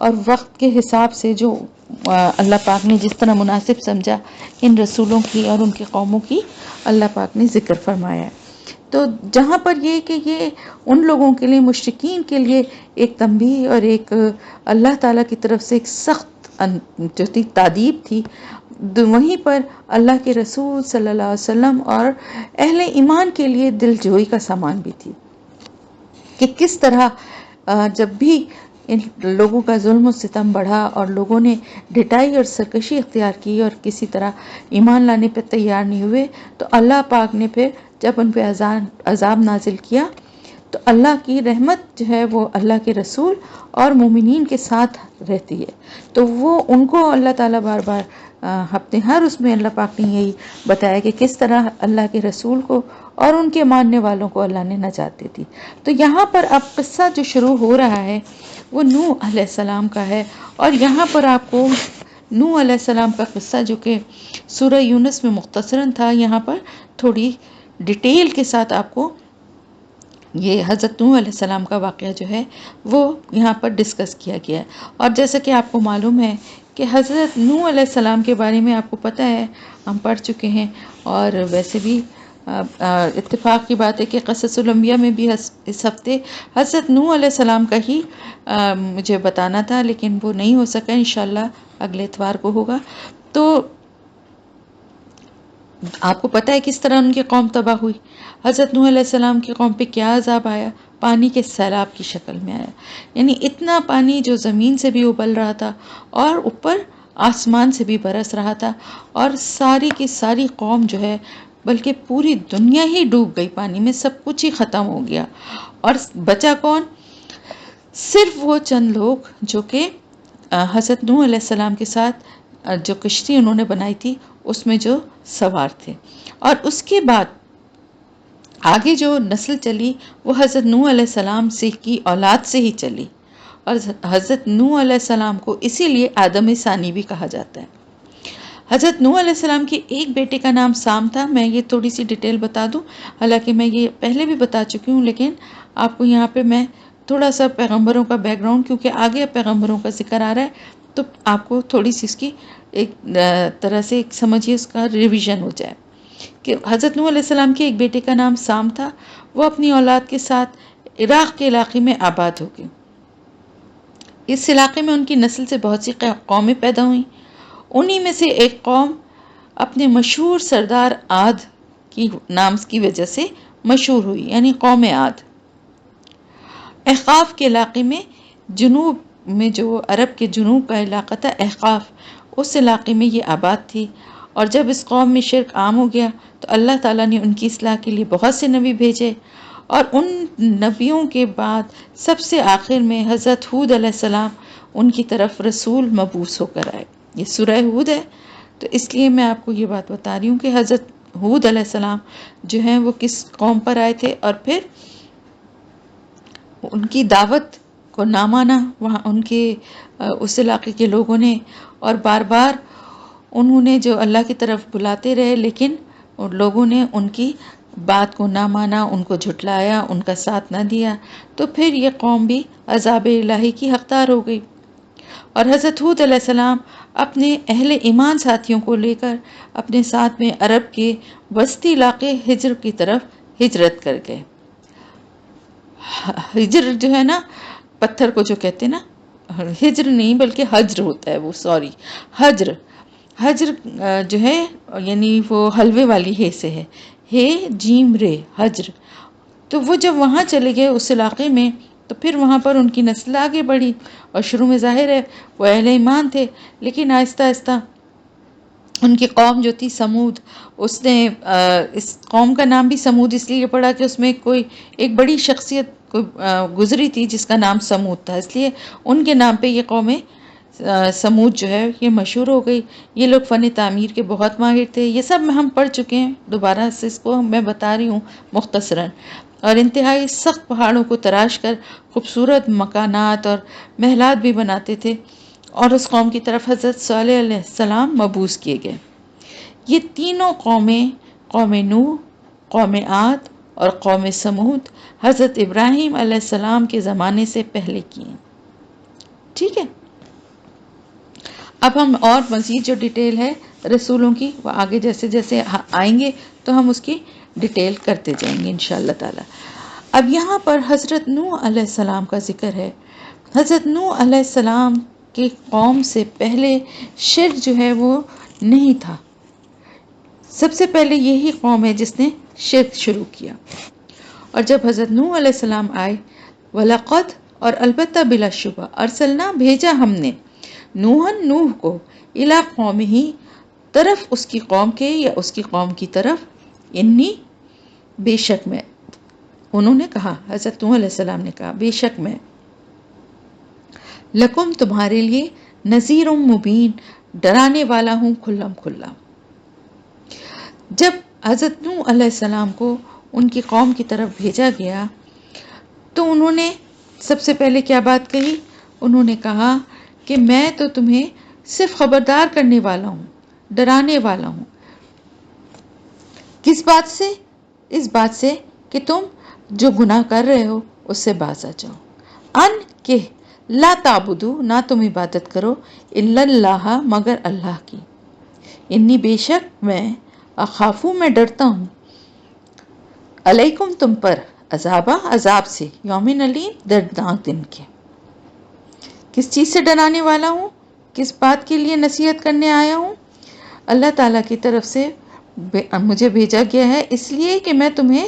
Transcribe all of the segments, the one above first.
اور وقت کے حساب سے جو اللہ پاک نے جس طرح مناسب سمجھا ان رسولوں کی اور ان کی قوموں کی اللہ پاک نے ذکر فرمایا ہے۔ تو جہاں پر یہ کہ یہ ان لوگوں کے لیے، مشرکین کے لیے ایک تنبیہ اور ایک اللہ تعالیٰ کی طرف سے ایک سخت جو تھی تادیب تھی، وہیں پر اللہ کے رسول صلی اللہ علیہ وسلم اور اہل ایمان کے لیے دل جوئی کا سامان بھی تھی کہ کس طرح جب بھی ان لوگوں کا ظلم و ستم بڑھا اور لوگوں نے ڈٹائی اور سرکشی اختیار کی اور کسی طرح ایمان لانے پہ تیار نہیں ہوئے، تو اللہ پاک نے پھر جب ان پہ عذاب نازل کیا تو اللہ کی رحمت جو ہے وہ اللہ کے رسول اور مومنین کے ساتھ رہتی ہے۔ تو وہ ان کو اللہ تعالیٰ بار بار اپنے ہر اس میں اللہ پاک نے یہی بتایا کہ کس طرح اللہ کے رسول کو اور ان کے ماننے والوں کو اللہ نے نجات دی تھی۔ تو یہاں پر اب قصہ جو شروع ہو رہا ہے وہ نوح علیہ السلام کا ہے، اور یہاں پر آپ کو نوح علیہ السلام کا قصہ جو کہ سورہ یونس میں مختصراً تھا، یہاں پر تھوڑی ڈیٹیل کے ساتھ آپ کو یہ حضرت نوح علیہ السلام کا واقعہ جو ہے وہ یہاں پر ڈسکس کیا گیا ہے۔ اور جیسا کہ آپ کو معلوم ہے کہ حضرت نوح علیہ السلام کے بارے میں آپ کو پتہ ہے، ہم پڑھ چکے ہیں، اور ویسے بھی اتفاق کی بات ہے کہ قصص الانبیاء میں بھی اس ہفتے حضرت نوح علیہ السلام کا ہی مجھے بتانا تھا، لیکن وہ نہیں ہو سکا، انشاءاللہ اگلے اتوار کو ہوگا۔ تو آپ کو پتہ ہے کس طرح ان کی قوم تباہ ہوئی، حضرت نوح علیہ السلام کی قوم پہ کیا عذاب آیا، پانی کے سیلاب کی شکل میں آیا، یعنی اتنا پانی جو زمین سے بھی ابل رہا تھا اور اوپر آسمان سے بھی برس رہا تھا، اور ساری کی ساری قوم جو ہے، بلکہ پوری دنیا ہی ڈوب گئی پانی میں، سب کچھ ہی ختم ہو گیا، اور بچا کون؟ صرف وہ چند لوگ جو کہ حضرت نوح علیہ السلام کے ساتھ جو کشتی انہوں نے بنائی تھی اس میں جو سوار تھے۔ اور اس کے بعد آگے جو نسل چلی وہ حضرت نوح علیہ السلام سے کی اولاد سے ہی چلی، اور حضرت نوح علیہ السلام کو اسی لیے آدم ثانی بھی کہا جاتا ہے۔ حضرت نوح علیہ السلام کے ایک بیٹے کا نام سام تھا۔ میں یہ تھوڑی سی ڈیٹیل بتا دوں، حالانکہ میں یہ پہلے بھی بتا چکی ہوں، لیکن آپ کو یہاں پہ میں تھوڑا سا پیغمبروں کا بیک گراؤنڈ، کیونکہ آگے پیغمبروں کا ذکر آ رہا ہے تو آپ کو تھوڑی سی اس کی ایک طرح سے سمجھیے اس کا ریویژن ہو جائے کہ حضرت نوح علیہ السلام کے ایک بیٹے کا نام سام تھا۔ وہ اپنی اولاد کے ساتھ عراق کے علاقے میں آباد ہو گئے۔ اس علاقے میں ان کی نسل سے بہت سی قومیں پیدا ہوئیں، انہی میں سے ایک قوم اپنے مشہور سردار عاد کی نام کی وجہ سے مشہور ہوئی، یعنی قوم عاد۔ احقاف کے علاقے میں، جنوب میں جو عرب کے جنوب کا علاقہ تھا احقاف، اس علاقے میں یہ آباد تھی۔ اور جب اس قوم میں شرک عام ہو گیا تو اللہ تعالیٰ نے ان کی اصلاح کے لیے بہت سے نبی بھیجے، اور ان نبیوں کے بعد سب سے آخر میں حضرت ہود علیہ السلام ان کی طرف رسول مبعوث ہو کر آئے۔ یہ سورہ ہود ہے، تو اس لیے میں آپ کو یہ بات بتا رہی ہوں کہ حضرت ہود علیہ السلام جو ہیں وہ کس قوم پر آئے تھے، اور پھر ان کی دعوت کو نہ مانا وہاں ان کے اس علاقے کے لوگوں نے، اور بار بار انہوں نے جو اللہ کی طرف بلاتے رہے، لیکن لوگوں نے ان کی بات کو نہ مانا، ان کو جھٹلایا، ان کا ساتھ نہ دیا، تو پھر یہ قوم بھی عذاب الہی کی حقدار ہو گئی۔ اور حضرت ہود علیہ السلام اپنے اہل ایمان ساتھیوں کو لے کر اپنے ساتھ میں عرب کے وسطی علاقے ہجر کی طرف ہجرت کر گئے۔ ہجر جو ہے نا، پتھر کو جو کہتے ہیں نا، ہجر نہیں بلکہ حجر ہوتا ہے وہ، سوری، حجر جو ہے یعنی وہ حلوے والی ہے سے ہے، ہے جیم رے، حجر۔ تو وہ جب وہاں چلے گئے اس علاقے میں تو پھر وہاں پر ان کی نسل آگے بڑھی، اور شروع میں ظاہر ہے وہ اہل ایمان تھے، لیکن آہستہ آہستہ ان کی قوم جو تھی سمود، اس نے اس قوم کا نام بھی سمود اس لیے پڑا کہ اس میں کوئی ایک بڑی شخصیت گزری تھی جس کا نام سمود تھا، اس لیے ان کے نام پہ یہ قوم سمود جو ہے یہ مشہور ہو گئی۔ یہ لوگ فن تعمیر کے بہت ماہر تھے، یہ سب ہم پڑھ چکے ہیں، دوبارہ سے اس کو میں بتا رہی ہوں مختصراً۔ اور انتہائی سخت پہاڑوں کو تراش کر خوبصورت مکانات اور محلات بھی بناتے تھے، اور اس قوم کی طرف حضرت صالح علیہ السلام مبعوث کیے گئے۔ یہ تینوں قومیں، قوم نوح، قوم عاد اور قوم سمود، حضرت ابراہیم علیہ السلام کے زمانے سے پہلے کی ہیں، ٹھیک ہے۔ اب ہم اور مزید جو ڈیٹیل ہے رسولوں کی وہ آگے جیسے جیسے آئیں گے تو ہم اس کی ڈیٹیل کرتے جائیں گے انشاءاللہ تعالی۔ اب یہاں پر حضرت نوح علیہ السلام کا ذکر ہے۔ حضرت نوح علیہ السلام کی قوم سے پہلے شرک جو ہے وہ نہیں تھا۔ سب سے پہلے یہی قوم ہے جس نے شرک شروع کیا، اور جب حضرت نوح علیہ السلام آئے، وَلَقَدْ اور البتہ بلا شبہ ارسلنا بھیجا ہم نے نوح کو الی قومہ طرف اس کی قوم کے یا اس کی قوم کی طرف، انی بے شک میں، انہوں نے کہا حضرت نوح علیہ السلام نے کہا بے شک میں، لکم تمہارے لیے نذیر مبین ڈرانے والا ہوں کھلم کھلا۔ جب حضرت نوح علیہ السلام کو ان کی قوم کی طرف بھیجا گیا تو انہوں نے سب سے پہلے کیا بات کہی؟ انہوں نے کہا کہ میں تو تمہیں صرف خبردار کرنے والا ہوں، ڈرانے والا ہوں۔ کس بات سے؟ اس بات سے کہ تم جو گناہ کر رہے ہو اس سے باز آ جاؤ۔ ان کہ لا تعبدو نہ تم عبادت کرو الا اللہ مگر اللہ کی، انی بے شک میں اخافو میں ڈرتا ہوں، علیکم تم پر، عذاب سے، یومن علیم دردناک دن کے۔ کس چیز سے ڈرانے والا ہوں؟ کس بات کے لیے نصیحت کرنے آیا ہوں؟ اللہ تعالیٰ کی طرف سے مجھے بھیجا گیا ہے اس لیے کہ میں تمہیں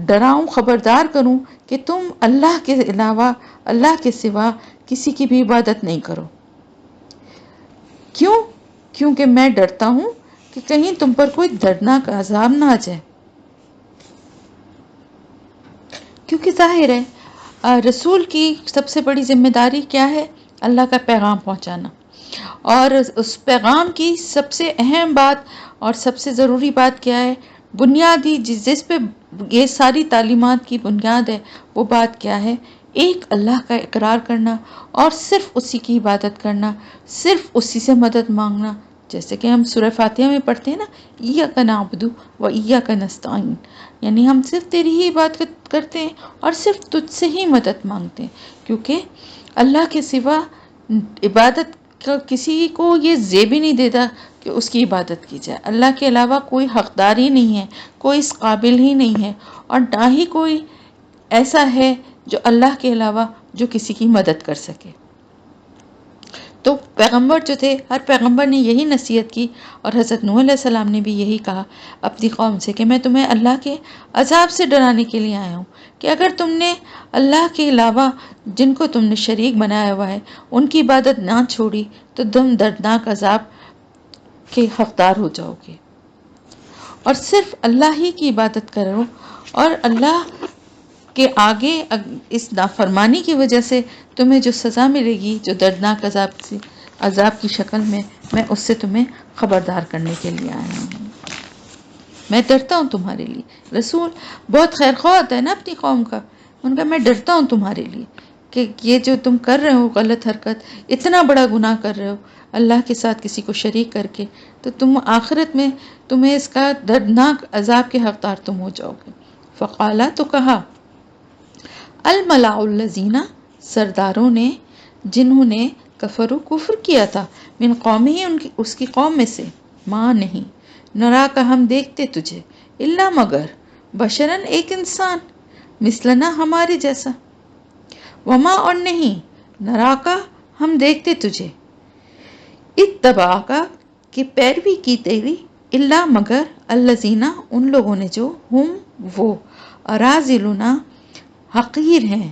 ڈراؤں، خبردار کروں کہ تم اللہ کے علاوہ، اللہ کے سوا کسی کی بھی عبادت نہیں کرو۔ کیوں؟ کیونکہ میں ڈرتا ہوں کہ کہیں تم پر کوئی دردناک عذاب نہ آ جائے۔ کیونکہ ظاہر ہے رسول کی سب سے بڑی ذمہ داری کیا ہے؟ اللہ کا پیغام پہنچانا، اور اس پیغام کی سب سے اہم بات اور سب سے ضروری بات کیا ہے؟ بنیادی جس پہ یہ ساری تعلیمات کی بنیاد ہے وہ بات کیا ہے؟ ایک اللہ کا اقرار کرنا اور صرف اسی کی عبادت کرنا، صرف اسی سے مدد مانگنا، جیسے کہ ہم سورہ فاتحہ میں پڑھتے ہیں نا، ایاک نعبد و ایاک نستعین، یعنی ہم صرف تیری ہی عبادت کرتے ہیں اور صرف تجھ سے ہی مدد مانگتے ہیں، کیونکہ اللہ کے سوا عبادت کا کسی کو یہ زیب ہی نہیں دیتا کہ اس کی عبادت کی جائے۔ اللہ کے علاوہ کوئی حقدار ہی نہیں ہے، کوئی اس قابل ہی نہیں ہے، اور نہ ہی کوئی ایسا ہے جو اللہ کے علاوہ جو کسی کی مدد کر سکے۔ تو پیغمبر جو تھے، ہر پیغمبر نے یہی نصیحت کی، اور حضرت نوح علیہ السلام نے بھی یہی کہا اپنی قوم سے کہ میں تمہیں اللہ کے عذاب سے ڈرانے کے لیے آیا ہوں، کہ اگر تم نے اللہ کے علاوہ جن کو تم نے شریک بنایا ہوا ہے ان کی عبادت نہ چھوڑی تو تم دردناک عذاب کے حقدار ہو جاؤ گے، اور صرف اللہ ہی کی عبادت کرو، اور اللہ کہ آگے اس نافرمانی کی وجہ سے تمہیں جو سزا ملے گی، جو دردناک عذاب کی شکل میں اس سے تمہیں خبردار کرنے کے لیے آیا ہوں۔ میں ڈرتا ہوں تمہارے لیے۔ رسول بہت خیر خواہ ہوتا ہے نا اپنی قوم کا، ان کا میں ڈرتا ہوں تمہارے لیے کہ یہ جو تم کر رہے ہو غلط حرکت، اتنا بڑا گناہ کر رہے ہو اللہ کے ساتھ کسی کو شریک کر کے، تو تم آخرت میں تمہیں اس کا دردناک عذاب کے حقدار تم ہو جاؤ گے۔ فقالا تو کہا الملاء الذین سرداروں نے جنہوں نے کفروا کفر کیا تھا، من قومہ اس کی قوم میں سے، ماں نہیں نرا کا ہم دیکھتے تجھے، الا مگر بشرن ایک انسان، مثلنا ہمارے جیسا، وما اور نہیں نرا کا ہم دیکھتے تجھے، اتبع کا کہ پیروی کی تیری، الا مگر الذین ان لوگوں نے جو ہم وہ اراذلنا حقیر ہیں،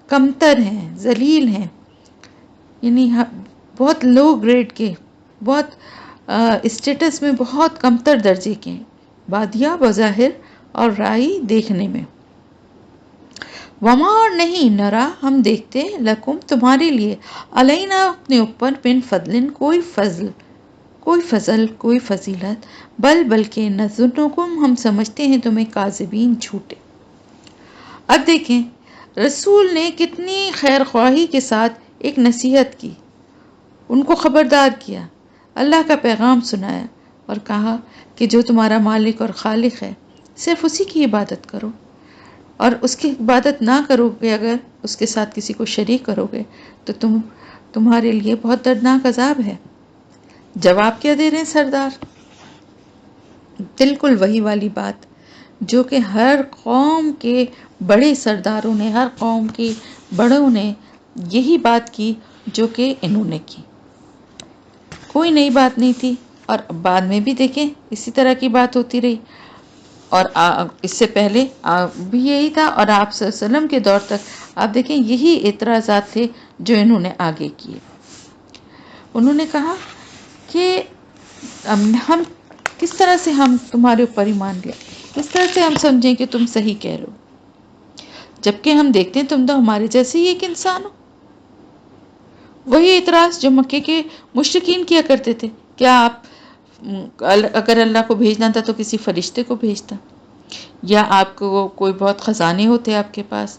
کمتر ہیں، ذلیل ہیں، یعنی بہت لو گریڈ کے، بہت اسٹیٹس میں بہت کمتر درجے کے ہیں، بادیا بظاہر اور رائی دیکھنے میں، وما اور نہیں نرا ہم دیکھتے لکم تمہارے لیے، علینا اپنے اوپر بن فضل کوئی فضل کوئی فضیلت، بلکہ نظنکم ہم سمجھتے ہیں تمہیں کاذبین جھوٹے۔ اب دیکھیں رسول نے کتنی خیر خواہی کے ساتھ ایک نصیحت کی، ان کو خبردار کیا، اللہ کا پیغام سنایا، اور کہا کہ جو تمہارا مالک اور خالق ہے صرف اسی کی عبادت کرو، اور اس کی عبادت نہ کرو گے، اگر اس کے ساتھ کسی کو شریک کرو گے تو تمہارے لیے بہت دردناک عذاب ہے۔ جواب کیا دے رہے ہیں سردار؟ بالکل وہی والی بات جو کہ ہر قوم کے بڑے سرداروں نے، ہر قوم کے بڑوں نے یہی بات کی جو کہ انہوں نے کی. کوئی نئی بات نہیں تھی. اور بعد میں بھی دیکھیں اسی طرح کی بات ہوتی رہی، اور اس سے پہلے بھی یہی تھا، اور آپ صلی اللہ علیہ وسلم کے دور تک آپ دیکھیں یہی اعتراضات تھے جو انہوں نے آگے کیے. انہوں نے کہا کہ ہم کس طرح سے ہم تمہارے اوپر ایمان لیں، کس طرح سے ہم سمجھیں کہ تم صحیح کہہ رہے ہو، جبکہ ہم دیکھتے ہیں تم تو ہمارے جیسے ہی ایک انسان ہو. وہی اعتراض جو مکے کے مشرکین کیا کرتے تھے، کیا آپ اگر اللہ کو بھیجنا تھا تو کسی فرشتے کو بھیجتا، یا آپ کو کوئی بہت خزانے ہوتے آپ کے پاس،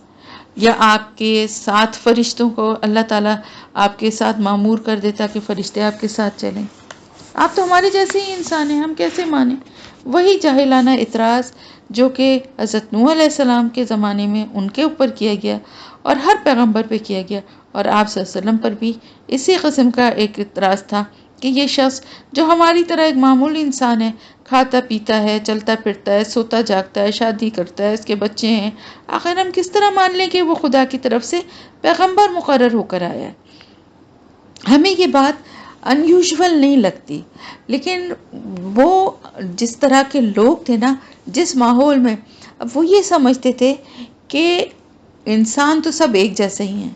یا آپ کے 7 فرشتوں کو اللہ تعالیٰ آپ کے ساتھ معمور کر دیتا کہ فرشتے آپ کے ساتھ چلیں. آپ تو ہمارے جیسے ہی انسان ہیں، ہم کیسے مانیں؟ وہی جاہلانہ اعتراض جو کہ حضرت نوح علیہ السلام کے زمانے میں ان کے اوپر کیا گیا اور ہر پیغمبر پہ کیا گیا، اور آپ صلی اللہ علیہ وسلم پر بھی اسی قسم کا ایک اعتراض تھا کہ یہ شخص جو ہماری طرح ایک معمولی انسان ہے، کھاتا پیتا ہے، چلتا پھرتا ہے، سوتا جاگتا ہے، شادی کرتا ہے، اس کے بچے ہیں، آخر ہم کس طرح مان لیں کہ وہ خدا کی طرف سے پیغمبر مقرر ہو کر آیا ہے؟ ہمیں یہ بات ان یوزول نہیں لگتی، لیکن وہ جس طرح کے لوگ تھے نا، جس ماحول میں، اب وہ یہ سمجھتے تھے کہ انسان تو سب ایک جیسے ہی ہیں.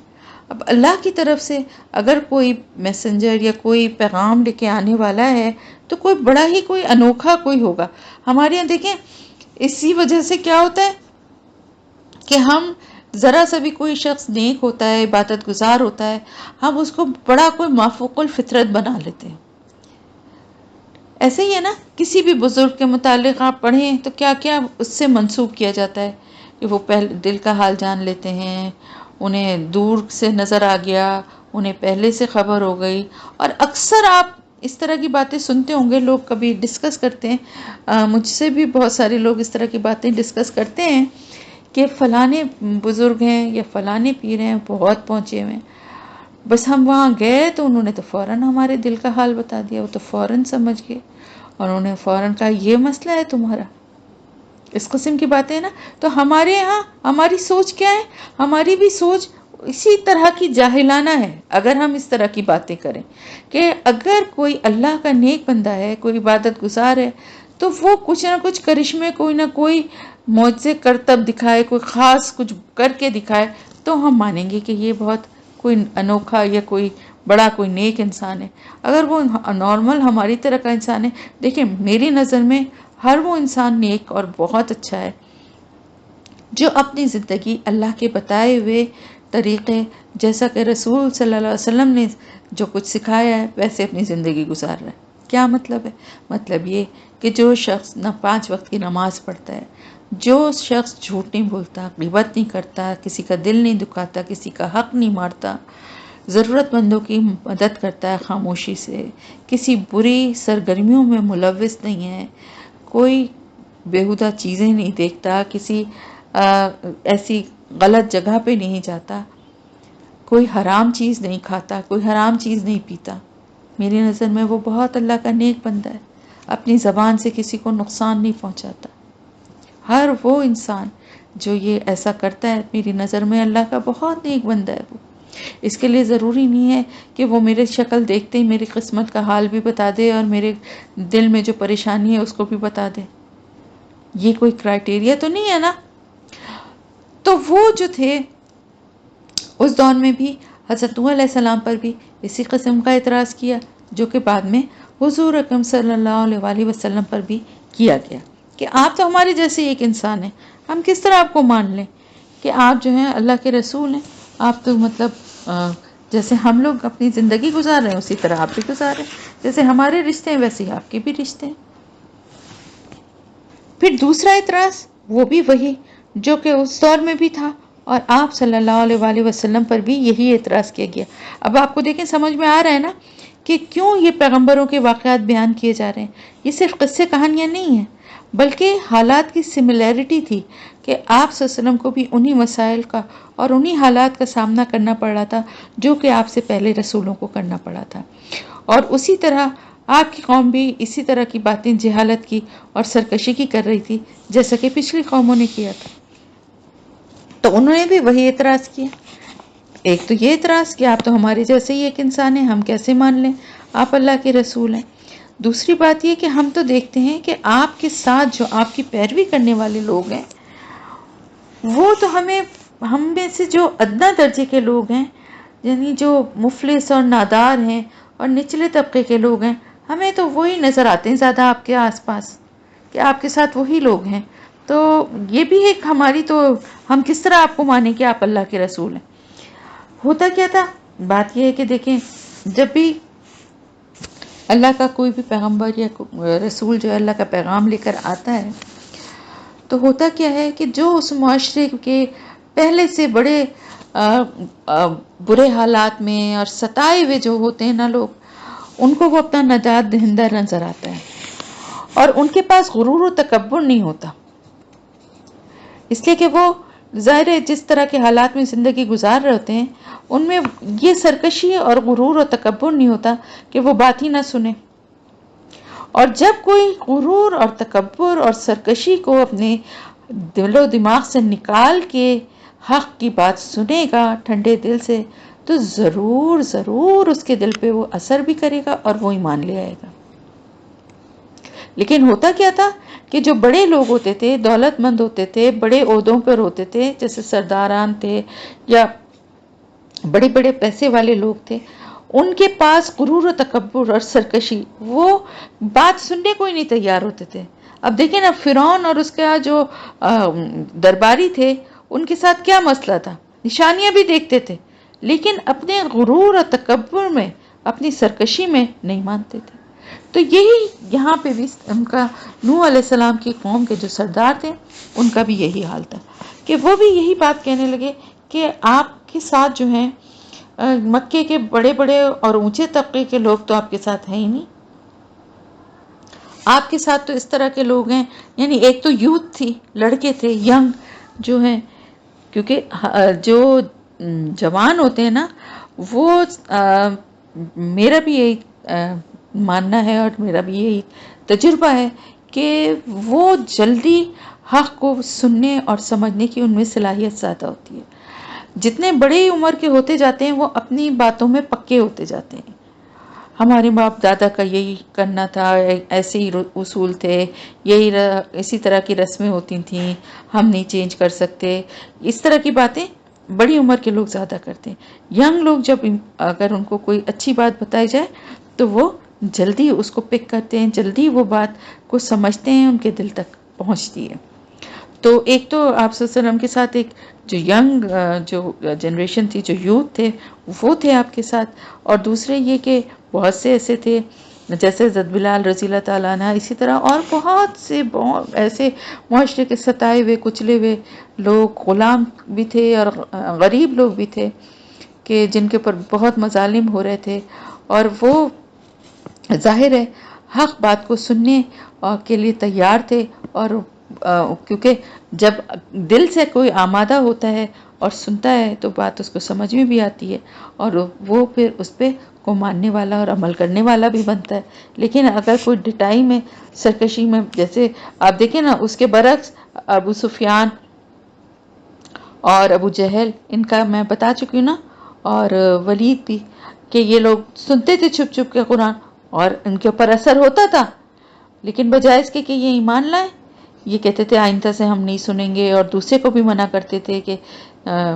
اب اللہ کی طرف سے اگر کوئی میسنجر یا کوئی پیغام لے کے آنے والا ہے تو کوئی بڑا ہی کوئی انوکھا کوئی ہوگا. ہمارے یہاں دیکھیں اسی وجہ سے کیا ہوتا ہے کہ ہم ذرا سا بھی کوئی شخص نیک ہوتا ہے، عبادت گزار ہوتا ہے، ہم اس کو بڑا کوئی مافوق الفطرت بنا لیتے ہیں. ایسے ہی ہے نا، کسی بھی بزرگ کے متعلق آپ پڑھیں تو کیا کیا اس سے منسوب کیا جاتا ہے کہ وہ پہلے دل کا حال جان لیتے ہیں، انہیں دور سے نظر آ گیا، انہیں پہلے سے خبر ہو گئی. اور اکثر آپ اس طرح کی باتیں سنتے ہوں گے، لوگ کبھی ڈسکس کرتے ہیں، مجھ سے بھی بہت سارے لوگ اس طرح کی باتیں ڈسکس کرتے ہیں کہ فلانے بزرگ ہیں یا فلانے پیر ہیں بہت پہنچے ہوئے ہیں، بس ہم وہاں گئے تو انہوں نے تو فوراً ہمارے دل کا حال بتا دیا، وہ تو فوراً سمجھ گئے، اور انہوں نے فوراً کہا یہ مسئلہ ہے تمہارا. اس قسم کی باتیں نا، تو ہمارے ہاں ہماری سوچ کیا ہے؟ ہماری بھی سوچ اسی طرح کی جاہلانہ ہے. اگر ہم اس طرح کی باتیں کریں کہ اگر کوئی اللہ کا نیک بندہ ہے، کوئی عبادت گزار ہے، تو وہ کچھ نہ کچھ کرشمے، کوئی نہ کوئی معجزے کرتب دکھائے، کوئی خاص کچھ کر کے دکھائے، تو ہم مانیں گے کہ یہ بہت کوئی انوکھا یا کوئی بڑا کوئی نیک انسان ہے. اگر وہ نارمل ہماری طرح کا انسان ہے، دیکھیں میری نظر میں ہر وہ انسان نیک اور بہت اچھا ہے جو اپنی زندگی اللہ کے بتائے ہوئے طریقے، جیسا کہ رسول صلی اللہ علیہ وسلم نے جو کچھ سکھایا ہے ویسے اپنی زندگی گزار رہا ہے. کیا مطلب ہے؟ مطلب یہ کہ جو شخص نہ 5 وقت کی نماز پڑھتا ہے، جو شخص جھوٹ نہیں بولتا، غیبت نہیں کرتا، کسی کا دل نہیں دکھاتا، کسی کا حق نہیں مارتا، ضرورت مندوں کی مدد کرتا ہے خاموشی سے، کسی بری سرگرمیوں میں ملوث نہیں ہے، کوئی بیہودہ چیزیں نہیں دیکھتا، کسی ایسی غلط جگہ پہ نہیں جاتا، کوئی حرام چیز نہیں کھاتا، کوئی حرام چیز نہیں پیتا، میری نظر میں وہ بہت اللہ کا نیک بندہ ہے. اپنی زبان سے کسی کو نقصان نہیں پہنچاتا. ہر وہ انسان جو یہ ایسا کرتا ہے میری نظر میں اللہ کا بہت نیک بندہ ہے. وہ اس کے لیے ضروری نہیں ہے کہ وہ میرے شکل دیکھتے ہی میری قسمت کا حال بھی بتا دے اور میرے دل میں جو پریشانی ہے اس کو بھی بتا دے. یہ کوئی کرائٹیریا تو نہیں ہے نا. تو وہ جو تھے اس دور میں بھی حضرت نوح علیہ السلام پر بھی اسی قسم کا اعتراض کیا جو کہ بعد میں حضور اکرم صلی اللہ علیہ وآلہ وسلم پر بھی کیا گیا کہ آپ تو ہمارے جیسے ایک انسان ہیں، ہم کس طرح آپ کو مان لیں کہ آپ جو ہیں اللہ کے رسول ہیں. آپ تو مطلب جیسے ہم لوگ اپنی زندگی گزار رہے ہیں اسی طرح آپ بھی گزار رہے ہیں، جیسے ہمارے رشتے ہیں ویسے ہی آپ کے بھی رشتے ہیں. پھر دوسرا اعتراض وہ بھی وہی جو کہ اس دور میں بھی تھا اور آپ صلی اللہ علیہ وآلہ وسلم پر بھی یہی اعتراض کیا گیا. اب آپ کو دیکھیں سمجھ میں آ رہا ہے نا کہ کیوں یہ پیغمبروں کے واقعات بیان کیے جا رہے ہیں. یہ صرف قصے کہانیاں نہیں ہیں بلکہ حالات کی سملیرٹی تھی کہ آپ صلی اللہ علیہ وسلم کو بھی انہی مسائل کا اور انہی حالات کا سامنا کرنا پڑ رہا تھا جو کہ آپ سے پہلے رسولوں کو کرنا پڑا تھا. اور اسی طرح آپ کی قوم بھی اسی طرح کی باتیں جہالت کی اور سرکشی کی کر رہی تھی جیسا کہ پچھلی قوموں نے کیا تھا، تو انہوں نے بھی وہی اعتراض کیا۔ ایک تو یہ اعتراض کہ آپ تو ہمارے جیسے ہی ایک انسان ہیں، ہم کیسے مان لیں آپ اللہ کے رسول ہیں۔ دوسری بات یہ کہ ہم تو دیکھتے ہیں کہ آپ کے ساتھ جو آپ کی پیروی کرنے والے لوگ ہیں وہ تو ہم میں سے جو ادنا درجے کے لوگ ہیں، یعنی جو مفلس اور نادار ہیں اور نچلے طبقے کے لوگ ہیں، ہمیں تو وہی نظر آتے ہیں زیادہ آپ کے آس پاس، کہ آپ کے ساتھ وہی لوگ ہیں۔ تو یہ بھی ایک ہماری، تو ہم کس طرح آپ کو مانیں کہ آپ اللہ کے رسول ہیں۔ ہوتا کیا تھا، بات یہ ہے کہ دیکھیں، جب بھی اللہ کا کوئی بھی پیغمبر یا رسول جو ہے اللہ کا پیغام لے کر آتا ہے، تو ہوتا کیا ہے کہ جو اس معاشرے کے پہلے سے بڑے برے حالات میں اور ستائے ہوئے جو ہوتے ہیں نا لوگ، ان کو وہ اپنا نجات دہندہ نظر آتا ہے، اور ان کے پاس غرور و تکبر نہیں ہوتا، اس لیے کہ وہ ظاہر ہے جس طرح کے حالات میں زندگی گزار رہے ہوتے ہیں ان میں یہ سرکشی اور غرور و تکبر نہیں ہوتا کہ وہ بات ہی نہ سنے۔ اور جب کوئی غرور اور تکبر اور سرکشی کو اپنے دل و دماغ سے نکال کے حق کی بات سنے گا ٹھنڈے دل سے، تو ضرور ضرور اس کے دل پہ وہ اثر بھی کرے گا اور وہ ایمان لے آئے گا۔ لیکن ہوتا کیا تھا کہ جو بڑے لوگ ہوتے تھے، دولت مند ہوتے تھے، بڑے عہدوں پر ہوتے تھے، جیسے سرداران تھے یا بڑے بڑے پیسے والے لوگ تھے، ان کے پاس غرور و تکبر اور سرکشی، وہ بات سننے کو ہی نہیں تیار ہوتے تھے۔ اب دیکھیں نا، فرعون اور اس کا جو درباری تھے، ان کے ساتھ کیا مسئلہ تھا، نشانیاں بھی دیکھتے تھے لیکن اپنے غرور اور تکبر میں، اپنی سرکشی میں نہیں مانتے تھے۔ تو یہی یہاں پہ بھی ان کا، نوح علیہ السلام کی قوم کے جو سردار تھے ان کا بھی یہی حال تھا کہ وہ بھی یہی بات کہنے لگے کہ آپ کے ساتھ جو ہیں مکے کے بڑے بڑے اور اونچے طبقے کے لوگ تو آپ کے ساتھ ہیں ہی نہیں، آپ کے ساتھ تو اس طرح کے لوگ ہیں، یعنی ایک تو یوتھ تھی، لڑکے تھے ینگ جو ہیں، کیونکہ جو جوان ہوتے ہیں نا وہ میرا بھی یہی ماننا ہے اور میرا بھی یہی تجربہ ہے کہ وہ جلدی حق کو سننے اور سمجھنے کی ان میں صلاحیت زیادہ ہوتی ہے۔ جتنے بڑے عمر کے ہوتے جاتے ہیں وہ اپنی باتوں میں پکے ہوتے جاتے ہیں، ہمارے باپ دادا کا یہی کرنا تھا، ایسے ہی اصول تھے، یہی اسی طرح کی رسمیں ہوتی تھیں، ہم نہیں چینج کر سکتے، اس طرح کی باتیں بڑی عمر کے لوگ زیادہ کرتے ہیں۔ ینگ لوگ جب اگر ان کو کوئی اچھی بات بتائی جائے تو وہ جلدی اس کو پک کرتے ہیں، جلدی وہ بات کو سمجھتے ہیں، ان کے دل تک پہنچتی ہے۔ تو ایک تو آپ صلی اللہ علیہ وسلم کے ساتھ ایک جو ینگ جو جنریشن تھی، جو یوتھ تھے، وہ تھے آپ کے ساتھ، اور دوسرے یہ کہ بہت سے ایسے تھے جیسے حضرت بلال رضی اللہ تعالیٰ عنہ، اسی طرح اور بہت سے ایسے معاشرے کے ستائے ہوئے کچلے ہوئے لوگ، غلام بھی تھے اور غریب لوگ بھی تھے کہ جن کے اوپر بہت مظالم ہو رہے تھے، اور وہ ظاہر ہے حق بات کو سننے کے لیے تیار تھے، اور کیونکہ جب دل سے کوئی آمادہ ہوتا ہے اور سنتا ہے تو بات اس کو سمجھ میں بھی آتی ہے، اور وہ پھر اس پہ کو ماننے والا اور عمل کرنے والا بھی بنتا ہے۔ لیکن اگر کوئی ڈٹائی میں، سرکشی میں، جیسے آپ دیکھیں نا اس کے برعکس ابو سفیان اور ابو جہل، ان کا میں بتا چکی ہوں نا، اور ولید بھی، کہ یہ لوگ سنتے تھے چھپ چھپ کے قرآن اور ان کے اوپر اثر ہوتا تھا، لیکن بجائے اس کے کہ یہ ایمان لائے، یہ کہتے تھے آئندہ سے ہم نہیں سنیں گے، اور دوسرے کو بھی منع کرتے تھے کہ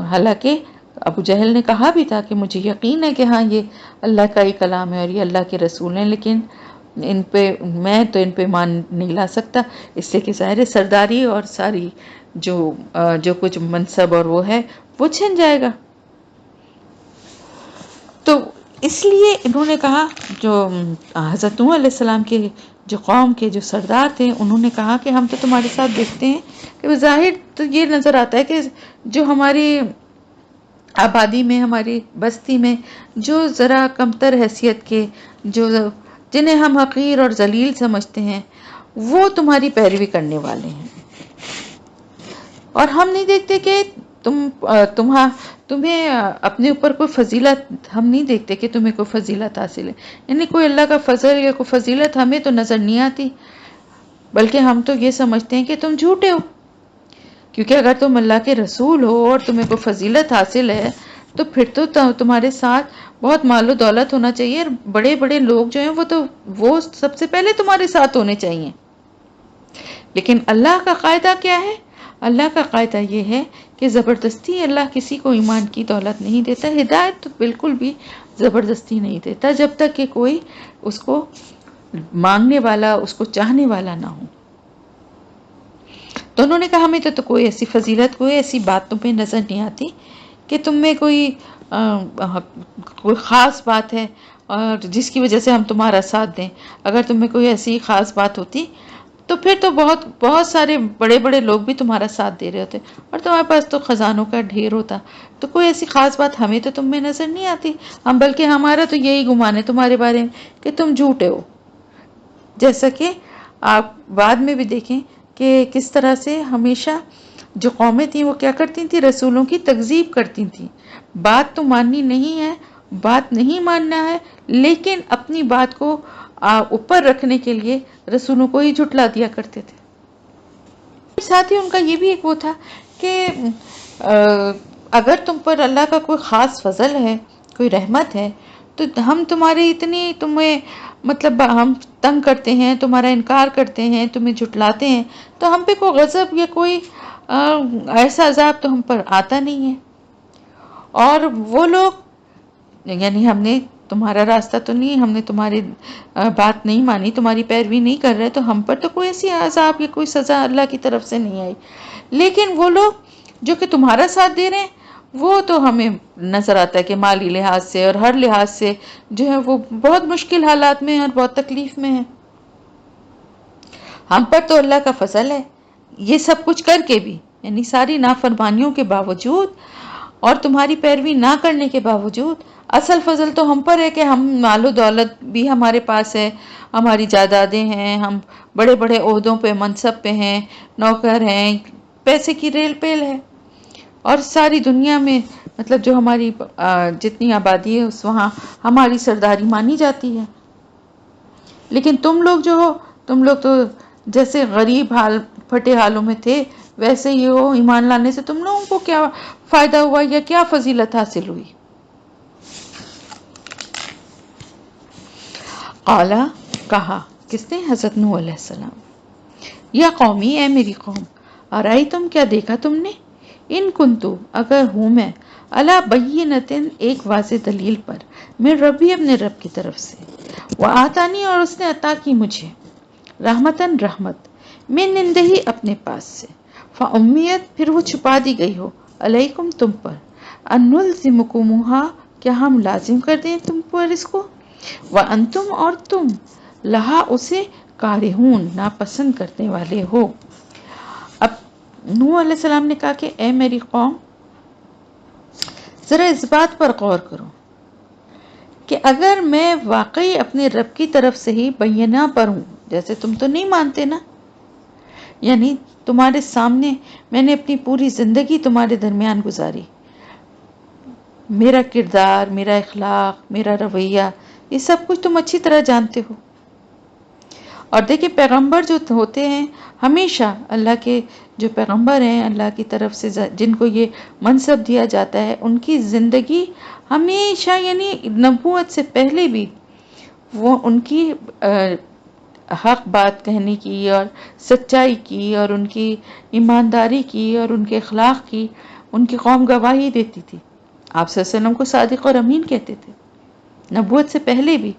حالانکہ ابو جہل نے کہا بھی تھا کہ مجھے یقین ہے کہ ہاں یہ اللہ کا ہی کلام ہے اور یہ اللہ کے رسول ہیں، لیکن ان پہ میں تو ان پہ مان نہیں لا سکتا، اس سے کہ ظاہر سرداری اور ساری جو کچھ منصب اور وہ ہے وہ چھن جائے گا۔ تو اس لیے انہوں نے کہا، جو حضرت نوح علیہ السلام کے جو قوم کے جو سردار تھے، انہوں نے کہا کہ ہم تو تمہارے ساتھ دیکھتے ہیں کہ ظاہر تو یہ نظر آتا ہے کہ جو ہماری آبادی میں، ہماری بستی میں جو ذرا کمتر حیثیت کے، جو جنہیں ہم حقیر اور ذلیل سمجھتے ہیں، وہ تمہاری پیروی کرنے والے ہیں، اور ہم نہیں دیکھتے کہ تمہیں اپنے اوپر کوئی فضیلت ہم نہیں دیکھتے کہ تمہیں کوئی فضیلت حاصل ہے، یعنی کوئی اللہ کا فضل یا کوئی فضیلت ہمیں تو نظر نہیں آتی، بلکہ ہم تو یہ سمجھتے ہیں کہ تم جھوٹے ہو، کیونکہ اگر تم اللہ کے رسول ہو اور تمہیں کوئی فضیلت حاصل ہے تو پھر تو تمہارے ساتھ بہت مال و دولت ہونا چاہیے، اور بڑے بڑے لوگ جو ہیں وہ سب سے پہلے تمہارے ساتھ ہونے چاہیے۔ لیکن اللہ کا قاعدہ کیا ہے؟ اللہ کا قاعدہ یہ ہے کہ زبردستی اللہ کسی کو ایمان کی دولت نہیں دیتا، ہدایت تو بالکل بھی زبردستی نہیں دیتا جب تک کہ کوئی اس کو مانگنے والا، اس کو چاہنے والا نہ ہو۔ تو انہوں نے کہا ہمیں تو کوئی ایسی فضیلت، کوئی ایسی بات تمہیں نظر نہیں آتی کہ تم میں کوئی خاص بات ہے اور جس کی وجہ سے ہم تمہارا ساتھ دیں۔ اگر تمہیں کوئی ایسی خاص بات ہوتی تو پھر تو بہت سارے بڑے بڑے لوگ بھی تمہارا ساتھ دے رہے ہوتے اور تمہارے پاس تو خزانوں کا ڈھیر ہوتا۔ تو کوئی ایسی خاص بات ہمیں تو تم میں نظر نہیں آتی، ہم بلکہ ہمارا تو یہی گمان ہے تمہارے بارے میں کہ تم جھوٹے ہو۔ جیسا کہ آپ بعد میں بھی دیکھیں کہ کس طرح سے ہمیشہ جو قومیں تھیں وہ کیا کرتی تھیں، رسولوں کی تکذیب کرتی تھیں۔ بات تو ماننی نہیں ہے، بات نہیں ماننا ہے، لیکن اپنی بات کو اوپر رکھنے کے لیے رسولوں کو ہی جھٹلا دیا کرتے تھے۔ ساتھ ہی ان کا یہ بھی ایک وہ تھا کہ اگر تم پر اللہ کا کوئی خاص فضل ہے، کوئی رحمت ہے، تو ہم تمہارے اتنی تمہیں مطلب ہم تنگ کرتے ہیں، تمہارا انکار کرتے ہیں، تمہیں جھٹلاتے ہیں، تو ہم پہ کوئی غضب یا کوئی ایسا عذاب تو ہم پر آتا نہیں ہے۔ اور وہ لوگ یعنی ہم نے تمہارا راستہ تو نہیں، ہم نے تمہاری بات نہیں مانی، تمہاری پیروی نہیں کر رہے، تو ہم پر تو کوئی ایسی عذاب یا کوئی سزا اللہ کی طرف سے نہیں آئی۔ لیکن وہ لوگ جو کہ تمہارا ساتھ دے رہے ہیں وہ تو ہمیں نظر آتا ہے کہ مالی لحاظ سے اور ہر لحاظ سے جو ہے وہ بہت مشکل حالات میں ہیں اور بہت تکلیف میں ہیں۔ ہم پر تو اللہ کا فضل ہے، یہ سب کچھ کر کے بھی، یعنی ساری نافرمانیوں کے باوجود اور تمہاری پیروی نہ کرنے کے باوجود اصل فضل تو ہم پر ہے کہ ہم مال و دولت بھی ہمارے پاس ہے، ہماری جائیدادیں ہیں، ہم بڑے بڑے عہدوں پہ، منصب پہ ہیں، نوکر ہیں، پیسے کی ریل پیل ہے، اور ساری دنیا میں مطلب جو ہماری جتنی آبادی ہے اس وہاں ہماری سرداری مانی جاتی ہے۔ لیکن تم لوگ جو ہو، تم لوگ تو جیسے غریب حال پھٹے حالوں میں تھے ویسے ہی ہو، ایمان لانے سے تم لوگوں کو کیا فائدہ ہوا یا کیا فضیلت حاصل ہوئی؟ قالا کہا، کس نے؟ حضرت نوح علیہ السلام، یا قومی، اے میری قوم، ارائیتم، کیا دیکھا تم نے، ان کنتو، اگر ہوں میں، علی بینتن، ایک واضح دلیل پر، من ربی، اپنے رب کی طرف سے، وآتانی، اور اس نے عطا کی مجھے، رحمتن، رحمت، من عنده، اپنے پاس سے، فامیت، پھر وہ چھپا دی گئی ہو، علیکم، تم پر، ان نلزمکموہا، کیا ہم لازم کر دیں تم پر اس کو، وانتم، اور تم، لہا، اسے، کارہون، ناپسند کرنے والے ہو۔ اب نوح علیہ السلام نے کہا کہ اے میری قوم، ذرا اس بات پر غور کرو کہ اگر میں واقعی اپنے رب کی طرف سے ہی بینہ پر ہوں، جیسے تم تو نہیں مانتے نا، یعنی تمہارے سامنے میں نے اپنی پوری زندگی تمہارے درمیان گزاری، میرا کردار، میرا اخلاق، میرا رویہ، یہ سب کچھ تم اچھی طرح جانتے ہو۔ اور دیکھیں پیغمبر جو ہوتے ہیں ہمیشہ اللہ کے جو پیغمبر ہیں اللہ کی طرف سے جن کو یہ منصب دیا جاتا ہے، ان کی زندگی ہمیشہ یعنی نبوت سے پہلے بھی وہ ان کی حق بات کہنے کی اور سچائی کی اور ان کی ایمانداری کی اور ان کے اخلاق کی ان کی قوم گواہی دیتی تھی۔ آپ صلی اللہ علیہ وسلم کو صادق اور امین کہتے تھے نبوت سے پہلے بھی۔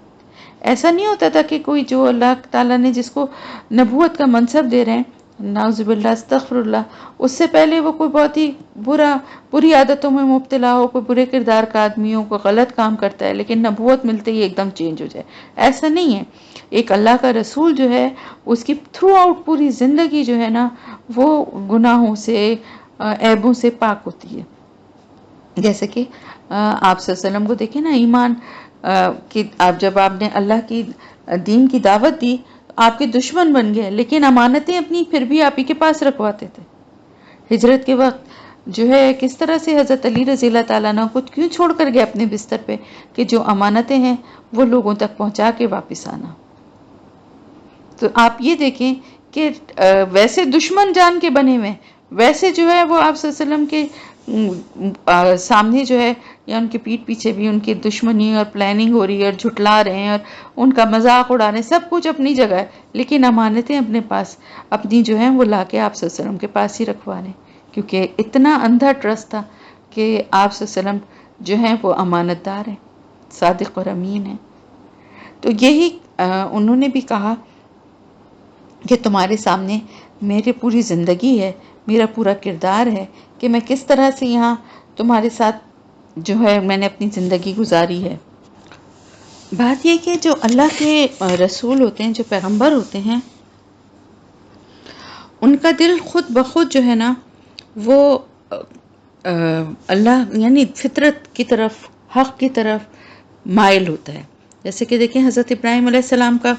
ایسا نہیں ہوتا تھا کہ کوئی جو اللہ تعالیٰ نے جس کو نبوت کا منصب دے رہے ہیں، نعوذ باللہ استغفر اللہ، اس سے پہلے وہ کوئی بہت ہی بری عادتوں میں مبتلا ہو، کوئی برے کردار کا آدمی ہو، کوئی غلط کام کرتا ہے، لیکن نبوت ملتے ہی ایک دم چینج ہو جائے، ایسا نہیں ہے۔ ایک اللہ کا رسول جو ہے اس کی تھرو آؤٹ پوری زندگی جو ہے نا وہ گناہوں سے، عیبوں سے پاک ہوتی ہے۔ جیسے کہ آپ صلی اللہ علیہ وسلم کو دیکھیں نا، ایمان کہ جب آپ نے اللہ کی دین کی دعوت دی، آپ کے دشمن بن گئے، لیکن امانتیں اپنی پھر بھی آپ ہی کے پاس رکھواتے تھے۔ ہجرت کے وقت جو ہے کس طرح سے حضرت علی رضی اللہ تعالیٰ عنہ کو کیوں چھوڑ کر گئے اپنے بستر پہ کہ جو امانتیں ہیں وہ لوگوں تک پہنچا کے واپس آنا۔ تو آپ یہ دیکھیں کہ ویسے دشمن جان کے بنے ہوئے ویسے جو ہے وہ آپ صلی اللہ علیہ وسلم کے سامنے جو ہے یا ان کے پیٹھ پیچھے بھی ان کی دشمنی اور پلاننگ ہو رہی ہے اور جھٹلا رہے ہیں اور ان کا مذاق اڑا رہے ہیں، سب کچھ اپنی جگہ ہے، لیکن امانتیں اپنے پاس اپنی جو ہیں وہ لا کے آپ صلی اللہ علیہ وسلم کے پاس ہی رکھوا رہے ہیں، کیونکہ اتنا اندھا ٹرسٹ تھا کہ آپ صلی اللہ علیہ وسلم جو ہیں وہ امانت دار ہیں، صادق اور امین ہیں۔ تو یہی انہوں نے بھی کہا کہ تمہارے سامنے میری پوری زندگی ہے، میرا پورا کردار ہے کہ میں کس طرح سے یہاں تمہارے ساتھ جو ہے میں نے اپنی زندگی گزاری ہے۔ بات یہ کہ جو اللہ کے رسول ہوتے ہیں، جو پیغمبر ہوتے ہیں، ان کا دل خود بخود جو ہے نا وہ اللہ یعنی فطرت کی طرف، حق کی طرف مائل ہوتا ہے۔ جیسے کہ دیکھیں حضرت ابراہیم علیہ السلام کا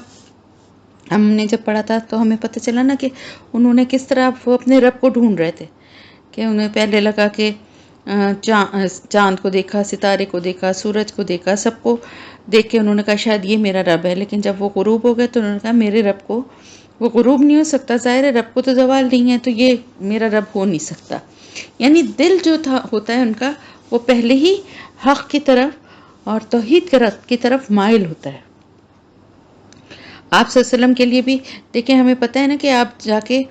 ہم نے جب پڑھا تھا تو ہمیں پتہ چلا نا کہ انہوں نے کس طرح وہ اپنے رب کو ڈھونڈ رہے تھے، کہ انہیں پہلے لگا کہ چاند کو دیکھا، ستارے کو دیکھا، سورج کو دیکھا، سب کو دیکھ کے انہوں نے کہا شاید یہ میرا رب ہے، لیکن جب وہ غروب ہو گئے تو انہوں نے کہا میرے رب کو وہ غروب نہیں ہو سکتا، ظاہر ہے رب کو تو زوال نہیں ہے تو یہ میرا رب ہو نہیں سکتا۔ یعنی دل جو ہوتا ہے ان کا وہ پہلے ہی حق کی طرف اور توحید کی طرف مائل ہوتا ہے۔ آپ صلی اللہ علیہ وسلم کے لیے بھی دیکھیں ہمیں پتہ ہے نا کہ آپ جا کے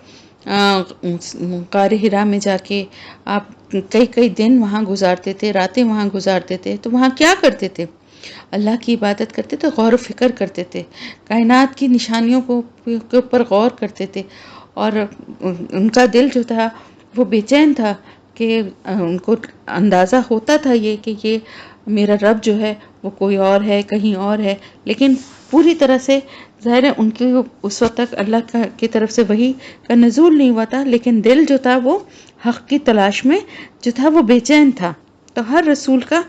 غار حرا میں جا کے آپ کئی دن وہاں گزارتے تھے، راتیں وہاں گزارتے تھے، تو وہاں کیا کرتے تھے؟ اللہ کی عبادت کرتے تھے، غور و فکر کرتے تھے، کائنات کی نشانیوں کے اوپر غور کرتے تھے، اور ان کا دل جو تھا وہ بے چین تھا کہ ان کو اندازہ ہوتا تھا یہ کہ یہ میرا رب جو ہے وہ کوئی اور ہے، کہیں اور ہے، لیکن پوری طرح سے ظاہر ہے ان کے اس وقت تک اللہ کی طرف سے وحی کا نزول نہیں ہوا تھا، لیکن دل جو تھا وہ حق کی تلاش میں جو تھا وہ بے چین تھا۔ تو ہر رسول کا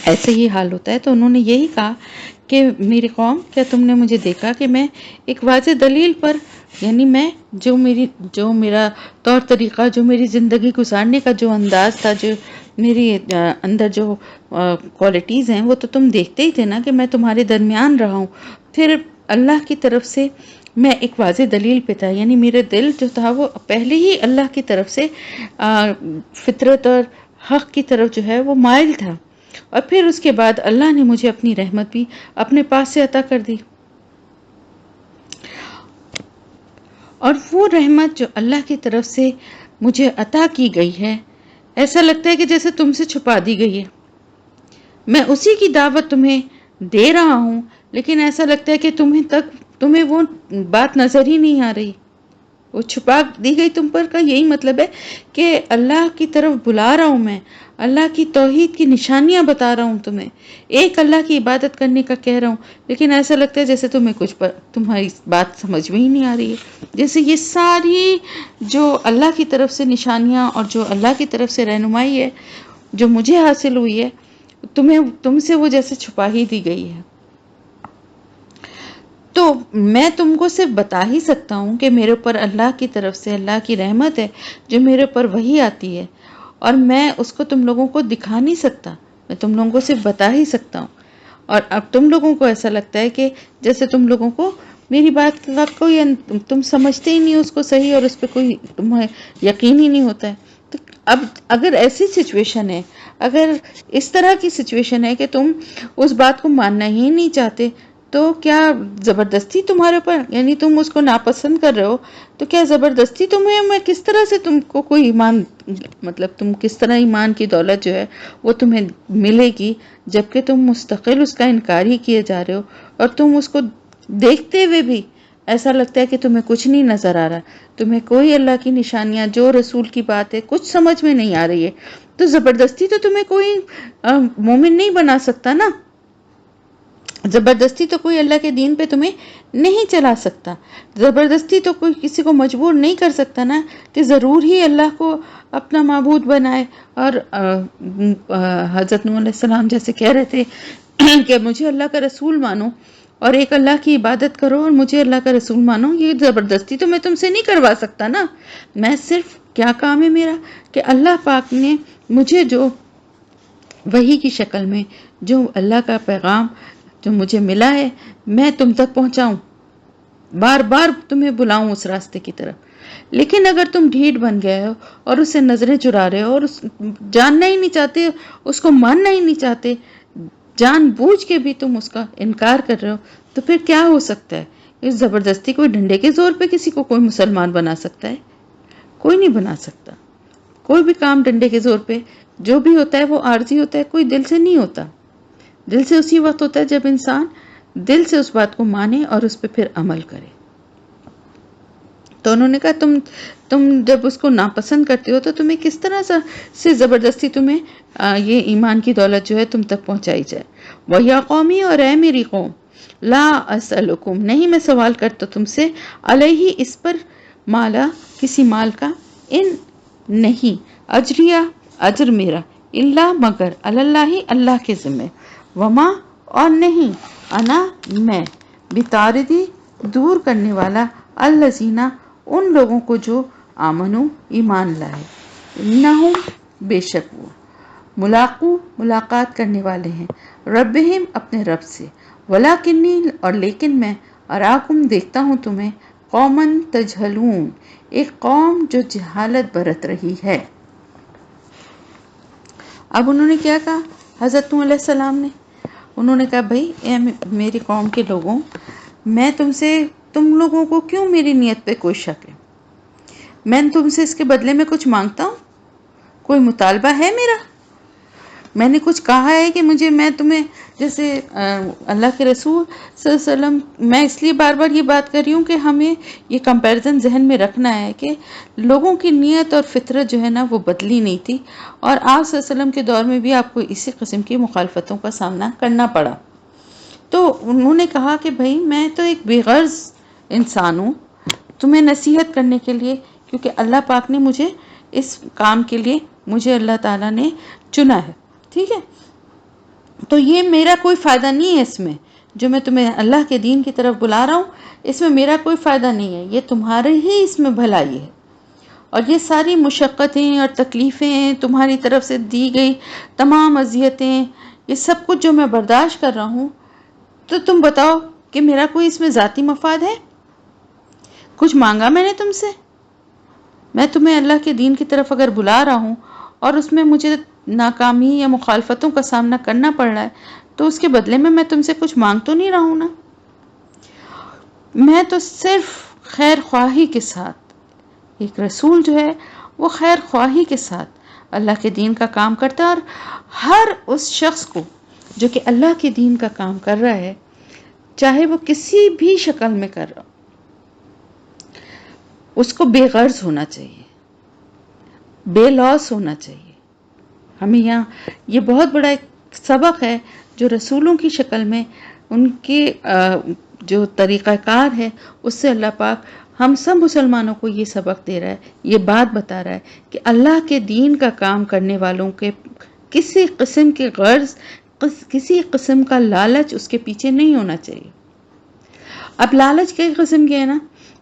ایسے ہی حال ہوتا ہے۔ تو انہوں نے یہی کہا کہ میری قوم کیا تم نے مجھے دیکھا کہ میں ایک واضح دلیل پر، یعنی میں جو میرا طور طریقہ، جو میری زندگی گزارنے کا جو انداز تھا، جو میری اندر جو کوالٹیز ہیں وہ تو تم دیکھتے ہی تھے نا کہ میں تمہارے درمیان رہا ہوں۔ پھر اللہ کی طرف سے میں ایک واضح دلیل پہ تھا، یعنی میرا دل جو تھا وہ پہلے ہی اللہ کی طرف سے فطرت اور حق کی طرف جو ہے وہ مائل تھا، اور پھر اس کے بعد اللہ نے مجھے اپنی رحمت بھی اپنے پاس سے عطا کر دی، اور وہ رحمت جو اللہ کی طرف سے مجھے عطا کی گئی ہے ایسا لگتا ہے کہ جیسے تم سے چھپا دی گئی ہے۔ میں اسی کی دعوت تمہیں دے رہا ہوں، لیکن ایسا لگتا ہے کہ تمہیں وہ بات نظر ہی نہیں آ رہی، وہ چھپا دی گئی تم پر۔ کا یہی مطلب ہے کہ اللہ کی طرف بلا رہا ہوں، میں اللہ کی توحید کی نشانیاں بتا رہا ہوں تمہیں، ایک اللہ کی عبادت کرنے کا کہہ رہا ہوں، لیکن ایسا لگتا ہے جیسے تمہاری بات سمجھ میں ہی نہیں آ رہی ہے، جیسے یہ ساری جو اللہ کی طرف سے نشانیاں اور جو اللہ کی طرف سے رہنمائی ہے جو مجھے حاصل ہوئی ہے تم سے وہ جیسے چھپا ہی دی گئی ہے۔ تو میں تم کو صرف بتا ہی سکتا ہوں کہ میرے اوپر اللہ کی طرف سے اللہ کی رحمت ہے جو میرے اوپر وہی آتی ہے، اور میں اس کو تم لوگوں کو دکھا نہیں سکتا، میں تم لوگوں کو صرف بتا ہی سکتا ہوں۔ اور اب تم لوگوں کو ایسا لگتا ہے کہ جیسے تم لوگوں کو میری بات کا کوئی تم سمجھتے ہی نہیں اس کو صحیح، اور اس پہ کوئی تمہیں یقین ہی نہیں ہوتا ہے۔ تو اب اگر ایسی سچویشن ہے، اگر اس طرح کی سچویشن ہے کہ تم اس بات کو ماننا ہی نہیں چاہتے، تو کیا زبردستی تمہارے اوپر، یعنی تم اس کو ناپسند کر رہے ہو، تو کیا زبردستی تمہیں میں کس طرح سے تم کو کوئی ایمان، مطلب تم کس طرح ایمان کی دولت جو ہے وہ تمہیں ملے گی، جبکہ تم مستقل اس کا انکار ہی کیے جا رہے ہو، اور تم اس کو دیکھتے ہوئے بھی ایسا لگتا ہے کہ تمہیں کچھ نہیں نظر آ رہا، تمہیں کوئی اللہ کی نشانیاں جو رسول کی بات ہے کچھ سمجھ میں نہیں آ رہی ہے، تو زبردستی تو تمہیں کوئی مومن نہیں بنا سکتا نا، زبردستی تو کوئی اللہ کے دین پہ تمہیں نہیں چلا سکتا، زبردستی تو کوئی کسی کو مجبور نہیں کر سکتا نا کہ ضرور ہی اللہ کو اپنا معبود بنائے۔ اور حضرت نوح علیہ السلام جیسے کہہ رہے تھے کہ مجھے اللہ کا رسول مانو، اور ایک اللہ کی عبادت کرو اور مجھے اللہ کا رسول مانو، یہ زبردستی تو میں تم سے نہیں کروا سکتا نا۔ میں صرف کیا کام ہے میرا کہ اللہ پاک نے مجھے جو وحی کی شکل میں جو اللہ کا پیغام جو مجھے ملا ہے میں تم تک پہنچاؤں، بار بار تمہیں بلاؤں اس راستے کی طرف۔ لیکن اگر تم ڈھیٹ بن گئے ہو اور اسے نظریں چرا رہے ہو اور جاننا ہی نہیں چاہتے، اس کو ماننا ہی نہیں چاہتے، جان بوجھ کے بھی تم اس کا انکار کر رہے ہو، تو پھر کیا ہو سکتا ہے؟ اس زبردستی کوئی ڈنڈے کے زور پہ کسی کو کوئی مسلمان بنا سکتا ہے؟ کوئی نہیں بنا سکتا۔ کوئی بھی کام ڈنڈے کے زور پہ جو بھی ہوتا ہے وہ عارضی ہوتا ہے، کوئی دل سے نہیں ہوتا۔ دل سے اسی وقت ہوتا ہے جب انسان دل سے اس بات کو مانے اور اس پہ پھر عمل کرے۔ تو انہوں نے کہا تم جب اس کو ناپسند کرتے ہو تو تمہیں کس طرح سے زبردستی تمہیں یہ ایمان کی دولت جو ہے تم تک پہنچائی جائے۔ وَيَا قَوْمِ، اور اے میری قوم، لا اسألکم، نہیں میں سوال کرتا تم سے، علیہ اس پر، مالا کسی مال کا، ان نہیں، اجریہ اجر میرا، اللہ مگر، اللہ اللہ کے ذمہ، وما اور نہیں، انا میں، بطاردی دور کرنے والا، الذین ان لوگوں کو جو آمنو ایمان لائے، انہم بے شک وہ، ملاقات کرنے والے ہیں، ربہم اپنے رب سے، ولیکنی اور لیکن میں، اراکم دیکھتا ہوں تمہیں، قومن تجہلون ایک قوم جو جہالت برت رہی ہے۔ اب انہوں نے کیا کہا حضرت نوح علیہ السلام نے؟ انہوں نے کہا بھئی اے میری قوم کے لوگوں، میں تم لوگوں کو کیوں میری نیت پہ کوئی شک ہے؟ میں تم سے اس کے بدلے میں کچھ مانگتا ہوں؟ کوئی مطالبہ ہے میرا؟ میں نے کچھ کہا ہے کہ میں تمہیں جیسے اللہ کے رسول صلی اللہ علیہ وسلم، میں اس لیے بار بار یہ بات کر رہی ہوں کہ ہمیں یہ کمپیریزن ذہن میں رکھنا ہے کہ لوگوں کی نیت اور فطرت جو ہے نا وہ بدلی نہیں تھی، اور آپ صلی اللہ علیہ وسلم کے دور میں بھی آپ کو اسی قسم کی مخالفتوں کا سامنا کرنا پڑا۔ تو انہوں نے کہا کہ بھائی میں تو ایک بے غرض انسان ہوں تمہیں نصیحت کرنے کے لیے، کیونکہ اللہ پاک نے مجھے اس کام کے لیے، مجھے اللہ تعالیٰ نے چنا ہے، ٹھیک ہے؟ تو یہ میرا کوئی فائدہ نہیں ہے، اس میں جو میں تمہیں اللہ کے دین کی طرف بلا رہا ہوں اس میں میرا کوئی فائدہ نہیں ہے، یہ تمہارے ہی اس میں بھلائی ہے، اور یہ ساری مشقتیں اور تکلیفیں تمہاری طرف سے دی گئی تمام اذیتیں، یہ سب کچھ جو میں برداشت کر رہا ہوں، تو تم بتاؤ کہ میرا کوئی اس میں ذاتی مفاد ہے؟ کچھ مانگا میں نے تم سے؟ میں تمہیں اللہ کے دین کی طرف اگر بلا رہا ہوں اور اس میں مجھے ناکامی یا مخالفتوں کا سامنا کرنا پڑ رہا ہے تو اس کے بدلے میں تم سے کچھ مانگ تو نہیں رہا ہوں نا۔ میں تو صرف خیر خواہی کے ساتھ، ایک رسول جو ہے وہ خیر خواہی کے ساتھ اللہ کے دین کا کام کرتا ہے، اور ہر اس شخص کو جو کہ اللہ کے دین کا کام کر رہا ہے، چاہے وہ کسی بھی شکل میں کر رہا ہو، اس کو بے غرض ہونا چاہیے، بے لوس ہونا چاہیے۔ ہمیں یہاں یہ بہت بڑا ایک سبق ہے جو رسولوں کی شکل میں ان کے جو طریقہ کار ہے اس سے اللہ پاک ہم سب مسلمانوں کو یہ سبق دے رہا ہے، یہ بات بتا رہا ہے کہ اللہ کے دین کا کام کرنے والوں کے کسی قسم کے غرض، کسی قسم کا لالچ اس کے پیچھے نہیں ہونا چاہیے۔ اب لالچ کئی قسم کے ہیں نا،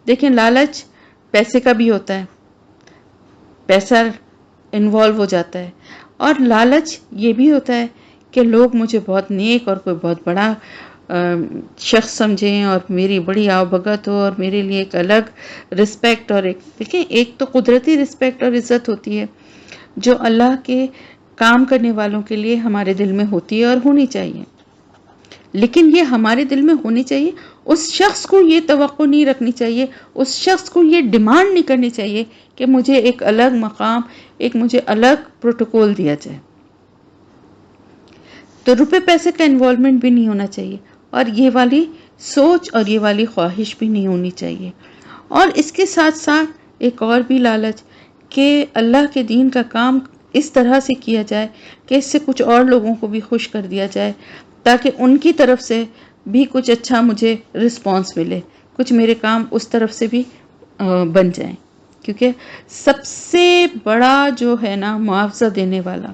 دیکھیں لالچ پیسے کا بھی ہوتا ہے، پیسہ انوالو ہو جاتا ہے، اور لالچ یہ بھی ہوتا ہے کہ لوگ مجھے بہت نیک اور کوئی بہت بڑا شخص سمجھیں اور میری بڑی آؤ بھگت ہو اور میرے لیے ایک الگ رسپیکٹ، اور دیکھیں ایک تو قدرتی رسپیکٹ اور عزت ہوتی ہے جو اللہ کے کام کرنے والوں کے لیے ہمارے دل میں ہوتی ہے اور ہونی چاہیے، لیکن یہ ہمارے دل میں ہونی چاہیے، اس شخص کو یہ توقع نہیں رکھنی چاہیے، اس شخص کو یہ ڈیمانڈ نہیں کرنی چاہیے کہ مجھے ایک الگ مقام، ایک مجھے الگ پروٹوکول دیا جائے۔ تو روپے پیسے کا انوالومنٹ بھی نہیں ہونا چاہیے، اور یہ والی سوچ اور یہ والی خواہش بھی نہیں ہونی چاہیے۔ اور اس کے ساتھ ساتھ ایک اور بھی لالچ کہ اللہ کے دین کا کام اس طرح سے کیا جائے کہ اس سے کچھ اور لوگوں کو بھی خوش کر دیا جائے، تاکہ ان کی طرف سے بھی کچھ اچھا مجھے رسپانس ملے، کچھ میرے کام اس طرف سے بھی بن جائیں، کیونکہ سب سے بڑا جو ہے نا معاوضہ دینے والا،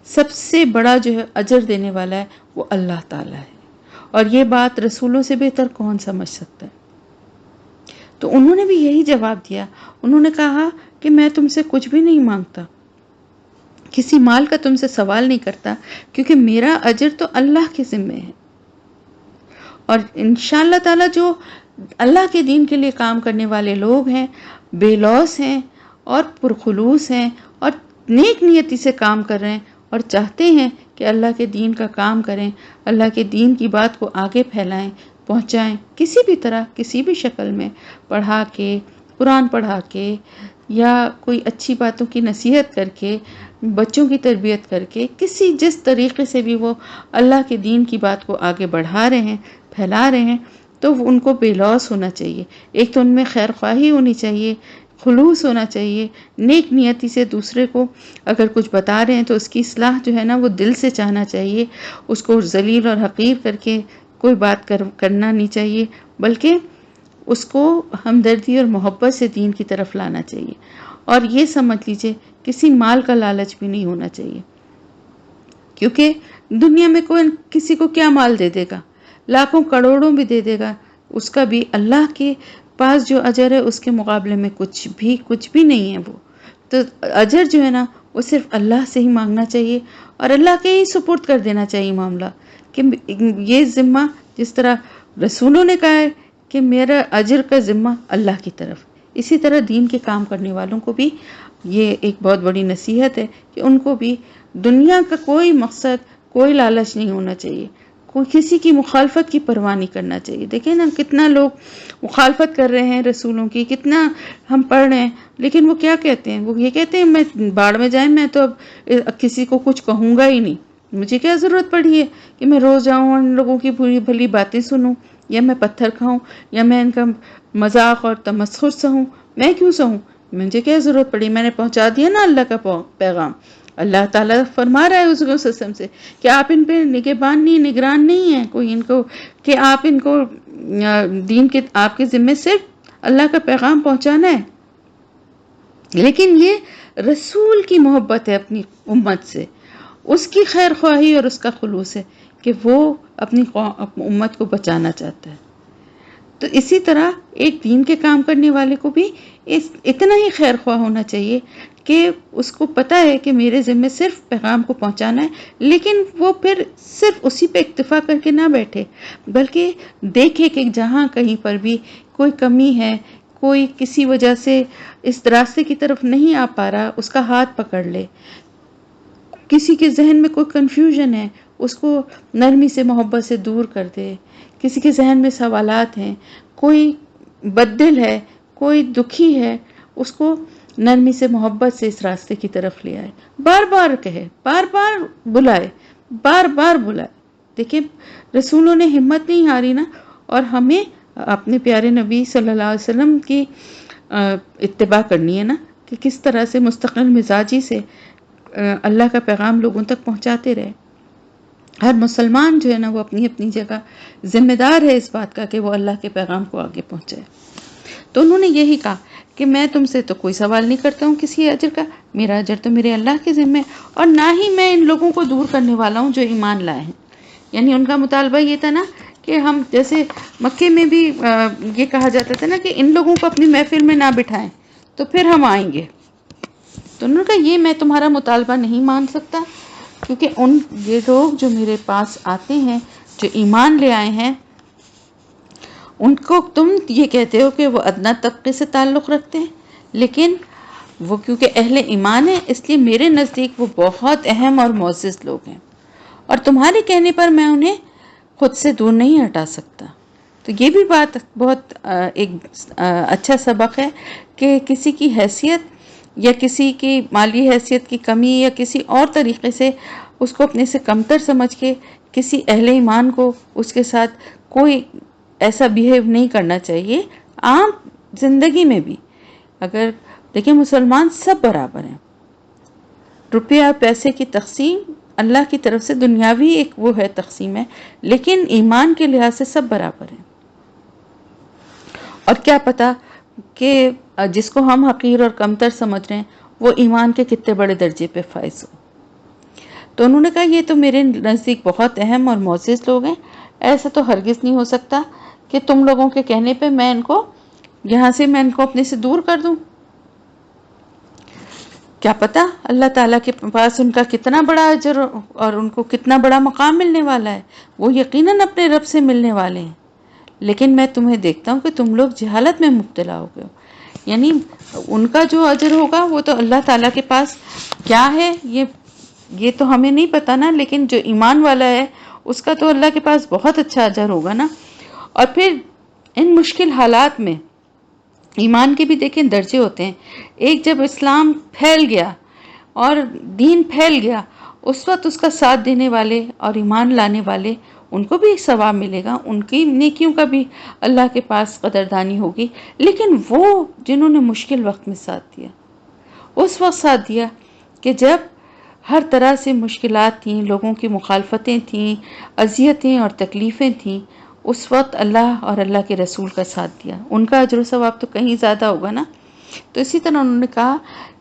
سب سے بڑا جو ہے اجر دینے والا ہے وہ اللہ تعالیٰ ہے، اور یہ بات رسولوں سے بہتر کون سمجھ سکتا ہے؟ تو انہوں نے بھی یہی جواب دیا. انہوں نے کہا کہ میں تم سے کچھ بھی نہیں مانگتا، کسی مال کا تم سے سوال نہیں کرتا، کیونکہ میرا اجر تو اللہ کے ذمے ہے. اور انشاءاللہ تعالیٰ جو اللہ کے دین کے لیے کام کرنے والے لوگ ہیں، بے لوث ہیں اور پرخلوص ہیں اور نیک نیتی سے کام کر رہے ہیں اور چاہتے ہیں کہ اللہ کے دین کا کام کریں، اللہ کے دین کی بات کو آگے پھیلائیں، پہنچائیں، کسی بھی طرح، کسی بھی شکل میں، پڑھا کے، قرآن پڑھا کے، یا کوئی اچھی باتوں کی نصیحت کر کے، بچوں کی تربیت کر کے، جس طریقے سے بھی وہ اللہ کے دین کی بات کو آگے بڑھا رہے ہیں، پھیلا رہے ہیں، تو ان کو بے لوث ہونا چاہیے. ایک تو ان میں خیر خواہی ہونی چاہیے، خلوص ہونا چاہیے، نیک نیتی سے دوسرے کو اگر کچھ بتا رہے ہیں تو اس کی اصلاح جو ہے نا وہ دل سے چاہنا چاہیے، اس کو ذلیل اور حقیر کر کے کوئی بات کرنا نہیں چاہیے، بلکہ اس کو ہمدردی اور محبت سے دین کی طرف لانا چاہیے. اور یہ سمجھ لیجئے کسی مال کا لالچ بھی نہیں ہونا چاہیے، کیونکہ دنیا میں کوئی کسی کو کیا مال دے دے گا، لاکھوں کروڑوں بھی دے دے گا، اس کا بھی اللہ کے پاس جو اجر ہے اس کے مقابلے میں کچھ بھی نہیں ہے. وہ تو اجر جو ہے نا وہ صرف اللہ سے ہی مانگنا چاہیے اور اللہ کے ہی سپرد کر دینا چاہیے معاملہ، کہ یہ ذمہ جس طرح رسولوں نے کہا ہے کہ میرا اجر کا ذمہ اللہ کی طرف، اسی طرح دین کے کام کرنے والوں کو بھی یہ ایک بہت بڑی نصیحت ہے کہ ان کو بھی دنیا کا کوئی مقصد، کوئی لالچ نہیں ہونا چاہیے، کوئی کسی کی مخالفت کی پرواہ نہیں کرنا چاہیے. دیکھیں نا کتنا لوگ مخالفت کر رہے ہیں رسولوں کی، کتنا ہم پڑھ رہے ہیں، لیکن وہ کیا کہتے ہیں؟ وہ یہ کہتے ہیں میں باڑ میں جائیں، میں تو اب کسی کو کچھ کہوں گا ہی نہیں، مجھے کیا ضرورت پڑی ہے کہ میں روز جاؤں ان لوگوں کی بری بھلی باتیں سنوں، یا میں پتھر کھاؤں، یا میں ان کا مذاق اور تمسخر سہوں، میں کیوں سہوں؟ مجھے کیا ضرورت پڑی؟ میں نے پہنچا دیا نا اللہ کا پیغام. اللہ تعالیٰ فرما رہا ہے اس کو سسم سے کہ آپ ان پہ نگران نہیں ہیں کوئی، ان کو کہ آپ ان کو دین کے آپ کے ذمے صرف اللہ کا پیغام پہنچانا ہے. لیکن یہ رسول کی محبت ہے اپنی امت سے، اس کی خیر خواہی اور اس کا خلوص ہے کہ وہ اپنی امت کو بچانا چاہتا ہے. تو اسی طرح ایک دین کے کام کرنے والے کو بھی اتنا ہی خیر خواہ ہونا چاہیے کہ اس کو پتہ ہے کہ میرے ذمہ صرف پیغام کو پہنچانا ہے، لیکن وہ پھر صرف اسی پہ اکتفا کر کے نہ بیٹھے، بلکہ دیکھے کہ جہاں کہیں پر بھی کوئی کمی ہے، کوئی کسی وجہ سے اس راستے کی طرف نہیں آ پا رہا، اس کا ہاتھ پکڑ لے. کسی کے ذہن میں کوئی کنفیوژن ہے، اس کو نرمی سے محبت سے دور کر دے. کسی کے ذہن میں سوالات ہیں، کوئی بددل ہے، کوئی دکھی ہے، اس کو نرمی سے محبت سے اس راستے کی طرف لے آئے، بار بار کہے، بار بار بلائے، بار بار بلائے. دیکھیں رسولوں نے ہمت نہیں ہاری نا، اور ہمیں اپنے پیارے نبی صلی اللہ علیہ وسلم کی اتباع کرنی ہے نا، کہ کس طرح سے مستقل مزاجی سے اللہ کا پیغام لوگوں تک پہنچاتے رہے. ہر مسلمان جو ہے نا وہ اپنی اپنی جگہ ذمہ دار ہے اس بات کا کہ وہ اللہ کے پیغام کو آگے پہنچائے. تو انہوں نے یہی کہا کہ میں تم سے تو کوئی سوال نہیں کرتا ہوں کسی اجر کا، میرا اجر تو میرے اللہ کے ذمہ ہے، اور نہ ہی میں ان لوگوں کو دور کرنے والا ہوں جو ایمان لائے ہیں. یعنی ان کا مطالبہ یہ تھا نا کہ ہم جیسے مکے میں بھی یہ کہا جاتا تھا نا کہ ان لوگوں کو اپنی محفل میں نہ بٹھائیں تو پھر ہم آئیں گے. تو انہوں نے کہا یہ میں تمہارا مطالبہ نہیں مان سکتا، کیونکہ یہ لوگ جو میرے پاس آتے ہیں، جو ایمان لے آئے ہیں، ان کو تم یہ کہتے ہو کہ وہ ادنا طبقے سے تعلق رکھتے ہیں، لیکن وہ کیونکہ اہل ایمان ہیں اس لیے میرے نزدیک وہ بہت اہم اور معزز لوگ ہیں، اور تمہارے کہنے پر میں انہیں خود سے دور نہیں ہٹا سکتا. تو یہ بھی بات بہت ایک اچھا سبق ہے کہ کسی کی حیثیت یا کسی کی مالی حیثیت کی کمی یا کسی اور طریقے سے اس کو اپنے سے کمتر سمجھ کے کسی اہل ایمان کو اس کے ساتھ کوئی ایسا بیہیو نہیں کرنا چاہیے. عام زندگی میں بھی اگر دیکھیں مسلمان سب برابر ہیں، روپیہ اور پیسے کی تقسیم اللہ کی طرف سے دنیاوی ایک وہ ہے تقسیم ہے، لیکن ایمان کے لحاظ سے سب برابر ہیں. اور کیا پتا کہ جس کو ہم حقیر اور کمتر سمجھ رہے ہیں وہ ایمان کے کتنے بڑے درجے پہ فائز ہو. تو انہوں نے کہا یہ تو میرے نزدیک بہت اہم اور معزز لوگ ہیں، ایسا تو ہرگز نہیں ہو سکتا کہ تم لوگوں کے کہنے پہ میں ان کو یہاں سے میں ان کو اپنے سے دور کر دوں۔ کیا پتا اللہ تعالیٰ کے پاس ان کا کتنا بڑا اجر اور ان کو کتنا بڑا مقام ملنے والا ہے، وہ یقیناً اپنے رب سے ملنے والے ہیں، لیکن میں تمہیں دیکھتا ہوں کہ تم لوگ جہالت میں مبتلا ہو گئے ہو۔ یعنی ان کا جو اجر ہوگا وہ تو اللہ تعالیٰ کے پاس کیا ہے یہ تو ہمیں نہیں پتا نا، لیکن جو ایمان والا ہے اس کا تو اللہ کے پاس بہت اچھا اجر ہوگا نا۔ اور پھر ان مشکل حالات میں ایمان کے بھی دیکھیں درجے ہوتے ہیں۔ ایک جب اسلام پھیل گیا اور دین پھیل گیا، اس وقت اس کا ساتھ دینے والے اور ایمان لانے والے ان کو بھی ثواب ملے گا، ان کی نیکیوں کا بھی اللہ کے پاس قدردانی ہوگی۔ لیکن وہ جنہوں نے مشکل وقت میں ساتھ دیا، اس وقت ساتھ دیا کہ جب ہر طرح سے مشکلات تھیں، لوگوں کی مخالفتیں تھیں، اذیتیں اور تکلیفیں تھیں، اس وقت اللہ اور اللہ کے رسول کا ساتھ دیا، ان کا اجر و ثواب تو کہیں زیادہ ہوگا نا۔ تو اسی طرح انہوں نے کہا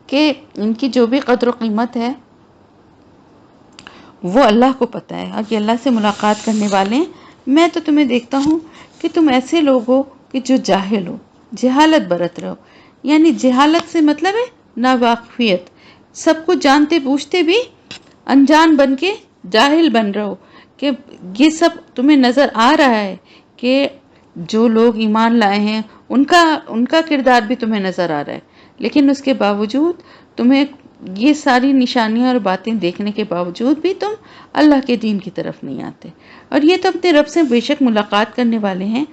کہ ان کی جو بھی قدر و قیمت ہے وہ اللہ کو پتہ ہے، اور یہ اللہ سے ملاقات کرنے والے ہیں۔ میں تو تمہیں دیکھتا ہوں کہ تم ایسے لوگ ہو کہ جو جاہل ہو، جہالت برت رہے ہو۔ یعنی جہالت سے مطلب ہے ناواقفیت، سب کچھ جانتے بوجھتے بھی انجان بن کے جاہل بن رہے ہو، کہ یہ سب تمہیں نظر آ رہا ہے کہ جو لوگ ایمان لائے ہیں ان کا کردار بھی تمہیں نظر آ رہا ہے، لیکن اس کے باوجود تمہیں یہ ساری نشانیاں اور باتیں دیکھنے کے باوجود بھی تم اللہ کے دین کی طرف نہیں آتے۔ اور یہ تو اپنے رب سے بے شک ملاقات کرنے والے ہیں،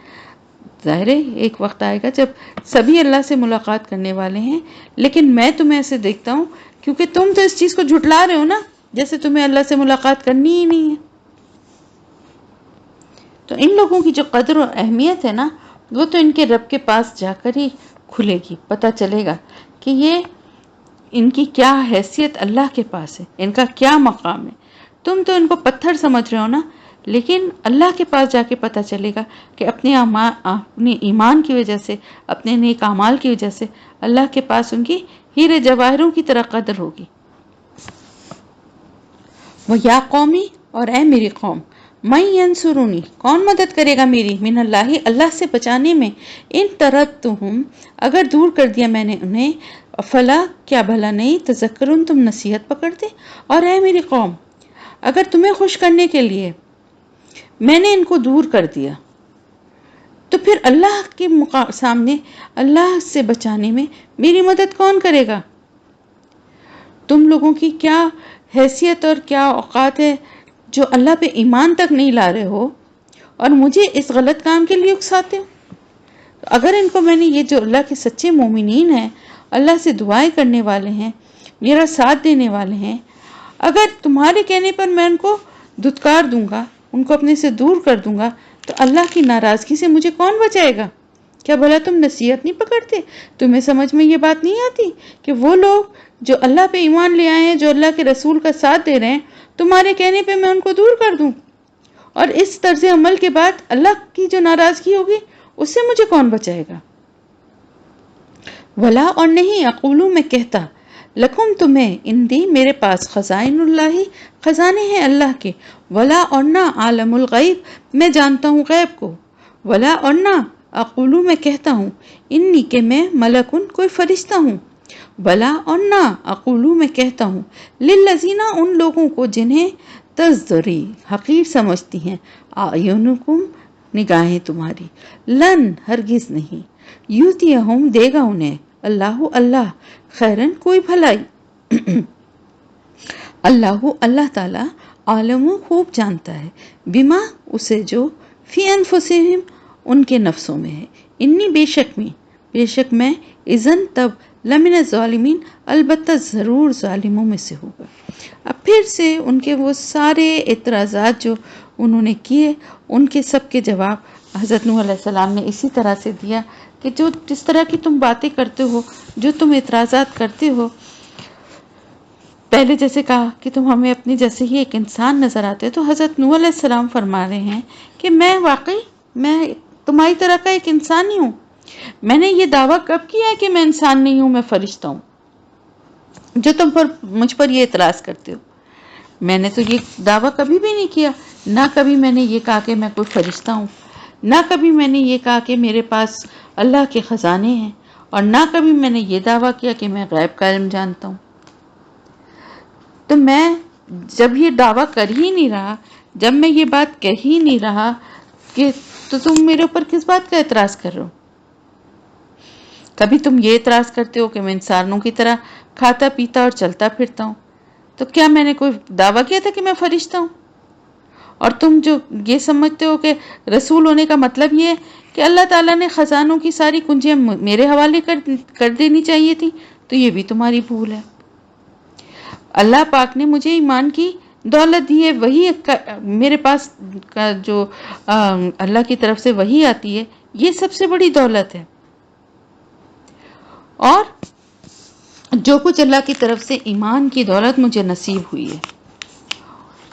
ظاہر ہے ایک وقت آئے گا جب سبھی اللہ سے ملاقات کرنے والے ہیں، لیکن میں تمہیں ایسے دیکھتا ہوں کیونکہ تم تو اس چیز کو جھٹلا رہے ہو نا، جیسے تمہیں اللہ سے ملاقات کرنی ہی نہیں ہے۔ تو ان لوگوں کی جو قدر و اہمیت ہے نا، وہ تو ان کے رب کے پاس جا کر ہی کھلے گی، پتہ چلے گا کہ یہ ان کی کیا حیثیت اللہ کے پاس ہے، ان کا کیا مقام ہے۔ تم تو ان کو پتھر سمجھ رہے ہو نا، لیکن اللہ کے پاس جا کے پتہ چلے گا کہ اپنے ایمان کی وجہ سے، اپنے نیک اعمال کی وجہ سے اللہ کے پاس ان کی ہیرے جواہروں کی طرح قدر ہوگی۔ وہ یا قومی، اور اے میری قوم، میں ینصرونی، کون مدد کرے گا میری، من اللہ، اللہ سے بچانے میں، ان تردتہم، اگر دور کر دیا میں نے انہیں، فلا، کیا بھلا نہیں، تذکرون، تم نصیحت پکڑتے۔ اور اے میری قوم، اگر تمہیں خوش کرنے کے لیے میں نے ان کو دور کر دیا تو پھر اللہ کے سامنے اللہ سے بچانے میں میری مدد کون کرے گا؟ تم لوگوں کی کیا حیثیت اور کیا اوقات ہے جو اللہ پہ ایمان تک نہیں لا رہے ہو اور مجھے اس غلط کام کے لیے اکساتے ہو؟ اگر ان کو میں نے، یہ جو اللہ کے سچے مومنین ہیں، اللہ سے دعائیں کرنے والے ہیں، میرا ساتھ دینے والے ہیں، اگر تمہارے کہنے پر میں ان کو دھتکار دوں گا، ان کو اپنے سے دور کر دوں گا، تو اللہ کی ناراضگی سے مجھے کون بچائے گا؟ کیا بھلا تم نصیحت نہیں پکڑتے؟ تمہیں سمجھ میں یہ بات نہیں آتی کہ وہ لوگ جو اللہ پہ ایمان لے آئے ہیں، جو اللہ کے رسول کا ساتھ دے رہے ہیں، تمہارے کہنے پہ میں ان کو دور کر دوں، اور اس طرز عمل کے بعد اللہ کی جو ناراضگی ہوگی اس سے مجھے کون بچائے گا؟ ولا، اور نہیں، اقولو، میں کہتا، لکم، تمہیں، اندی، میرے پاس، خزائن اللہ، خزانے ہیں اللہ کے، ولا، اور نہ، عالم الغیب، میں جانتا ہوں غیب کو، ولا، اور نہ، اقولو، میں کہتا ہوں، انی، کہ میں، ملکن، کوئی فرشتہ ہوں، ولا، اور نہ، اقولو، میں کہتا ہوں، للذین، ان لوگوں کو جنہیں تزدری، حقیر سمجھتی ہیں، اعینکم، نگاہیں تمہاری، لن، ہرگز نہیں، یؤتیہم، دے گا انہیں، اللہ خیرن، کوئی بھلائی، اللہ تعالیٰ، عالم، خوب جانتا ہے، بما، اسے جو، فی انفسہم، ان کے نفسوں میں ہے، انی، بے شک میں، اذن، تب، لمن الظالمین، البتہ ضرور ظالموں میں سے ہوگا۔ اب پھر سے ان کے وہ سارے اعتراضات جو انہوں نے کیے، ان کے سب کے جواب حضرت نوح علیہ السلام نے اسی طرح سے دیا کہ جس طرح کی تم باتیں کرتے ہو، جو تم اعتراضات کرتے ہو، پہلے جیسے کہا کہ تم ہمیں اپنی جیسے ہی ایک انسان نظر آتے، تو حضرت نوح علیہ السلام فرما رہے ہیں کہ میں تمہاری طرح کا ایک انسان ہی ہوں۔ میں نے یہ دعویٰ کب کیا ہے کہ میں انسان نہیں ہوں، میں فرشتہ ہوں، جو تم پر مجھ پر یہ اعتراض کرتے ہو؟ میں نے تو یہ دعویٰ کبھی بھی نہیں کیا، نہ کبھی میں نے یہ کہا کہ میں کوئی فرشتہ ہوں، نہ کبھی میں نے یہ کہا کہ میرے پاس اللہ کے خزانے ہیں، اور نہ کبھی میں نے یہ دعویٰ کیا کہ میں غیب کا علم جانتا ہوں۔ تو میں جب یہ دعویٰ کر ہی نہیں رہا، جب میں یہ بات کہہ ہی نہیں رہا کہ تو تم میرے اوپر کس بات کا اعتراض کر رہے ہو؟ کبھی تم یہ اعتراض کرتے ہو کہ میں انسانوں کی طرح کھاتا پیتا اور چلتا پھرتا ہوں، تو کیا میں نے کوئی دعویٰ کیا تھا کہ میں فرشتہ ہوں؟ اور تم جو یہ سمجھتے ہو کہ رسول ہونے کا مطلب یہ ہے کہ اللہ تعالیٰ نے خزانوں کی ساری کنجیاں میرے حوالے کر دینی چاہیے تھی، تو یہ بھی تمہاری بھول ہے۔ اللہ پاک نے مجھے ایمان کی دولت دی ہے، وہی میرے پاس کا جو اللہ کی طرف سے وہی آتی ہے، یہ سب سے بڑی دولت ہے۔ اور جو کچھ اللہ کی طرف سے ایمان کی دولت مجھے نصیب ہوئی ہے،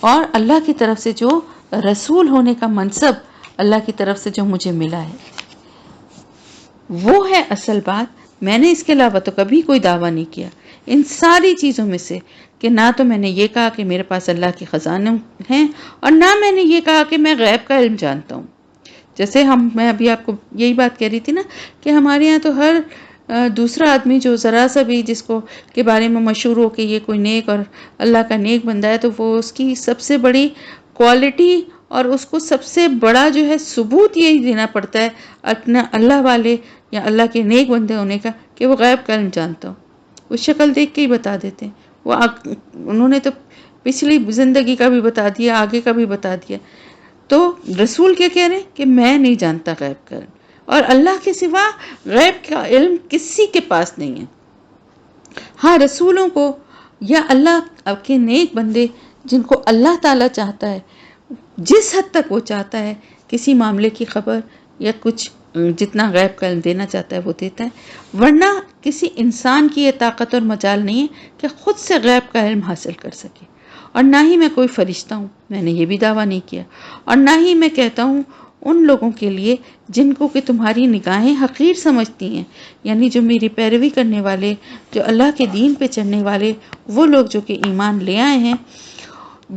اور اللہ کی طرف سے جو رسول ہونے کا منصب اللہ کی طرف سے جو مجھے ملا ہے، وہ ہے اصل بات۔ میں نے اس کے علاوہ تو کبھی کوئی دعویٰ نہیں کیا ان ساری چیزوں میں سے، کہ نہ تو میں نے یہ کہا کہ میرے پاس اللہ کے خزانے ہیں، اور نہ میں نے یہ کہا کہ میں غیب کا علم جانتا ہوں۔ جیسے میں ابھی آپ کو یہی بات کہہ رہی تھی نا کہ ہمارے یہاں تو ہر دوسرا آدمی جو ذرا سا بھی جس کو کے بارے میں مشہور ہو کہ یہ کوئی نیک اور اللہ کا نیک بندہ ہے، تو وہ اس کی سب سے بڑی کوالٹی اور اس کو سب سے بڑا جو ہے ثبوت یہی دینا پڑتا ہے اپنا اللہ والے یا اللہ کے نیک بندے ہونے کا، کہ وہ غیب کا علم جانتا ہو۔ وہ شکل دیکھ کے ہی بتا دیتے ہیں، انہوں نے تو پچھلی زندگی کا بھی بتا دیا، آگے کا بھی بتا دیا۔ تو رسول کیا کہہ رہے ہیں کہ میں نہیں جانتا غیب کا علم، اور اللہ کے سوا غیب کا علم کسی کے پاس نہیں ہے۔ ہاں، رسولوں کو یا اللہ کے نیک بندے جن کو اللہ تعالیٰ چاہتا ہے، جس حد تک وہ چاہتا ہے کسی معاملے کی خبر یا کچھ جتنا غیب کا علم دینا چاہتا ہے وہ دیتا ہے، ورنہ کسی انسان کی یہ طاقت اور مجال نہیں ہے کہ خود سے غیب کا علم حاصل کر سکے۔ اور نہ ہی میں کوئی فرشتہ ہوں، میں نے یہ بھی دعویٰ نہیں کیا، اور نہ ہی میں کہتا ہوں ان لوگوں کے لیے جن کو کہ تمہاری نگاہیں حقیر سمجھتی ہیں، یعنی جو میری پیروی کرنے والے، جو اللہ کے دین پہ چلنے والے، وہ لوگ جو کہ ایمان لے آئے ہیں،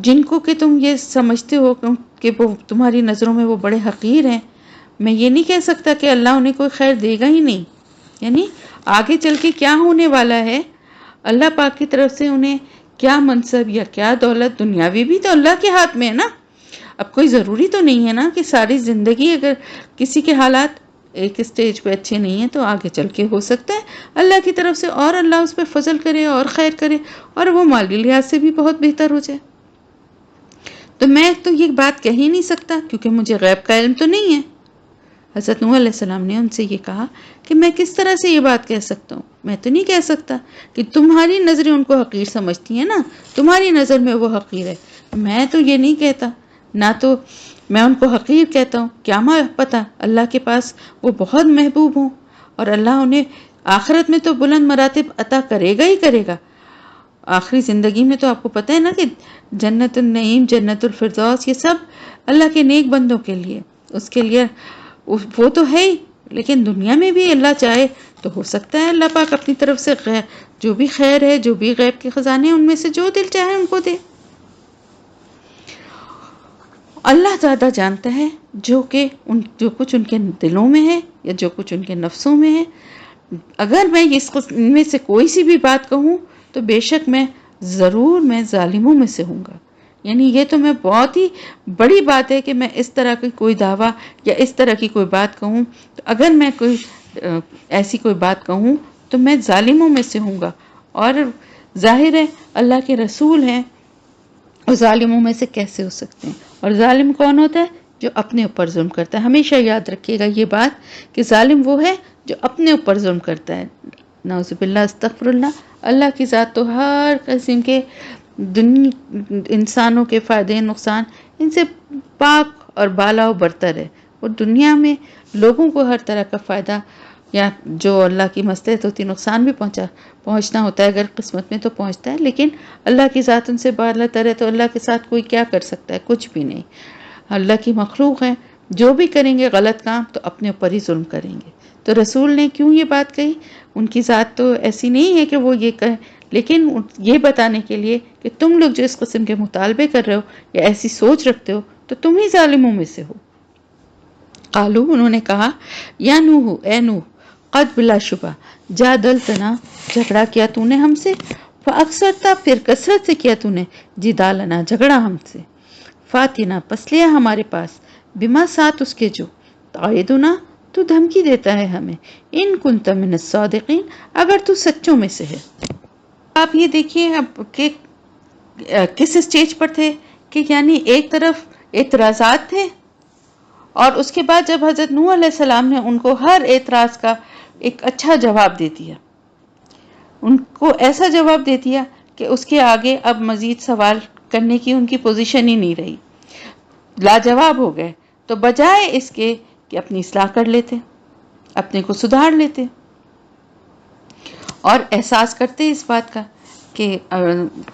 جن کو کہ تم یہ سمجھتے ہو کہ وہ تمہاری نظروں میں وہ بڑے حقیر ہیں، میں یہ نہیں کہہ سکتا کہ اللہ انہیں کوئی خیر دے گا ہی نہیں۔ یعنی آگے چل کے کیا ہونے والا ہے، اللہ پاک کی طرف سے انہیں کیا منصب یا کیا دولت دنیاوی بھی تو اللہ کے ہاتھ میں ہے نا۔ اب کوئی ضروری تو نہیں ہے نا کہ ساری زندگی اگر کسی کے حالات ایک اسٹیج پہ اچھے نہیں ہیں تو آگے چل کے ہو سکتا ہے اللہ کی طرف سے اور اللہ اس پہ فضل کرے اور خیر کرے اور وہ مالی لحاظ سے بھی بہت بہتر ہو جائے۔ تو میں تو یہ بات کہہ ہی نہیں سکتا کیونکہ مجھے غیب کا علم تو نہیں ہے۔ حضرت نوح علیہ السلام نے ان سے یہ کہا کہ میں کس طرح سے یہ بات کہہ سکتا ہوں؟ میں تو نہیں کہہ سکتا کہ تمہاری نظریں ان کو حقیر سمجھتی ہیں نا، تمہاری نظر میں وہ حقیر ہے، میں تو یہ نہیں کہتا، نہ تو میں ان کو حقیر کہتا ہوں، کیا پتا اللہ کے پاس وہ بہت محبوب ہوں اور اللہ انہیں آخرت میں تو بلند مراتب عطا کرے گا ہی کرے گا۔ آخری زندگی میں تو آپ کو پتہ ہے نا کہ جنت النعیم، جنت الفردوس، یہ سب اللہ کے نیک بندوں کے لیے، اس کے لیے وہ تو ہے ہی، لیکن دنیا میں بھی اللہ چاہے تو ہو سکتا ہے اللہ پاک اپنی طرف سے جو بھی خیر ہے، جو بھی غیب کے خزانے ہیں، ان میں سے جو دل چاہے ان کو دے۔ اللہ زیادہ جانتا ہے جو کچھ ان کے دلوں میں ہے یا جو کچھ ان کے نفسوں میں ہے۔ اگر میں ان میں سے کوئی سی بھی بات کہوں تو بے شک میں ظالموں میں سے ہوں گا۔ یعنی یہ تو میں بہت ہی بڑی بات ہے کہ میں اس طرح کی کوئی دعویٰ یا اس طرح کی کوئی بات کہوں، تو اگر میں کوئی ایسی کوئی بات کہوں تو میں ظالموں میں سے ہوں گا۔ اور ظاہر ہے اللہ کے رسول ہیں، اور ظالموں میں سے کیسے ہو سکتے ہیں؟ اور ظالم کون ہوتا ہے؟ جو اپنے اوپر ظلم کرتا ہے۔ ہمیشہ یاد رکھیے گا یہ بات کہ ظالم وہ ہے جو اپنے اوپر ظلم کرتا ہے۔ نعوذ باللہ، استغفر اللہ۔ اللہ کی ذات تو ہر قسم کے انسانوں کے فائدے نقصان ان سے پاک اور بالا و برتر ہے۔ وہ دنیا میں لوگوں کو ہر طرح کا فائدہ یا جو اللہ کی مصلحت ہوتی نقصان بھی پہنچنا ہوتا ہے، اگر قسمت میں تو پہنچتا ہے، لیکن اللہ کی ذات ان سے بالا تر ہے، تو اللہ کے ساتھ کوئی کیا کر سکتا ہے؟ کچھ بھی نہیں۔ اللہ کی مخلوق ہے، جو بھی کریں گے غلط کام تو اپنے اوپر ہی ظلم کریں گے۔ تو رسول نے کیوں یہ بات کہی؟ ان کی ذات تو ایسی نہیں ہے کہ وہ یہ کہیں، لیکن یہ بتانے کے لیے کہ تم لوگ جو اس قسم کے مطالبے کر رہے ہو یا ایسی سوچ رکھتے ہو تو تم ہی ظالموں میں سے ہو۔ قالو، انہوں نے کہا، یا نوح، اے نوح، قد بلا شبہ جادلتنا، جھگڑا کیا تو نے ہم سے، فاکثرتا، پھر کثرت سے کیا تو نے، جدالنا، جھگڑا ہم سے، فاتنا، پس لیا ہمارے پاس، بما، ساتھ اس کے جو، تعیدنا، تو دھمکی دیتا ہے ہمیں، ان کنت من الصادقین، اگر تو سچوں میں سے ہے۔ آپ یہ دیکھیے اب کہ کس اسٹیج پر تھے، کہ یعنی ایک طرف اعتراضات تھے، اور اس کے بعد جب حضرت نوح علیہ السلام نے ان کو ہر اعتراض کا ایک اچھا جواب دے دیا، ان کو ایسا جواب دے دیا کہ اس کے آگے اب مزید سوال کرنے کی ان کی پوزیشن ہی نہیں رہی، لاجواب ہو گئے، تو بجائے اس کے کہ اپنی اصلاح کر لیتے، اپنے کو سدھار لیتے اور احساس کرتے اس بات کا کہ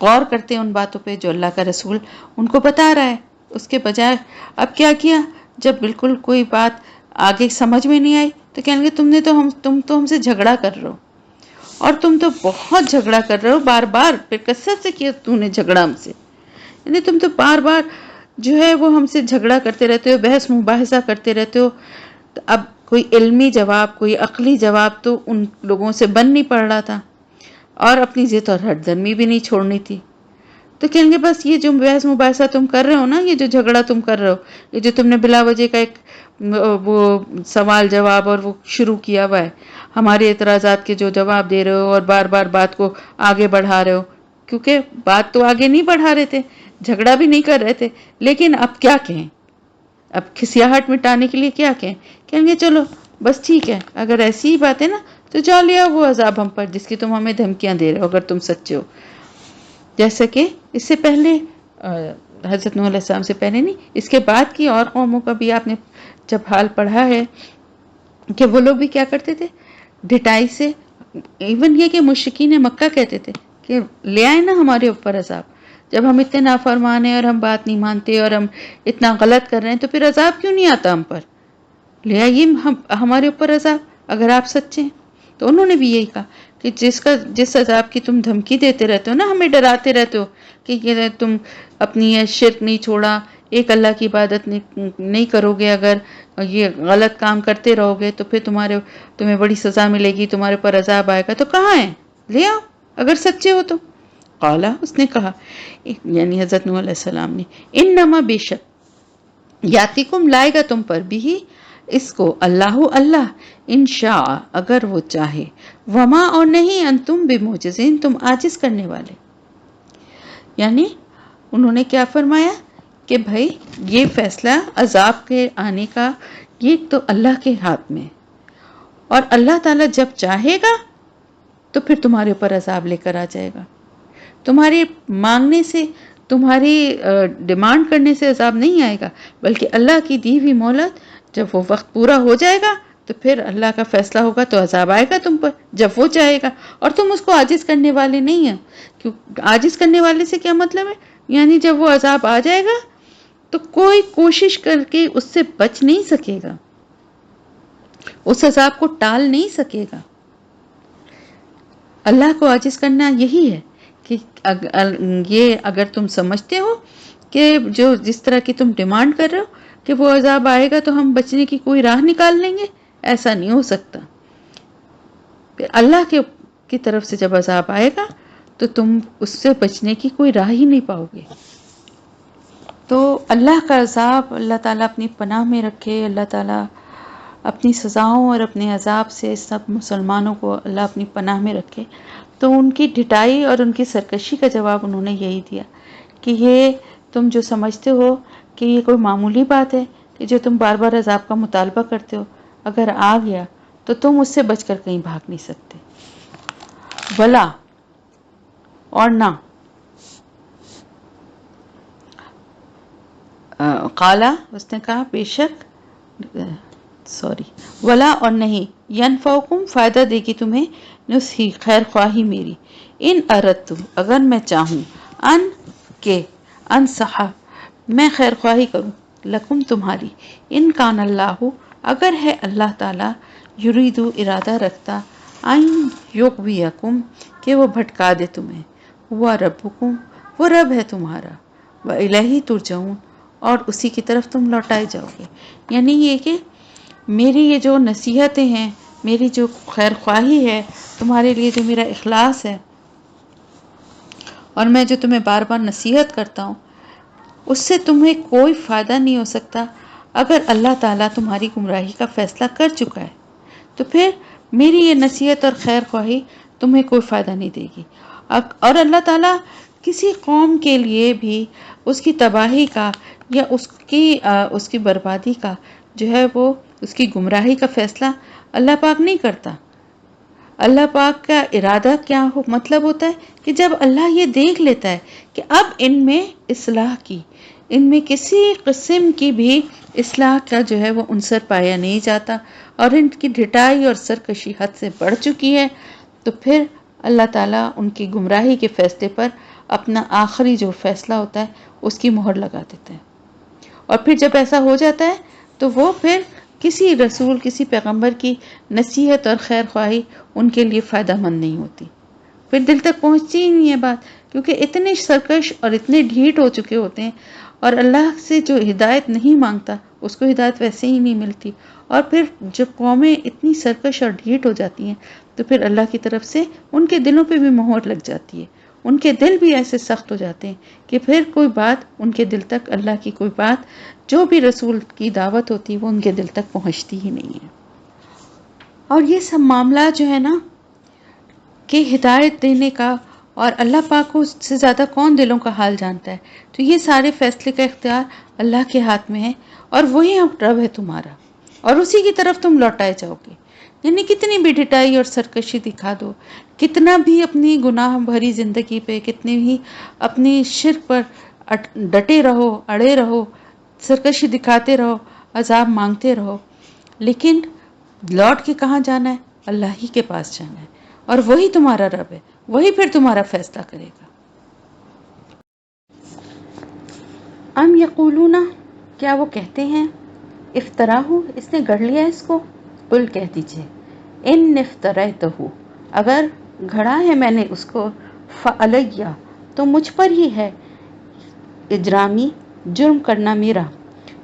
غور کرتے ان باتوں پہ جو اللہ کا رسول ان کو بتا رہا ہے، اس کے بجائے اب کیا کیا، جب بالکل کوئی بات آگے سمجھ میں نہیں آئی تو کہیں گے تم تو ہم سے جھگڑا کر رہے ہو، اور تم تو بہت جھگڑا کر رہے ہو، بار بار، پھر کثرت سے کیا تو نے جھگڑا ہم سے، یعنی تم تو بار بار جو ہے وہ ہم سے جھگڑا کرتے رہتے ہو، بحث مباحثہ کرتے رہتے ہو۔ تو اب کوئی علمی جواب، کوئی عقلی جواب تو ان لوگوں سے بن نہیں پڑ رہا تھا، اور اپنی ضد اور ہٹ درمی بھی نہیں چھوڑنی تھی۔ تو کہیں گے بس یہ جو بحث مباحثہ تم کر رہے ہو نا، یہ جو جھگڑا تم کر رہے ہو، یہ جو تم نے بلا وجہ کا ایک وہ سوال جواب اور وہ شروع کیا ہوا ہے، ہمارے اعتراضات کے جو جواب دے رہے ہو اور بار بار بات کو آگے بڑھا رہے ہو، کیونکہ بات تو آگے نہیں بڑھا رہے تھے، جھگڑا بھی نہیں کر رہے تھے، لیکن اب کیا کہیں، اب کھسیاہٹ مٹانے کے لیے کیا کہیں گے چلو بس ٹھیک ہے، اگر ایسی ہی بات ہے نا تو جا لیا وہ عذاب ہم پر جس کی تم ہمیں دھمکیاں دے رہے ہو، اگر تم سچے ہو۔ جیسا کہ اس سے پہلے حضرت نوح علیہ السلام سے پہلے نہیں، اس کے بعد کی اور قوموں کا بھی آپ نے جب حال پڑھا ہے کہ وہ لوگ بھی کیا کرتے تھے، ڈٹائی سے، ایون یہ کہ مشرکین مکہ کہتے تھے کہ لے آئے نا ہمارے اوپر عذاب، جب ہم اتنے نافرمان ہیں اور ہم بات نہیں مانتے اور ہم اتنا غلط کر رہے ہیں تو پھر عذاب کیوں نہیں آتا ہم پر، لے آئیے ہمارے اوپر عذاب اگر آپ سچے ہیں۔ تو انہوں نے بھی یہی کہا کہ جس عذاب کی تم دھمکی دیتے رہتے ہو نا، ہمیں ڈراتے رہتے ہو کہ یہ تم اپنی یہ شرک نہیں چھوڑا، ایک اللہ کی عبادت نہیں کرو گے، اگر یہ غلط کام کرتے رہو گے تو پھر تمہیں بڑی سزا ملے گی، تمہارے پر عذاب آئے گا، تو کہاں ہے، لے آؤ اگر سچے ہو تو۔ قالا، اس نے کہا، یعنی حضرت نوح علیہ السلام نے، انما، بے شک، یاتیکم، لائے گا تم پر بھی اس کو، اللہ انشاء، اگر وہ چاہے، وما، اور نہیں، انتم بمعجزین، تم عاجز کرنے والے۔ یعنی انہوں نے کیا فرمایا کہ بھائی یہ فیصلہ عذاب کے آنے کا یہ تو اللہ کے ہاتھ میں، اور اللہ تعالیٰ جب چاہے گا تو پھر تمہارے اوپر عذاب لے کر آ جائے گا، تمہاری مانگنے سے، تمہاری ڈیمانڈ کرنے سے عذاب نہیں آئے گا، بلکہ اللہ کی دی ہوئی مہلت، جب وہ وقت پورا ہو جائے گا تو پھر اللہ کا فیصلہ ہوگا تو عذاب آئے گا تم پر جب وہ چاہے گا، اور تم اس کو عاجز کرنے والے نہیں ہیں۔ عاجز کرنے والے سے کیا مطلب ہے، یعنی جب وہ عذاب آ جائے گا تو کوئی کوشش کر کے اس سے بچ نہیں سکے گا، اس عذاب کو ٹال نہیں سکے گا۔ اللہ کو عاجز کرنا یہی ہے کہ یہ اگر تم سمجھتے ہو کہ جس طرح کی تم ڈیمانڈ کر رہے ہو کہ وہ عذاب آئے گا تو ہم بچنے کی کوئی راہ نکال لیں گے، ایسا نہیں ہو سکتا۔ پھر اللہ کی طرف سے جب عذاب آئے گا تو تم اس سے بچنے کی کوئی راہ ہی نہیں پاؤ گے۔ تو اللہ کا عذاب اللہ تعالیٰ اپنی پناہ میں رکھے، اللہ تعالیٰ اپنی سزاؤں اور اپنے عذاب سے سب مسلمانوں کو اللہ اپنی پناہ میں رکھے۔ تو ان کی ڈھٹائی اور ان کی سرکشی کا جواب انہوں نے یہی دیا کہ یہ تم جو سمجھتے ہو کہ یہ کوئی معمولی بات ہے کہ جو تم بار بار عذاب کا مطالبہ کرتے ہو، اگر آ گیا تو تم اس سے بچ کر کہیں بھاگ نہیں سکتے، بلا، اور نہ، قالا، اس نے کہا، بے شک، ولا، اور نہیں، ینفعکم، فائدہ دے گی تمہیں، نصحی، خیر خواہی میری، ان اردت، اگر میں چاہوں، انصح، میں خیر خواہی کروں، لکم، تمہاری، ان کان اللہ، اگر ہے اللہ تعالیٰ، یریدو، ارادہ رکھتا، ان یغویکم، کہ وہ بھٹکا دے تمہیں، ہوا ربکم، وہ رب ہے تمہارا، وَإِلَیہِ ترجعون، اور اسی کی طرف تم لوٹائے جاؤ گے. یعنی یہ کہ میری یہ جو نصیحتیں ہیں، میری جو خیر خواہی ہے تمہارے لیے، جو میرا اخلاص ہے، اور میں جو تمہیں بار بار نصیحت کرتا ہوں، اس سے تمہیں کوئی فائدہ نہیں ہو سکتا اگر اللہ تعالیٰ تمہاری گمراہی کا فیصلہ کر چکا ہے. تو پھر میری یہ نصیحت اور خیر خواہی تمہیں کوئی فائدہ نہیں دے گی. اور اللہ تعالیٰ کسی قوم کے لیے بھی اس کی تباہی کا یا اس کی بربادی کا جو ہے وہ اس کی گمراہی کا فیصلہ اللہ پاک نہیں کرتا. اللہ پاک کا ارادہ کیا مطلب ہوتا ہے کہ جب اللہ یہ دیکھ لیتا ہے کہ اب ان میں اصلاح کی، ان میں کسی قسم کی بھی اصلاح کا جو ہے وہ عنصر پایا نہیں جاتا اور ان کی ڈھٹائی اور سرکشی حد سے بڑھ چکی ہے، تو پھر اللہ تعالیٰ ان کی گمراہی کے فیصلے پر اپنا آخری جو فیصلہ ہوتا ہے اس کی مہر لگا دیتا ہے. اور پھر جب ایسا ہو جاتا ہے تو وہ پھر کسی رسول، کسی پیغمبر کی نصیحت اور خیر خواہی ان کے لیے فائدہ مند نہیں ہوتی. پھر دل تک پہنچتی ہی نہیں ہے بات، کیونکہ اتنے سرکش اور اتنے ڈھیٹ ہو چکے ہوتے ہیں. اور اللہ سے جو ہدایت نہیں مانگتا اس کو ہدایت ویسے ہی نہیں ملتی. اور پھر جب قومیں اتنی سرکش اور ڈھیٹ ہو جاتی ہیں تو پھر اللہ کی طرف سے ان کے دلوں پہ بھی مہر لگ جاتی ہے. ان کے دل بھی ایسے سخت ہو جاتے ہیں کہ پھر کوئی بات ان کے دل تک، اللہ کی کوئی بات جو بھی رسول کی دعوت ہوتی وہ ان کے دل تک پہنچتی ہی نہیں ہے. اور یہ سب معاملہ جو ہے نا کہ ہدایت دینے کا، اور اللہ پاک کو سے زیادہ کون دلوں کا حال جانتا ہے، تو یہ سارے فیصلے کا اختیار اللہ کے ہاتھ میں ہے، اور وہی رب ہے تمہارا، اور اسی کی طرف تم لوٹائے جاؤ گے. یعنی کتنی بھی ڈٹائی اور سرکشی دکھا دو، کتنا بھی اپنی گناہ بھری زندگی پہ، کتنے بھی اپنی شرک پر ڈٹے رہو، اڑے رہو، سرکشی دکھاتے رہو، عذاب مانگتے رہو، لیکن لوٹ کے کہاں جانا ہے؟ اللہ ہی کے پاس جانا ہے، اور وہی تمہارا رب ہے، وہی پھر تمہارا فیصلہ کرے گا. ام یقولون، کیا وہ کہتے ہیں، افطراہ، اس نے گڑھ لیا اس کو. قل کہہ دیجئے، ان افتریتہ، اگر گھڑا ہے میں نے اس کو، فعلیہ، تو مجھ پر ہی ہے، اجرامی، جرم کرنا میرا،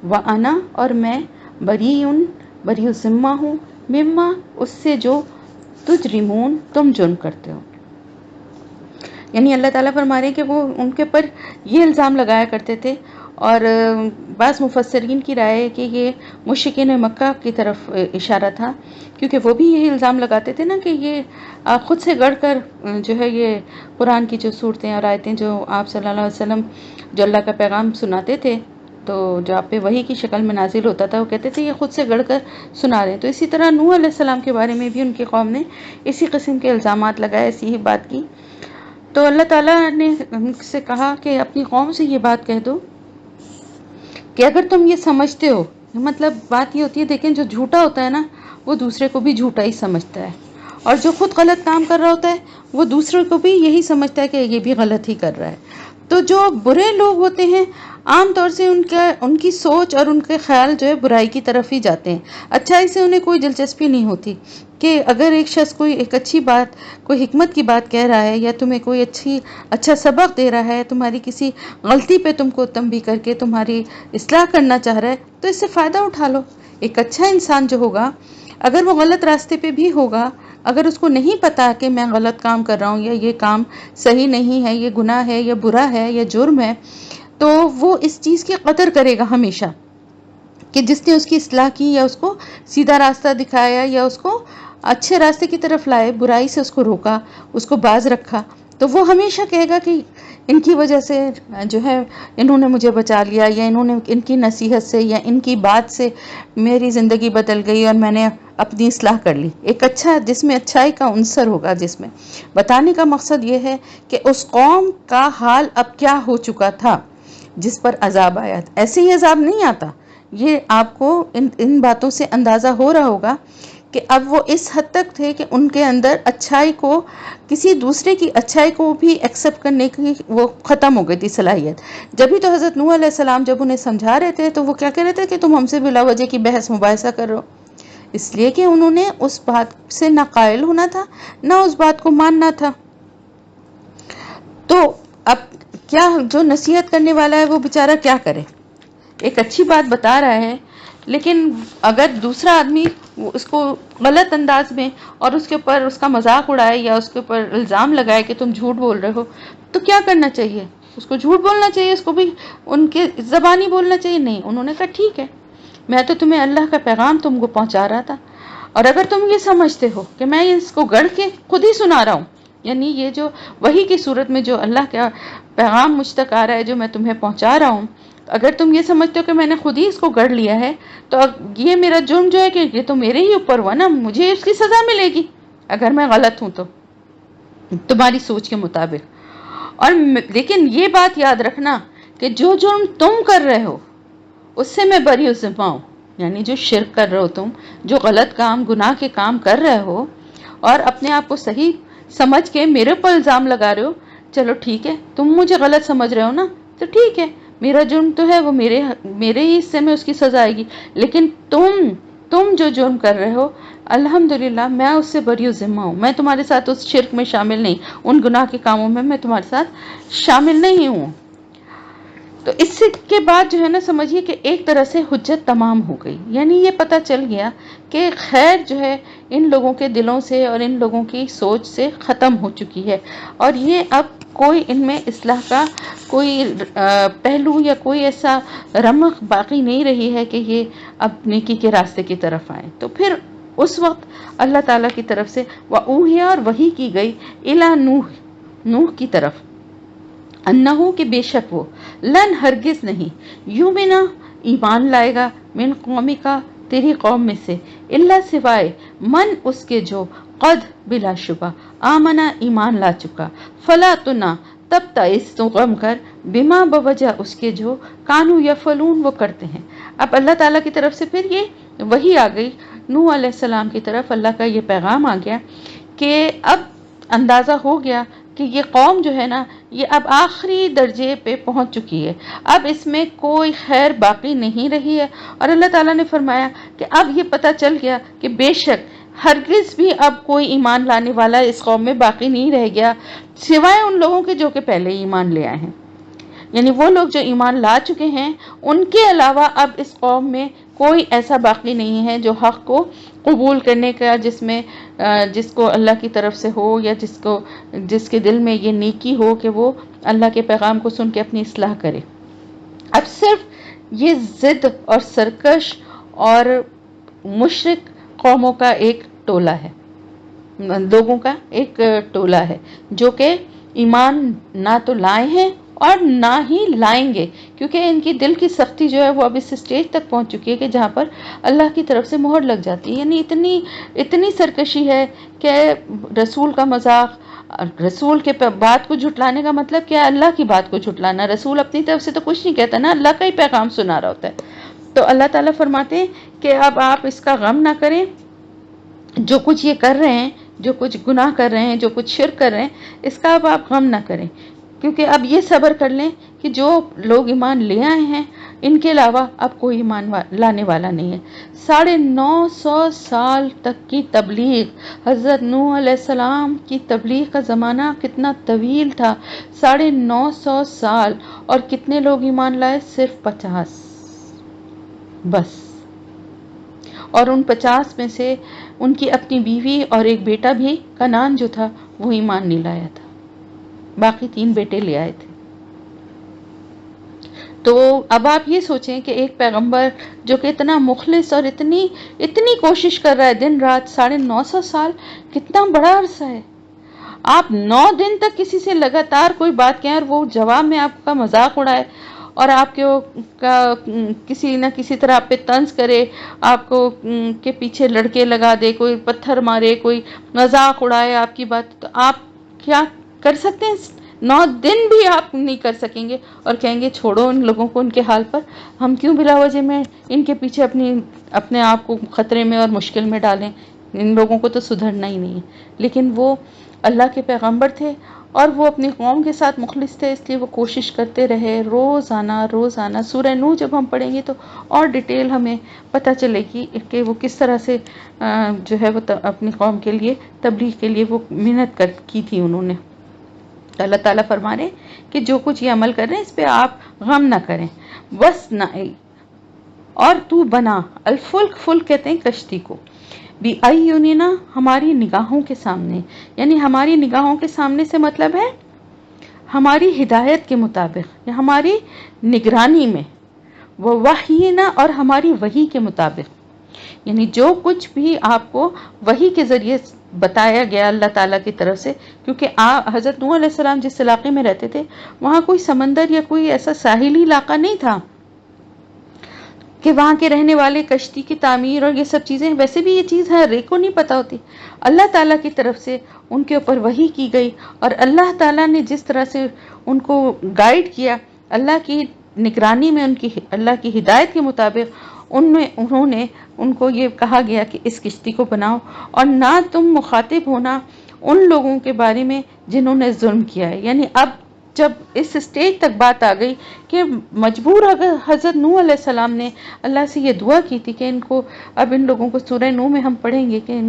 وانا، اور میں، بری ذمہ ہوں، مما، اس سے جو تجرمون، تم جرم کرتے ہو. یعنی اللہ تعالیٰ فرما رہے ہیں کہ وہ ان کے پر یہ الزام لگایا کرتے تھے، اور بعض مفسرین کی رائے ہے کہ یہ مشرکین مکہ کی طرف اشارہ تھا، کیونکہ وہ بھی یہی الزام لگاتے تھے نا کہ یہ خود سے گڑھ کر جو ہے یہ قرآن کی جو صورتیں اور آیتیں جو آپ صلی اللہ علیہ وسلم جو اللہ کا پیغام سناتے تھے، تو جو آپ پہ وحی کی شکل میں نازل ہوتا تھا، وہ کہتے تھے یہ خود سے گڑھ کر سنا رہے ہیں. تو اسی طرح نوح علیہ السلام کے بارے میں بھی ان کی قوم نے اسی قسم کے الزامات لگائے، ایسی ہی بات کی. تو اللہ تعالیٰ نے ان سے کہا کہ اپنی قوم سے یہ بات کہہ دو کہ اگر تم یہ سمجھتے ہو، مطلب بات یہ ہوتی ہے، دیکھیں جو جھوٹا ہوتا ہے نا وہ دوسرے کو بھی جھوٹا ہی سمجھتا ہے، اور جو خود غلط کام کر رہا ہوتا ہے وہ دوسرے کو بھی یہی سمجھتا ہے کہ یہ بھی غلط ہی کر رہا ہے. تو جو برے لوگ ہوتے ہیں عام طور سے ان کی سوچ اور ان کے خیال جو ہے برائی کی طرف ہی جاتے ہیں، اچھائی سے انہیں کوئی دلچسپی نہیں ہوتی. کہ اگر ایک شخص کوئی ایک اچھی بات، کوئی حکمت کی بات کہہ رہا ہے، یا تمہیں کوئی اچھا سبق دے رہا ہے، تمہاری کسی غلطی پہ تم کو تنبیہ کر کے تمہاری اصلاح کرنا چاہ رہا ہے، تو اس سے فائدہ اٹھا لو. ایک اچھا انسان جو ہوگا، اگر وہ غلط راستے پہ بھی ہوگا، اگر اس کو نہیں پتا کہ میں غلط کام کر رہا ہوں، یا یہ کام صحیح نہیں ہے، یہ گناہ ہے، یا برا ہے، یا جرم ہے، تو وہ اس چیز کی قدر کرے گا ہمیشہ کہ جس نے اس کی اصلاح کی، یا اس کو سیدھا راستہ دکھایا، یا اس کو اچھے راستے کی طرف لائے، برائی سے اس کو روکا، اس کو باز رکھا. تو وہ ہمیشہ کہے گا کہ ان کی وجہ سے جو ہے انہوں نے مجھے بچا لیا، یا انہوں نے ان کی نصیحت سے یا ان کی بات سے میری زندگی بدل گئی اور میں نے اپنی اصلاح کر لی. ایک اچھا، جس میں اچھائی کا عنصر ہوگا. جس میں بتانے کا مقصد یہ ہے کہ اس قوم کا حال اب کیا ہو چکا تھا جس پر عذاب آیا. ایسے ہی عذاب نہیں آتا. یہ آپ کو ان باتوں سے اندازہ ہو رہا ہوگا کہ اب وہ اس حد تک تھے کہ ان کے اندر اچھائی کو، کسی دوسرے کی اچھائی کو بھی ایکسیپٹ کرنے کی وہ ختم ہو گئی تھی صلاحیت. جبھی تو حضرت نوح علیہ السلام جب انہیں سمجھا رہے تھے تو وہ کیا کہہ رہے تھے کہ تم ہم سے بلا وجہ کی بحث مباحثہ کر رہے ہو. اس لیے کہ انہوں نے اس بات سے نہ قائل ہونا تھا، نہ اس بات کو ماننا تھا. تو اب کیا جو نصیحت کرنے والا ہے وہ بیچارہ کیا کرے؟ ایک اچھی بات بتا رہا ہے، لیکن اگر دوسرا آدمی اس کو غلط انداز میں اور اس کے اوپر اس کا مذاق اڑائے یا اس کے اوپر الزام لگائے کہ تم جھوٹ بول رہے ہو، تو کیا کرنا چاہیے؟ اس کو جھوٹ بولنا چاہیے، اس کو بھی ان کے زبانی بولنا چاہیے؟ نہیں، انہوں نے کہا ٹھیک ہے، میں تو تمہیں اللہ کا پیغام تم کو پہنچا رہا تھا، اور اگر تم یہ سمجھتے ہو کہ میں اس کو گڑھ کے خود ہی سنا رہا ہوں، یعنی یہ جو وحی کی صورت میں جو اللہ کا پیغام مجھ تک آ رہا ہے جو میں تمہیں پہنچا رہا ہوں، اگر تم یہ سمجھتے ہو کہ میں نے خود ہی اس کو گڑھ لیا ہے، تو یہ میرا جرم جو ہے کہ یہ تو میرے ہی اوپر ہوا نا، مجھے اس کی سزا ملے گی اگر میں غلط ہوں تو تمہاری سوچ کے مطابق۔ اور لیکن یہ بات یاد رکھنا کہ جو جرم تم کر رہے ہو اس سے میں بری و ذمہ ہوں، یعنی جو شرک کر رہے ہو تم، جو غلط کام گناہ کے کام کر رہے ہو اور اپنے آپ کو صحیح سمجھ کے میرے اوپر الزام لگا رہے ہو، چلو ٹھیک ہے، تم مجھے غلط سمجھ رہے ہو نا، تو ٹھیک ہے، میرا جرم تو ہے وہ میرے ہی حصے میں اس کی سزا آئے گی، لیکن تم جو جرم کر رہے ہو الحمدللہ میں اس سے بری و ذمہ ہوں، میں تمہارے ساتھ اس شرک میں شامل نہیں، ان گناہ کے کاموں میں تمہارے ساتھ شامل نہیں ہوں۔ تو اس کے بعد جو ہے نا سمجھیے کہ ایک طرح سے حجت تمام ہو گئی، یعنی یہ پتہ چل گیا کہ خیر جو ہے ان لوگوں کے دلوں سے اور ان لوگوں کی سوچ سے ختم ہو چکی ہے، اور یہ اب کوئی ان میں اصلاح کا کوئی پہلو یا کوئی ایسا رمق باقی نہیں رہی ہے کہ یہ اب نیکی کے راستے کی طرف آئیں۔ تو پھر اس وقت اللہ تعالیٰ کی طرف سے وَأُوحِیَ اور وحی کی گئی اِلیٰ نوح کی طرف، انہو کہ بے شک وہ لن ہرگز نہیں یومنا ایمان لائے گا من قومی کا تیری قوم میں سے اللہ سوائے من اس کے جو قد بلا شبہ آمنا ایمان لا چکا فلا تنا تب تعس تو غم کر بما بوجہ اس کے جو کانو یفعلون وہ کرتے ہیں۔ اب اللہ تعالیٰ کی طرف سے پھر یہ وحی آ گئی، نوح علیہ السلام کی طرف اللہ کا یہ پیغام آ گیا کہ اب اندازہ ہو گیا کہ یہ قوم جو ہے نا یہ اب آخری درجے پہ پہنچ چکی ہے، اب اس میں کوئی خیر باقی نہیں رہی ہے، اور اللہ تعالیٰ نے فرمایا کہ اب یہ پتہ چل گیا کہ بے شک ہرگز بھی اب کوئی ایمان لانے والا اس قوم میں باقی نہیں رہ گیا سوائے ان لوگوں کے جو کہ پہلے ایمان لے آئے ہیں، یعنی وہ لوگ جو ایمان لا چکے ہیں ان کے علاوہ اب اس قوم میں کوئی ایسا باقی نہیں ہے جو حق کو قبول کرنے کا، جس کو اللہ کی طرف سے ہو یا جس کے دل میں یہ نیکی ہو کہ وہ اللہ کے پیغام کو سن کے اپنی اصلاح کرے۔ اب صرف یہ ضد اور سرکش اور مشرک قوموں کا ایک ٹولہ ہے، لوگوں کا ایک ٹولہ ہے جو کہ ایمان نہ تو لائے ہیں اور نہ ہی لائیں گے، کیونکہ ان کی دل کی سختی جو ہے وہ اب اس اسٹیج تک پہنچ چکی ہے کہ جہاں پر اللہ کی طرف سے مہر لگ جاتی ہے، یعنی اتنی سرکشی ہے کہ رسول کا مذاق، رسول کے بات کو جھٹلانے کا مطلب کیا ہے؟ اللہ کی بات کو جھٹلانا، رسول اپنی طرف سے تو کچھ نہیں کہتا نا، اللہ کا ہی پیغام سنا رہا ہوتا ہے۔ تو اللہ تعالیٰ فرماتے ہیں کہ اب آپ اس کا غم نہ کریں، جو کچھ یہ کر رہے ہیں، جو کچھ گناہ کر رہے ہیں، جو کچھ شرک کر رہے ہیں، اس کا اب آپ غم نہ کریں، کیونکہ اب یہ صبر کر لیں کہ جو لوگ ایمان لے آئے ہیں ان کے علاوہ اب کوئی ایمان لانے والا نہیں ہے۔ 950 سال تک کی تبلیغ، حضرت نوح علیہ السلام کی تبلیغ کا زمانہ کتنا طویل تھا، 950 سال، اور کتنے لوگ ایمان لائے؟ صرف 50 بس، اور ان 50 میں سے ان کی اپنی بیوی اور ایک بیٹا بھی، کنعان جو تھا وہ ایمان نہیں لایا تھا، باقی 3 بیٹے لے آئے تھے۔ تو اب آپ یہ سوچیں کہ ایک پیغمبر جو کہ اتنا مخلص اور اتنی کوشش کر رہا ہے دن رات، 950 سال کتنا بڑا عرصہ ہے، آپ 9 دن تک کسی سے لگاتار کوئی بات کہیں اور وہ جواب میں آپ کا مذاق اڑائے اور آپ کسی نہ کسی طرح آپ پہ طنز کرے، آپ کو کے پیچھے لڑکے لگا دے، کوئی پتھر مارے، کوئی مذاق اڑائے آپ کی بات، تو آپ کیا کر سکتے ہیں؟ 9 دن بھی آپ نہیں کر سکیں گے اور کہیں گے چھوڑو ان لوگوں کو ان کے حال پر، ہم کیوں بلا وجہ میں ان کے پیچھے اپنے آپ کو خطرے میں اور مشکل میں ڈالیں، ان لوگوں کو تو سدھرنا ہی نہیں ہے۔ لیکن وہ اللہ کے پیغمبر تھے اور وہ اپنی قوم کے ساتھ مخلص تھے، اس لیے وہ کوشش کرتے رہے روزانہ۔ سورہ نوح جب ہم پڑھیں گے تو اور ڈیٹیل ہمیں پتہ چلے گی کہ وہ کس طرح سے جو ہے وہ اپنی قوم کے لیے تبلیغ کے لیے وہ محنت کی تھی انہوں نے۔ اللہ تعالیٰ فرما رہے کہ جو کچھ یہ عمل کر رہے ہیں اس پہ آپ غم نہ کریں، بس نہ اور تو بنا الفلک، فلک کہتے ہیں کشتی کو، بی ایوننا ہماری نگاہوں کے سامنے، یعنی ہماری نگاہوں کے سامنے سے مطلب ہے ہماری ہدایت کے مطابق یا ہماری نگرانی میں، وہ وحینا اور ہماری وحی کے مطابق، یعنی جو کچھ بھی آپ کو وحی کے ذریعے بتایا گیا اللہ تعالیٰ کی طرف سے، کیونکہ حضرت نوح علیہ السلام جس علاقے میں رہتے تھے وہاں کوئی سمندر یا کوئی ایسا ساحلی علاقہ نہیں تھا کہ وہاں کے رہنے والے کشتی کی تعمیر اور یہ سب چیزیں، ویسے بھی یہ چیز ہر ایک کو نہیں پتا ہوتی، اللہ تعالیٰ کی طرف سے ان کے اوپر وحی کی گئی، اور اللہ تعالیٰ نے جس طرح سے ان کو گائیڈ کیا اللہ کی نگرانی میں، ان کی اللہ کی ہدایت کے مطابق انہوں نے ان کو یہ کہا گیا کہ اس کشتی کو بناؤ، اور نہ تم مخاطب ہونا ان لوگوں کے بارے میں جنہوں نے ظلم کیا ہے۔ یعنی اب جب اس سٹیج تک بات آ گئی کہ مجبور اگر حضرت نوح علیہ السلام نے اللہ سے یہ دعا کی تھی کہ ان کو، اب ان لوگوں کو سورہ نوح میں ہم پڑھیں گے کہ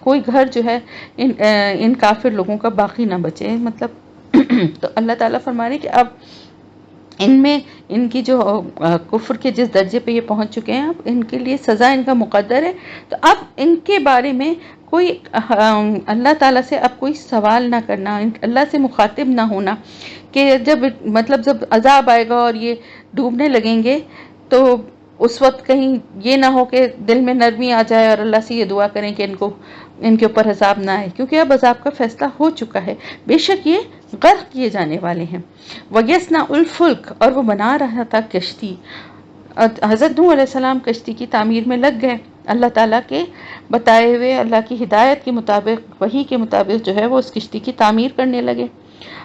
کوئی گھر جو ہے ان کافر لوگوں کا باقی نہ بچے، مطلب تو اللہ تعالیٰ فرما رہے کہ اب ان میں ان کی جو کفر کے جس درجے پہ یہ پہنچ چکے ہیں، اب ان کے لیے سزا ان کا مقدر ہے، تو اب ان کے بارے میں کوئی اللہ تعالیٰ سے اب کوئی سوال نہ کرنا، اللہ سے مخاطب نہ ہونا، کہ جب جب عذاب آئے گا اور یہ ڈوبنے لگیں گے تو اس وقت کہیں یہ نہ ہو کہ دل میں نرمی آ جائے اور اللہ سے یہ دعا کریں کہ ان کے اوپر عذاب نہ آئے، کیونکہ اب عذاب کا فیصلہ ہو چکا ہے، بے شک یہ غرق کیے جانے والے ہیں۔ وَيَصْنَعُ الْفُلْكَ اور وہ بنا رہا تھا کشتی، حضرت نوح علیہ السلام کشتی کی تعمیر میں لگ گئے، اللہ تعالیٰ کے بتائے ہوئے اللہ کی ہدایت کے مطابق، وحی کے مطابق جو ہے وہ اس کشتی کی تعمیر کرنے لگے۔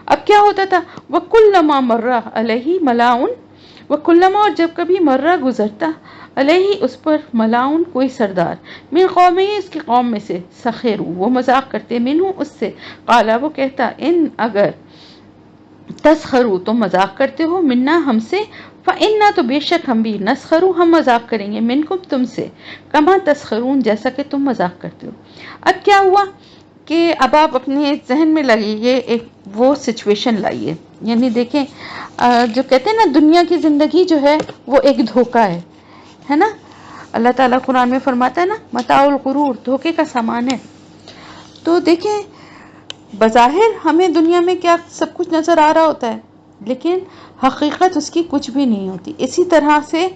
اب کیا ہوتا تھا، وَكُلَّمَا مَرَّ عَلَيْهِ مَلَاءٌ، وَكُلَّمَا اور جب کبھی مرہ گزرتا، علیہ اس پر، ملاؤن کوئی سردار، من قومی اس کی قوم میں سے، سخیرو وہ مذاق کرتے، منہو اس سے، قالا وہ کہتا، ان اگر تسخرو تم مذاق کرتے ہو، منا ہم سے، فإنا تو بے شک ہم بھی، نسخرو ہم مذاق کریں گے، منکم تم سے، کما تسخرون جیسا کہ تم مذاق کرتے ہو۔ اب کیا ہوا کہ اب آپ اپنے ذہن میں لگائیے ایک وہ سچویشن لائیے، یعنی دیکھیں جو کہتے ہیں نا دنیا کی زندگی جو ہے وہ ایک دھوکہ ہے نا، اللہ تعالیٰ قرآن میں فرماتا ہے نا متاع الغرور، دھوکے کا سامان ہے۔ تو دیکھیں بظاہر ہمیں دنیا میں کیا سب کچھ نظر آ رہا ہوتا ہے، لیکن حقیقت اس کی کچھ بھی نہیں ہوتی۔ اسی طرح سے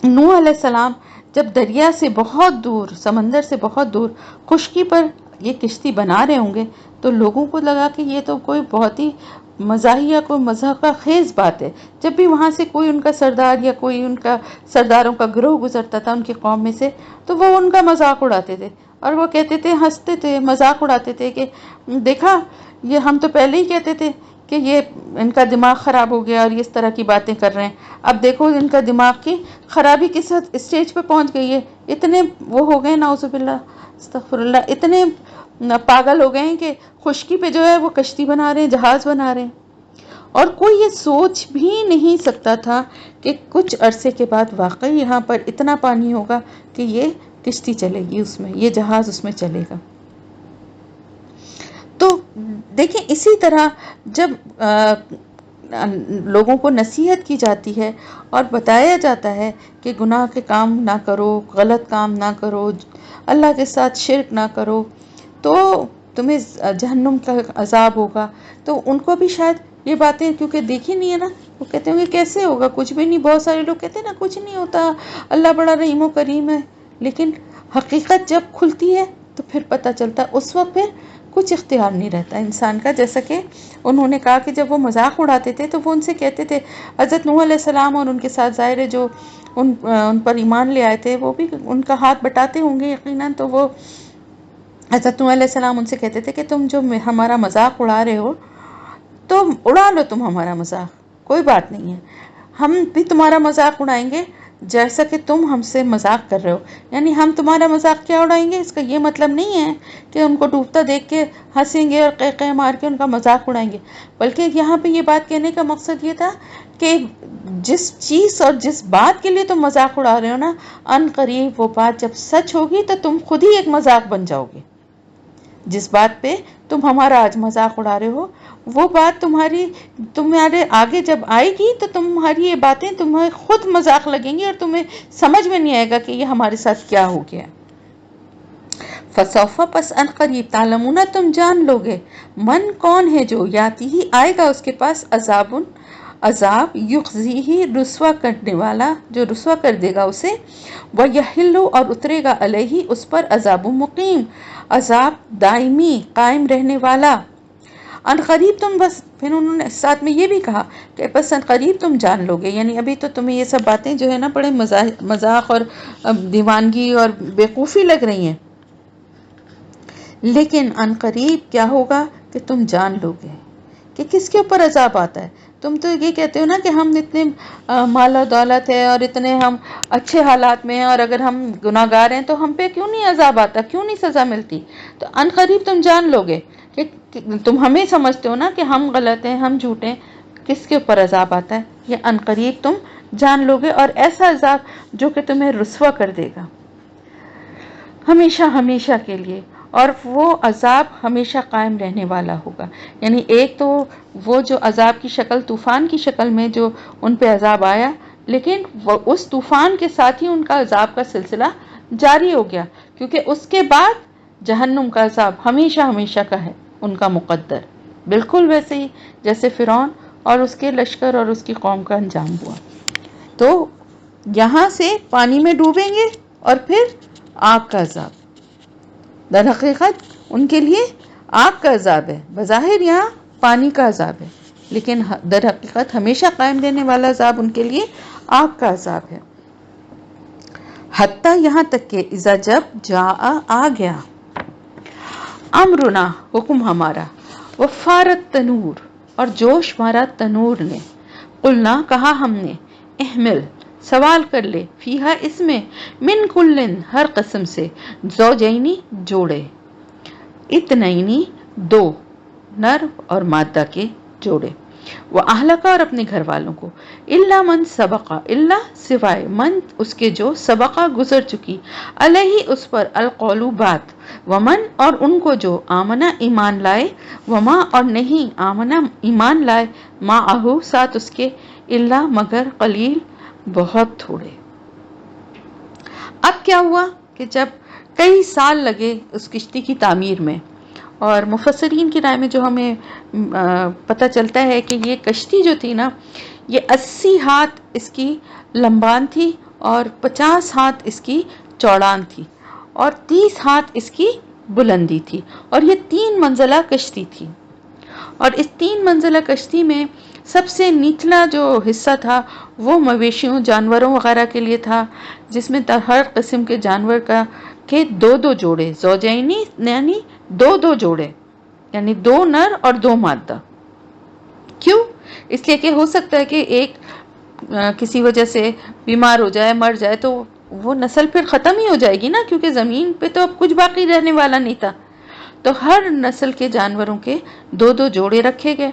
نوح علیہ السلام جب دریا سے بہت دور، سمندر سے بہت دور خشکی پر یہ کشتی بنا رہے ہوں گے تو لوگوں کو لگا کہ یہ تو کوئی بہت ہی مزاحیہ، کوئی مضحکہ خیز بات ہے۔ جب بھی وہاں سے کوئی ان کا سردار یا کوئی ان کا سرداروں کا گروہ گزرتا تھا ان کی قوم میں سے، تو وہ ان کا مذاق اڑاتے تھے، اور وہ کہتے تھے، ہنستے تھے، مذاق اڑاتے تھے کہ دیکھا یہ ہم تو پہلے ہی کہتے تھے کہ یہ ان کا دماغ خراب ہو گیا اور اس طرح کی باتیں کر رہے ہیں، اب دیکھو ان کا دماغ کی خرابی کس اسٹیج پہ پہنچ گئی ہے، اتنے وہ ہو گئے، نعوذ باللہ استغفر اللہ، اتنے پاگل ہو گئے ہیں کہ خشکی پہ جو ہے وہ کشتی بنا رہے ہیں، جہاز بنا رہے ہیں، اور کوئی یہ سوچ بھی نہیں سکتا تھا کہ کچھ عرصے کے بعد واقعی یہاں پر اتنا پانی ہوگا کہ یہ کشتی چلے گی، اس میں یہ جہاز اس میں چلے گا۔ تو دیکھیں اسی طرح جب لوگوں کو نصیحت کی جاتی ہے اور بتایا جاتا ہے کہ گناہ کے کام نہ کرو، غلط کام نہ کرو، اللہ کے ساتھ شرک نہ کرو، تو تمہیں جہنم کا عذاب ہوگا، تو ان کو بھی شاید یہ باتیں کیونکہ دیکھی نہیں ہے نا، وہ کہتے ہوں گے کیسے ہوگا، کچھ بھی نہیں، بہت سارے لوگ کہتے ہیں نا کچھ نہیں ہوتا، اللہ بڑا رحیم و کریم ہے، لیکن حقیقت جب کھلتی ہے تو پھر پتہ چلتا ہے، اس وقت پھر کچھ اختیار نہیں رہتا انسان کا۔ جیسا کہ انہوں نے کہا کہ جب وہ مذاق اڑاتے تھے تو وہ ان سے کہتے تھے، حضرت نوح علیہ السلام اور ان کے ساتھ ظاہر جو ان پر ایمان لے آئے تھے وہ بھی ان کا ہاتھ بٹاتے ہوں گے یقیناً، تو وہ حضرت نوح علیہ السلام ان سے کہتے تھے کہ تم جو ہمارا مذاق اڑا رہے ہو تو اڑا لو تم ہمارا مذاق، کوئی بات نہیں ہے، ہم بھی تمہارا مذاق اڑائیں گے جیسا کہ تم ہم سے مذاق کر رہے ہو، یعنی ہم تمہارا مذاق کیا اڑائیں گے، اس کا یہ مطلب نہیں ہے کہ ان کو ڈوبتا دیکھ کے ہنسیں گے اور قہقہ مار کے ان کا مذاق اڑائیں گے، بلکہ یہاں پہ یہ بات کہنے کا مقصد یہ تھا کہ جس چیز اور جس بات کے لیے تم مذاق اڑا رہے ہو نا، ان قریب وہ بات جب سچ ہوگی تو تم خود ہی ایک مذاق بن جاؤ گے۔ جس بات پہ تم ہمارا آج مذاق اڑا رہے ہو وہ بات تمہارے آگے جب آئے گی تو تمہاری یہ باتیں تمہیں خود مذاق لگیں گی اور تمہیں سمجھ میں نہیں آئے گا کہ یہ ہمارے ساتھ کیا ہو گیا. فسوف پس ان قریب تعلمون تم جان لوگے من کون ہے جو یاتی ہی آئے گا اس کے پاس عذاب یخزی ہی رسوا کرنے والا جو رسوا کر دے گا اسے، وَيَحِلُّ اور اترے گا علیہ اس پر عذاب مقیم عذاب دائمی قائم رہنے والا. ان قریب تم بس پھر انہوں نے ساتھ میں یہ بھی کہا کہ بس ان قریب تم جان لوگے، یعنی ابھی تو تمہیں یہ سب باتیں جو ہے نا بڑے مذاق اور دیوانگی اور بیوقوفی لگ رہی ہیں، لیکن ان قریب کیا ہوگا کہ تم جان لوگے کہ کس کے اوپر عذاب آتا ہے. تم تو یہ کہتے ہو نا کہ ہم اتنے مال و دولت ہے اور اتنے ہم اچھے حالات میں ہیں، اور اگر ہم گناہ گار ہیں تو ہم پہ کیوں نہیں عذاب آتا، کیوں نہیں سزا ملتی. تو ان قریب تم جان لوگے کہ تم ہمیں سمجھتے ہو نا کہ ہم غلط ہیں، ہم جھوٹے ہیں، کس کے اوپر عذاب آتا ہے، یہ ان قریب تم جان لوگے. اور ایسا عذاب جو کہ تمہیں رسوا کر دے گا ہمیشہ ہمیشہ کے لیے، اور وہ عذاب ہمیشہ قائم رہنے والا ہوگا. یعنی ایک تو وہ جو عذاب کی شکل طوفان کی شکل میں جو ان پہ عذاب آیا، لیکن وہ اس طوفان کے ساتھ ہی ان کا عذاب کا سلسلہ جاری ہو گیا، کیونکہ اس کے بعد جہنم کا عذاب ہمیشہ ہمیشہ کا ہے ان کا مقدر، بالکل ویسے ہی جیسے فرعون اور اس کے لشکر اور اس کی قوم کا انجام ہوا. تو یہاں سے پانی میں ڈوبیں گے اور پھر آگ کا عذاب. در حقیقت ان کے لیے آگ کا عذاب ہے، بظاہر یہاں پانی کا عذاب ہے، لیکن در حقیقت ہمیشہ قائم رہنے والا عذاب ان کے لیے آگ کا عذاب ہے. حتیٰ یہاں تک کہ اذا جب جاء آ گیا امرنا حکم ہمارا، وفارت تنور اور جوش مارا تنور نے، قلنا کہا ہم نے، احمل سوال کر لے، فیہا اس میں، من کلن ہر قسم سے، زوجینی جوڑے، اتنینی دو، نر اور مادہ کے جوڑے، وَأَهْلَكَ اور اپنے گھر والوں کو، إِلَّا مَنْ سَبَقَ إِلَّا سوائے من اس کے جو سبقہ گزر چکی، علیہ اس پر القول بات، ومن اور ان کو جو آمنہ ایمان لائے، وما اور نہیں آمنہ ایمان لائے، معہو ساتھ اس کے، إِلَّا مگر قلیل بہت تھوڑے. اب کیا ہوا کہ جب کئی سال لگے اس کشتی کی تعمیر میں، اور مفسرین کی رائے میں جو ہمیں پتہ چلتا ہے کہ یہ کشتی جو تھی نا، یہ 80 ہاتھ اس کی لمبان تھی اور 50 ہاتھ اس کی چوڑان تھی اور 30 ہاتھ اس کی بلندی تھی، اور یہ 3 منزلہ کشتی تھی. اور اس 3 منزلہ کشتی میں سب سے نچلا جو حصہ تھا وہ مویشیوں جانوروں وغیرہ کے لیے تھا، جس میں ہر قسم کے جانور کے 2 جوڑے، زوجینی یعنی 2 جوڑے، یعنی 2 نر اور 2 مادہ. کیوں؟ اس لیے کہ ہو سکتا ہے کہ ایک کسی وجہ سے بیمار ہو جائے، مر جائے، تو وہ نسل پھر ختم ہی ہو جائے گی نا، کیونکہ زمین پہ تو اب کچھ باقی رہنے والا نہیں تھا. تو ہر نسل کے جانوروں کے 2 جوڑے رکھے گئے.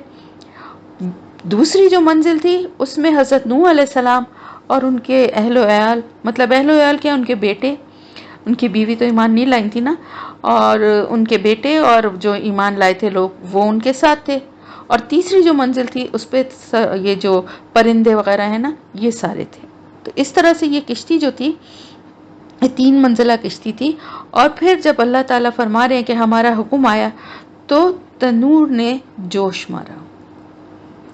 دوسری جو منزل تھی اس میں حضرت نوح علیہ السلام اور ان کے اہل و عیال، مطلب اہل و عیال کیا، ان کے بیٹے، ان کی بیوی تو ایمان نہیں لائی تھی نا، اور ان کے بیٹے اور جو ایمان لائے تھے لوگ وہ ان کے ساتھ تھے. اور تیسری جو منزل تھی اس پہ یہ جو پرندے وغیرہ ہیں نا یہ سارے تھے. تو اس طرح سے یہ کشتی جو تھی یہ 3 منزلہ کشتی تھی. اور پھر جب اللہ تعالیٰ فرما رہے ہیں کہ ہمارا حکم آیا تو تنور نے جوش مارا.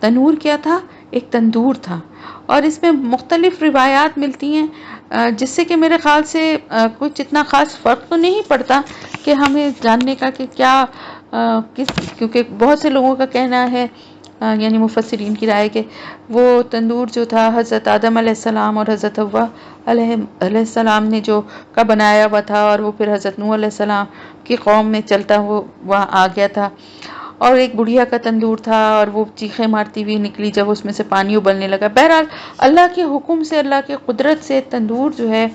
تنور کیا تھا؟ ایک تندور تھا، اور اس میں مختلف روایات ملتی ہیں جس سے کہ میرے خیال سے کچھ اتنا خاص فرق تو نہیں پڑتا کہ ہمیں جاننے کا کہ کیا کیونکہ بہت سے لوگوں کا کہنا ہے، یعنی مفسرین کی رائے کہ وہ تندور جو تھا حضرت آدم علیہ السلام اور حضرت حوا علیہ السلام نے جو کا بنایا ہوا تھا، اور وہ پھر حضرت نوح علیہ السلام کی قوم میں چلتا وہ وہاں آ گیا تھا. اور ایک بڑھیا کا تندور تھا اور وہ چیخیں مارتی ہوئی نکلی جب اس میں سے پانی ابلنے لگا. بہرحال اللہ کے حکم سے، اللہ کے قدرت سے تندور جو ہے،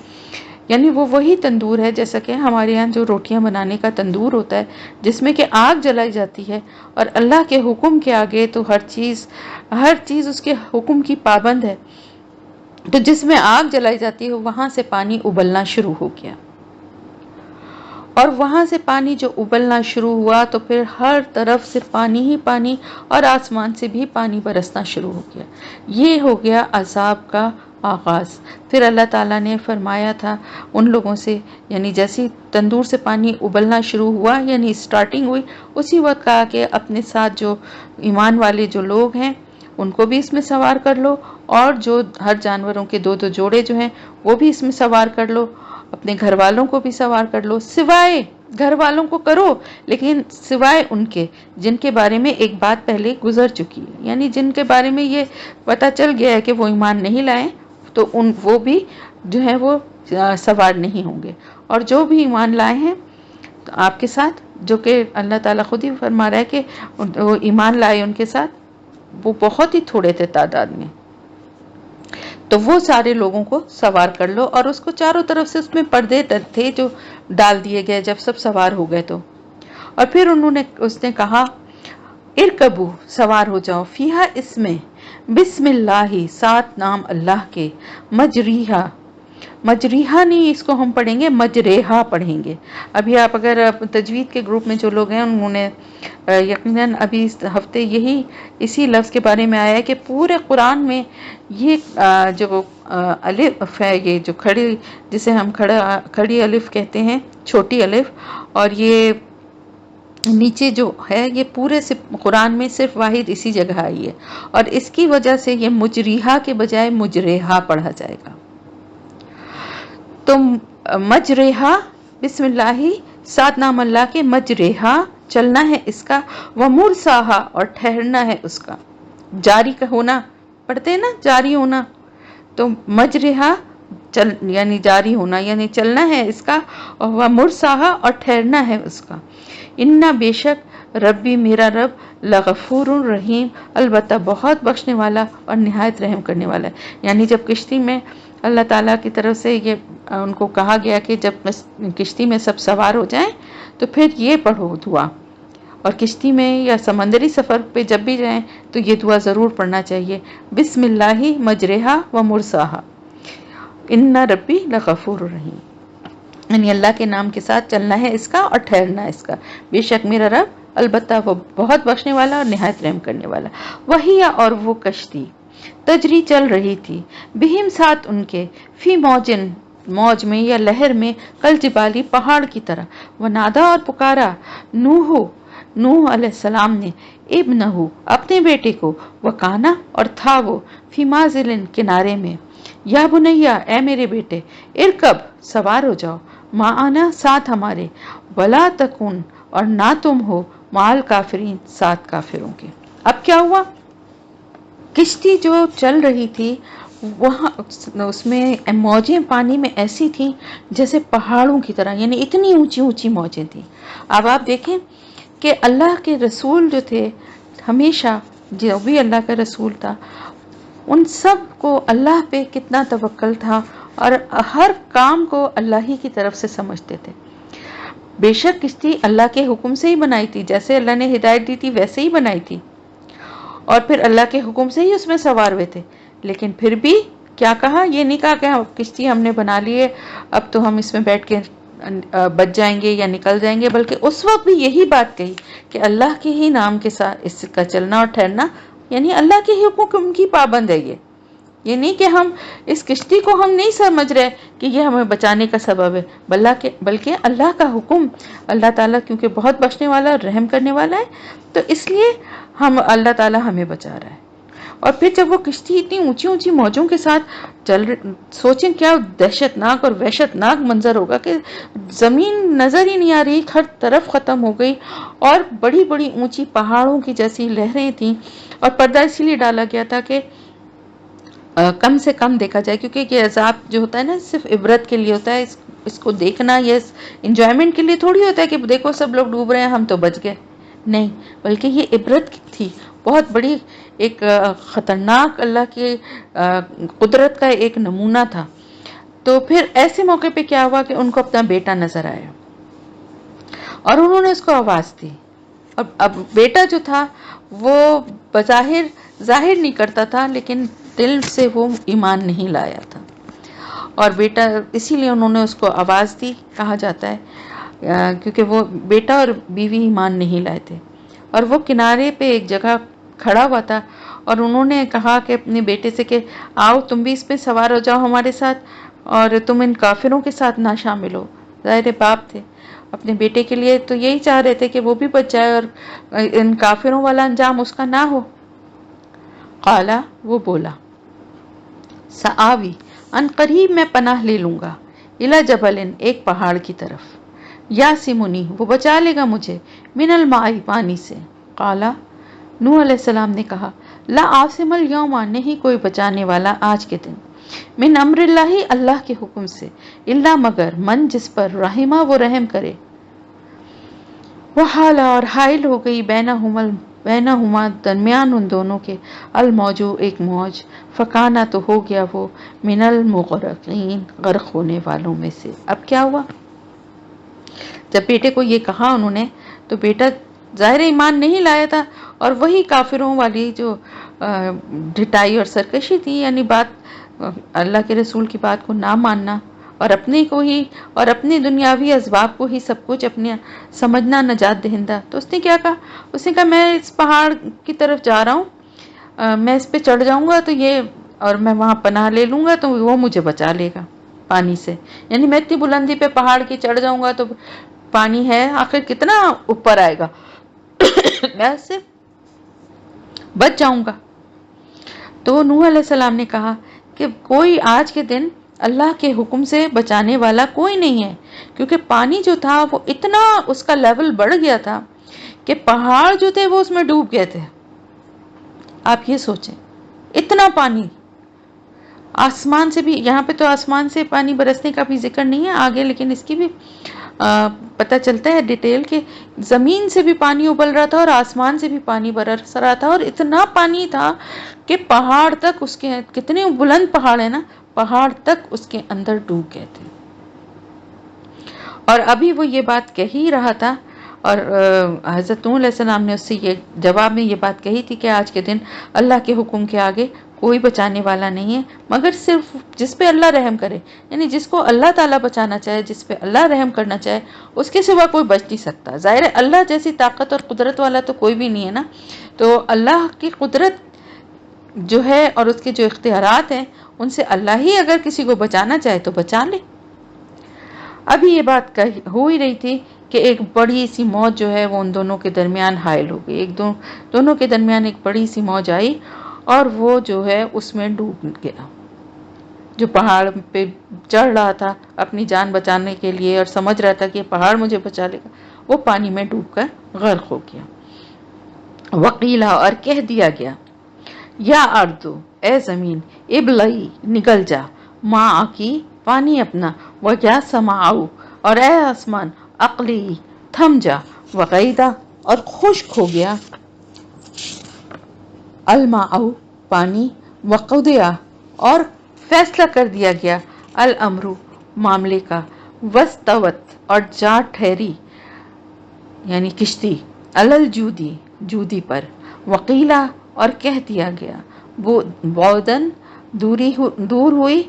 یعنی وہ وہی تندور ہے جیسا کہ ہمارے یہاں جو روٹیاں بنانے کا تندور ہوتا ہے جس میں کہ آگ جلائی جاتی ہے، اور اللہ کے حکم کے آگے تو ہر چیز اس کے حکم کی پابند ہے. تو جس میں آگ جلائی جاتی ہے وہاں سے پانی ابلنا شروع ہو گیا. اور وہاں سے پانی جو ابلنا شروع ہوا تو پھر ہر طرف سے پانی ہی پانی، اور آسمان سے بھی پانی برسنا شروع ہو گیا۔ یہ ہو گیا عذاب کا آغاز۔ پھر اللہ تعالیٰ نے فرمایا تھا ان لوگوں سے، یعنی جیسی تندور سے پانی ابلنا شروع ہوا، یعنی سٹارٹنگ ہوئی، اسی وقت کہا کہ اپنے ساتھ جو ایمان والے جو لوگ ہیں ان کو بھی اس میں سوار کر لو، اور جو ہر جانوروں کے دو دو جوڑے جو ہیں وہ بھی اس میں سوار کر لو، اپنے گھر والوں کو بھی سوار کر لو، سوائے گھر والوں کو کرو لیکن سوائے ان کے جن کے بارے میں ایک بات پہلے گزر چکی ہے، یعنی جن کے بارے میں یہ پتہ چل گیا ہے کہ وہ ایمان نہیں لائے، تو وہ بھی جو ہے وہ سوار نہیں ہوں گے۔ اور جو بھی ایمان لائے ہیں تو آپ کے ساتھ، جو کہ اللہ تعالیٰ خود ہی فرما رہا ہے کہ وہ ایمان لائے ان کے ساتھ، وہ بہت ہی تھوڑے تھے تعداد میں، تو وہ سارے لوگوں کو سوار کر لو، اور اس کو چاروں طرف سے اس میں پردے تھے جو ڈال دیے گئے جب سب سوار ہو گئے تو۔ اور پھر اس نے کہا ارکبو، سوار ہو جاؤ، فیہا، اس میں، بسم اللہ، سات نام اللہ کے، مجریہا، مجریہا نہیں، اس کو ہم پڑھیں گے مجریہا پڑھیں گے۔ ابھی آپ اگر تجوید کے گروپ میں جو لوگ ہیں انہوں نے یقیناً ابھی اس ہفتے اسی لفظ کے بارے میں آیا ہے کہ پورے قرآن میں یہ جو الف ہے، یہ جو کھڑی، جسے ہم کھڑی الف کہتے ہیں، چھوٹی الف، اور یہ نیچے جو ہے، یہ پورے قرآن میں صرف واحد اسی جگہ آئی ہے، اور اس کی وجہ سے یہ مجریہا کے بجائے مجریہا پڑھا جائے گا۔ تو مجریہا، بسم اللہ، سات نام اللہ کے، مجریہا، چلنا ہے اس کا، ومرساہا، اور ٹھہرنا ہے اس کا، جاری کا ہونا، پڑھتے ہیں نا جاری ہونا، تو مجریہا یعنی جاری ہونا، یعنی چلنا ہے اس کا، اور ومرساہا، اور ٹھہرنا ہے اس کا۔ انا، بے شک، ربی، میرا رب، لغفور رحیم، البتہ بہت بخشنے والا اور نہایت رحم کرنے والا ہے۔ یعنی جب کشتی میں اللہ تعالیٰ کی طرف سے یہ ان کو کہا گیا کہ جب کشتی میں سب سوار ہو جائیں تو پھر یہ پڑھو دعا، اور کشتی میں یا سمندری سفر پہ جب بھی جائیں تو یہ دعا ضرور پڑھنا چاہیے، بسم اللہ مجریہا و مرساہا، ان ربی لغفور رحیم، یعنی اللہ کے نام کے ساتھ چلنا ہے اس کا اور ٹھہرنا ہے اس کا، بے شک میرا رب، البتہ وہ بہت بخشنے والا اور نہایت رحم کرنے والا۔ وہی، اور وہ کشتی، تجری، چل رہی تھی، بہم، ساتھ ان کے، فی موجن، موج میں یا لہر میں، کل جبالی، پہاڑ کی طرح، ونادا، اور پکارا، نوح علیہ السلام نے، ابنہ، اپنے بیٹے کو، وکانا، اور تھا وہ، فی معزل، کنارے میں، یا بنیا، اے میرے بیٹے، ارکب، سوار ہو جاؤ، معنا، ساتھ ہمارے، ولا تکن، اور نہ تم ہو، مال کافرین، ساتھ کافروں کے۔ اب کیا ہوا، کشتی جو چل رہی تھی وہاں اس میں موجیں پانی میں ایسی تھیں جیسے پہاڑوں کی طرح، یعنی اتنی اونچی اونچی موجیں تھیں۔ اب آپ دیکھیں کہ اللہ کے رسول جو تھے، ہمیشہ جو بھی اللہ کا رسول تھا، ان سب کو اللہ پہ کتنا توکل تھا، اور ہر کام کو اللہ ہی کی طرف سے سمجھتے تھے۔ بے شک کشتی اللہ کے حکم سے ہی بنائی تھی، جیسے اللہ نے ہدایت دی تھی ویسے ہی بنائی تھی، اور پھر اللہ کے حکم سے ہی اس میں سوار ہوئے تھے، لیکن پھر بھی کیا کہا، یہ نہیں کہا کہ کشتی ہم نے بنا لی ہے اب تو ہم اس میں بیٹھ کے بچ جائیں گے یا نکل جائیں گے، بلکہ اس وقت بھی یہی بات کہی کہ اللہ کے ہی نام کے ساتھ اس کا چلنا اور ٹھہرنا، یعنی اللہ کے ہی حکم کی پابند ہے یہ نہیں کہ ہم اس کشتی کو ہم نہیں سمجھ رہے کہ یہ ہمیں بچانے کا سبب ہے، بلکہ اللہ کا حکم، اللہ تعالیٰ کیونکہ بہت بخشنے والا اور رحم کرنے والا ہے، تو اس لیے اللہ تعالیٰ ہمیں بچا رہا ہے۔ اور پھر جب وہ کشتی اتنی اونچی اونچی موجوں کے ساتھ سوچیں کیا دہشت ناک اور وحشت ناک منظر ہوگا کہ زمین نظر ہی نہیں آ رہی، ہر طرف ختم ہو گئی، اور بڑی بڑی اونچی پہاڑوں کی جیسی لہریں تھیں، اور پردہ اسی لیے ڈالا گیا تھا کہ کم سے کم دیکھا جائے، کیونکہ یہ عذاب جو ہوتا ہے نا صرف عبرت کے لیے ہوتا ہے، اس کو دیکھنا یہ انجوائمنٹ کے لیے تھوڑی ہوتا ہے کہ دیکھو سب لوگ ڈوب رہے ہیں ہم تو بچ گئے، نہیں، بلکہ یہ عبرت تھی، بہت بڑی ایک خطرناک اللہ کی قدرت کا ایک نمونہ تھا۔ تو پھر ایسے موقع پہ کیا ہوا کہ ان کو اپنا بیٹا نظر آیا، اور انہوں نے اس کو آواز دی، اور اب بیٹا جو تھا وہ بظاہر ظاہر نہیں کرتا تھا، لیکن دل سے وہ ایمان نہیں لایا تھا، اور بیٹا اسی لیے انہوں نے اس کو آواز دی، کہا جاتا ہے کیونکہ وہ بیٹا اور بیوی ایمان نہیں لائے تھے، اور وہ کنارے پہ ایک جگہ کھڑا ہوا تھا، اور انہوں نے کہا کہ اپنے بیٹے سے کہ آؤ تم بھی اس پہ سوار ہو جاؤ ہمارے ساتھ، اور تم ان کافروں کے ساتھ نہ شامل ہو۔ ظاہر باپ تھے، اپنے بیٹے کے لیے تو یہی چاہ رہے تھے کہ وہ بھی بچ جائے اور ان کافروں والا انجام اس کا نہ ہو۔ قالا، وہ بولا، سآوی، ان قریب میں پناہ لے لوں گا، الی جبل، ایک پہاڑ کی طرف، یاسمنی، وہ بچا لے گا مجھے، من الماء، پانی سے۔ قالا، نوح علیہ السلام نے کہا، لا عاصم الیوم، نہیں کوئی بچانے والا آج کے دن، من امر اللہ، اللہ کے حکم سے، الا مگر، من جس پر، رحمہ، وہ رحم کرے، وحالا، اور حائل ہو گئی، بینہما، درمیان ان دونوں کے، الموجو، ایک موج، فکانا، تو ہو گیا وہ، من المغرقین، غرق ہونے والوں میں سے۔ اب کیا ہوا؟ جب بیٹے کو یہ کہا انہوں نے، تو بیٹا ظاہر ایمان نہیں لایا تھا، اور وہی کافروں والی جو ڈھٹائی اور سرکشی تھی، یعنی بات، اللہ کے رسول کی بات کو نہ ماننا، اور اپنے کو ہی، اور اپنی دنیاوی اسباب کو ہی سب کچھ اپنے سمجھنا نجات دہندہ۔ تو اس نے کیا کہا؟ اس نے کہا میں اس پہاڑ کی طرف جا رہا ہوں، میں اس پہ چڑھ جاؤں گا تو یہ، اور میں وہاں پناہ لے لوں گا تو وہ مجھے بچا لے گا پانی سے، یعنی میں اتنی بلندی پہ پہاڑ کی چڑھ جاؤں گا تو پانی ہے، آخر کتنا اوپر آئے گا، میں اس سے بچ جاؤں گا۔ تو نوح علیہ السلام نے کہا کہ کوئی آج کے دن اللہ کے حکم سے بچانے والا کوئی نہیں ہے، کیونکہ پانی جو تھا وہ اتنا، اس کا لیول بڑھ گیا تھا کہ پہاڑ جو تھے وہ اس میں ڈوب گئے تھے۔ آپ یہ سوچیں، اتنا پانی آسمان سے بھی، یہاں پہ تو آسمان سے پانی برسنے کا بھی ذکر نہیں ہے آگے، لیکن اس کی بھی پتہ چلتا ہے ڈیٹیل کہ زمین سے بھی پانی ابل رہا تھا اور آسمان سے بھی پانی برس رہا تھا، اور اتنا پانی تھا کہ پہاڑ تک، اس کے کتنے بلند پہاڑ ہے نا، پہاڑ تک اس کے اندر ڈوب گئے تھے۔ اور ابھی وہ یہ بات کہہ ہی رہا تھا، اور حضرت نوح علیہ السلام نے اس سے یہ جواب میں یہ بات کہی تھی کہ آج کے دن اللہ کے حکم کے آگے کوئی بچانے والا نہیں ہے، مگر صرف جس پہ اللہ رحم کرے، یعنی جس کو اللہ تعالیٰ بچانا چاہے، جس پہ اللہ رحم کرنا چاہے، اس کے سوا کوئی بچ نہیں سکتا۔ ظاہر ہے اللہ جیسی طاقت اور قدرت والا تو کوئی بھی نہیں ہے نا، تو اللہ کی قدرت جو ہے اور اس کے جو اختیارات ہیں، ان سے اللہ ہی اگر کسی کو بچانا چاہے تو بچا لے۔ ابھی یہ بات ہو ہی رہی تھی کہ ایک بڑی سی موج جو ہے وہ ان دونوں کے درمیان حائل ہو گئی، دونوں کے درمیان ایک بڑی سی موج آئی، اور وہ جو ہے اس میں ڈوب گیا۔ جو پہاڑ پہ چڑھ رہا تھا اپنی جان بچانے کے لیے اور سمجھ رہا تھا کہ پہاڑ مجھے بچا لے گا، وہ پانی میں ڈوب کر غرق ہو گیا۔ وقیلا، اور کہہ دیا گیا، یا اردو، اے زمین، ابلئی، نگل جا، ماں کی، پانی اپنا، ویا سماؤ، اور اے آسمان، عقلی، تھم جا، وغیدہ، اور خشک ہو گیا، الماء، پانی، وقضیا، اور فیصلہ کر دیا گیا، الامر، معاملے کا، واستوت، اور جا ٹھہری، یعنی کشتی، الجودی، جودی پر، وقیلا، اور کہہ دیا گیا، بعدن، دور ہوئی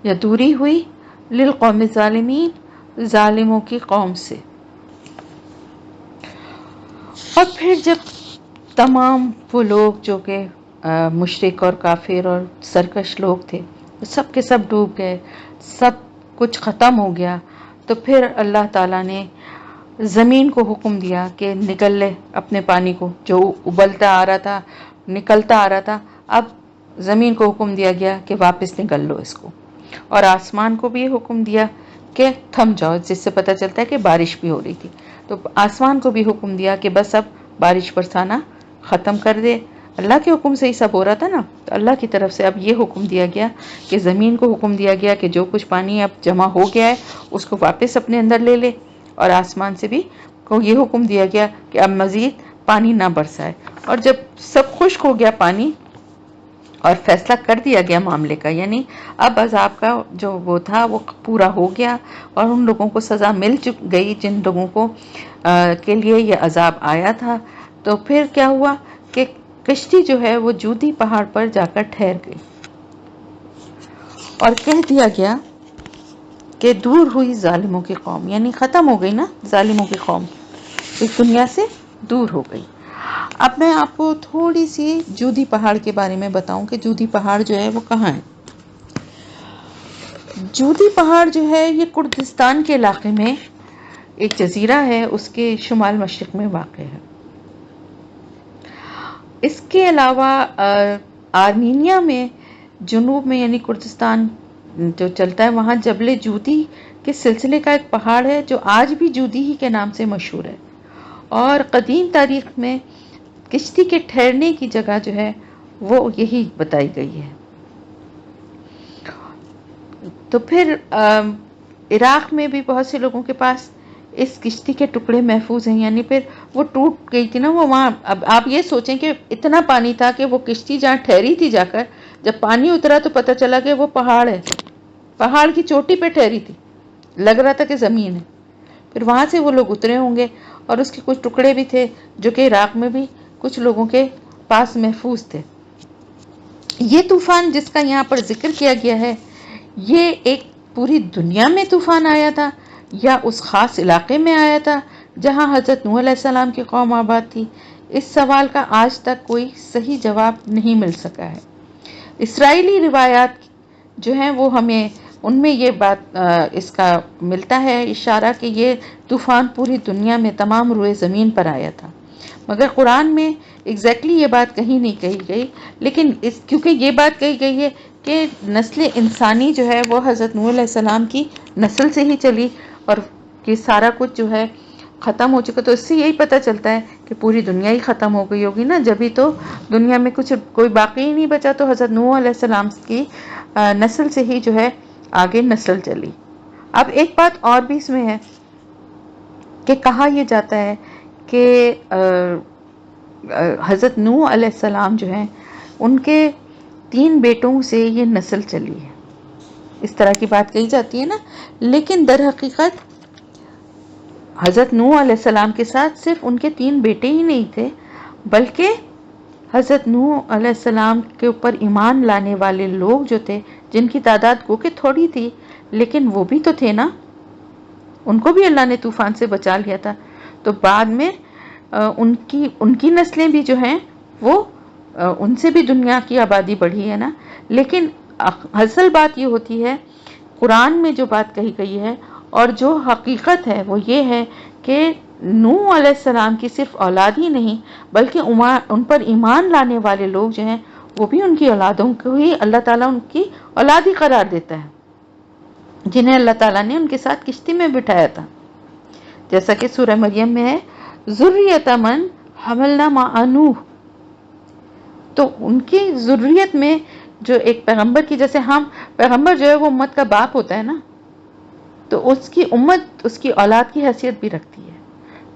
یا دوری ہوئی، للقوم الظالمین، ظالموں کی قوم سے۔ اور پھر جب تمام وہ لوگ جو کہ مشرک اور کافر اور سرکش لوگ تھے، سب کے سب ڈوب گئے، سب کچھ ختم ہو گیا، تو پھر اللہ تعالیٰ نے زمین کو حکم دیا کہ نکل لے اپنے پانی کو، جو ابلتا آ رہا تھا، نکلتا آ رہا تھا، اب زمین کو حکم دیا گیا کہ واپس نکل لو اس کو، اور آسمان کو بھی حکم دیا کہ تھم جاؤ، جس سے پتہ چلتا ہے کہ بارش بھی ہو رہی تھی، تو آسمان کو بھی حکم دیا کہ بس اب بارش برسانا ختم کر دے۔ اللہ کے حکم سے ہی سب ہو رہا تھا نا، تو اللہ کی طرف سے اب یہ حکم دیا گیا کہ زمین کو حکم دیا گیا کہ جو کچھ پانی اب جمع ہو گیا ہے اس کو واپس اپنے اندر لے لے، اور آسمان سے بھی کو یہ حکم دیا گیا کہ اب مزید پانی نہ برسائے۔ اور جب سب خشک ہو گیا پانی اور فیصلہ کر دیا گیا معاملے کا، یعنی اب عذاب کا جو وہ تھا وہ پورا ہو گیا، اور ان لوگوں کو سزا مل گئی جن لوگوں کو کے لیے یہ عذاب آیا تھا، تو پھر کیا ہوا کہ کشتی جو ہے وہ جودی پہاڑ پر جا کر ٹھہر گئی، اور کہہ دیا گیا کہ دور ہوئی ظالموں کی قوم، یعنی ختم ہو گئی نا ظالموں کی قوم، اس دنیا سے دور ہو گئی۔ اب میں آپ کو تھوڑی سی جودی پہاڑ کے بارے میں بتاؤں کہ جودی پہاڑ جو ہے وہ کہاں ہے۔ جودی پہاڑ جو ہے یہ کردستان کے علاقے میں ایک جزیرہ ہے، اس کے شمال مشرق میں واقع ہے۔ اس کے علاوہ آرمینیا میں جنوب میں یعنی کردستان جو چلتا ہے، وہاں جبل جودی کے سلسلے کا ایک پہاڑ ہے جو آج بھی جودی ہی کے نام سے مشہور ہے، اور قدیم تاریخ میں کشتی کے ٹھہرنے کی جگہ جو ہے وہ یہی بتائی گئی ہے۔ تو پھر عراق میں بھی بہت سے لوگوں کے پاس اس کشتی کے ٹکڑے محفوظ ہیں، یعنی پھر وہ ٹوٹ گئی تھی نا وہ وہاں۔ اب آپ یہ سوچیں کہ اتنا پانی تھا کہ وہ کشتی جہاں ٹھہری تھی جا کر، جب پانی اترا تو پتہ چلا کہ وہ پہاڑ ہے، پہاڑ کی چوٹی پہ ٹھہری تھی، لگ رہا تھا کہ زمین ہے۔ پھر وہاں سے وہ لوگ اترے ہوں گے، اور اس کے کچھ ٹکڑے بھی تھے جو کہ عراق میں بھی کچھ لوگوں کے پاس محفوظ تھے۔ یہ طوفان جس کا یہاں پر ذکر کیا گیا ہے، یہ ایک پوری دنیا میں طوفان آیا تھا یا اس خاص علاقے میں آیا تھا جہاں حضرت نوح علیہ السلام کی قوم آباد تھی؟ اس سوال کا آج تک کوئی صحیح جواب نہیں مل سکا ہے۔ اسرائیلی روایات جو ہیں وہ ہمیں ان میں یہ بات اس کا ملتا ہے اشارہ کہ یہ طوفان پوری دنیا میں تمام روئے زمین پر آیا تھا، مگر قرآن میں ایگزیکٹلی یہ بات کہیں نہیں کہی گئی، لیکن کیونکہ یہ بات کہی گئی ہے کہ نسل انسانی جو ہے وہ حضرت نوح علیہ السلام کی نسل سے ہی چلی، اور کہ سارا کچھ جو ہے ختم ہو چکا، تو اس سے یہی پتہ چلتا ہے کہ پوری دنیا ہی ختم ہو گئی ہوگی نا، جبھی تو دنیا میں کچھ کوئی باقی ہی نہیں بچا، تو حضرت نوح علیہ السلام کی نسل سے ہی جو ہے آگے نسل چلی۔ اب ایک بات اور بھی اس میں ہے کہ کہا یہ جاتا ہے کہ حضرت نوح علیہ السلام جو ہیں ان کے 3 بیٹوں سے یہ نسل چلی ہے، اس طرح کی بات کہی جاتی ہے نا، لیکن در حقیقت حضرت نوح علیہ السلام کے ساتھ صرف ان کے 3 بیٹے ہی نہیں تھے، بلکہ حضرت نوح علیہ السلام کے اوپر ایمان لانے والے لوگ جو تھے، جن کی تعداد کو کہ تھوڑی تھی لیکن وہ بھی تو تھے نا، ان کو بھی اللہ نے طوفان سے بچا لیا تھا۔ تو بعد میں ان کی نسلیں بھی جو ہیں وہ ان سے بھی دنیا کی آبادی بڑھی ہے نا، لیکن اصل بات یہ ہوتی ہے قرآن میں جو بات کہی گئی ہے اور جو حقیقت ہے وہ یہ ہے کہ نوح علیہ السلام کی صرف اولاد ہی نہیں بلکہ ان پر ایمان لانے والے لوگ جو ہیں وہ بھی ان کی اولادوں کو ہی اللہ تعالیٰ ان کی اولاد ہی قرار دیتا ہے، جنہیں اللہ تعالیٰ نے ان کے ساتھ کشتی میں بٹھایا تھا، جیسا کہ سورہ مریم میں ہے ذریۃ من حملنا مع نوح۔ تو ان کی ذریت میں جو ایک پیغمبر کی، جیسے ہم پیغمبر جو ہے وہ امت کا باپ ہوتا ہے نا، تو اس کی امت اس کی اولاد کی حیثیت بھی رکھتی ہے،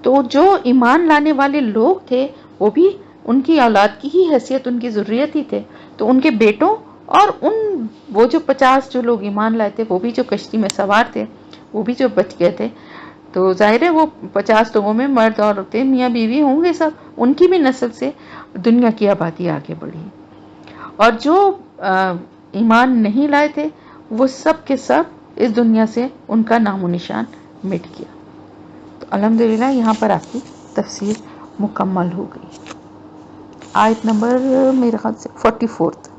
تو جو ایمان لانے والے لوگ تھے وہ بھی ان کی اولاد کی ہی حیثیت، ان کی ذریت ہی تھے، تو ان کے بیٹوں اور وہ جو 50 جو لوگ ایمان لائے تھے وہ بھی جو کشتی میں سوار تھے وہ بھی جو بچ گئے تھے، تو ظاہر ہے وہ 50 لوگوں میں مرد عورتیں میاں بیوی ہوں گے، سب ان کی بھی نسل سے دنیا کی آبادی آگے بڑھی، اور جو ایمان نہیں لائے تھے وہ سب کے سب اس دنیا سے ان کا نام و نشان مٹ گیا۔ تو الحمدللہ یہاں پر آپ کی تفسیر مکمل ہو گئی۔ آیت نمبر میرے خیال سے 44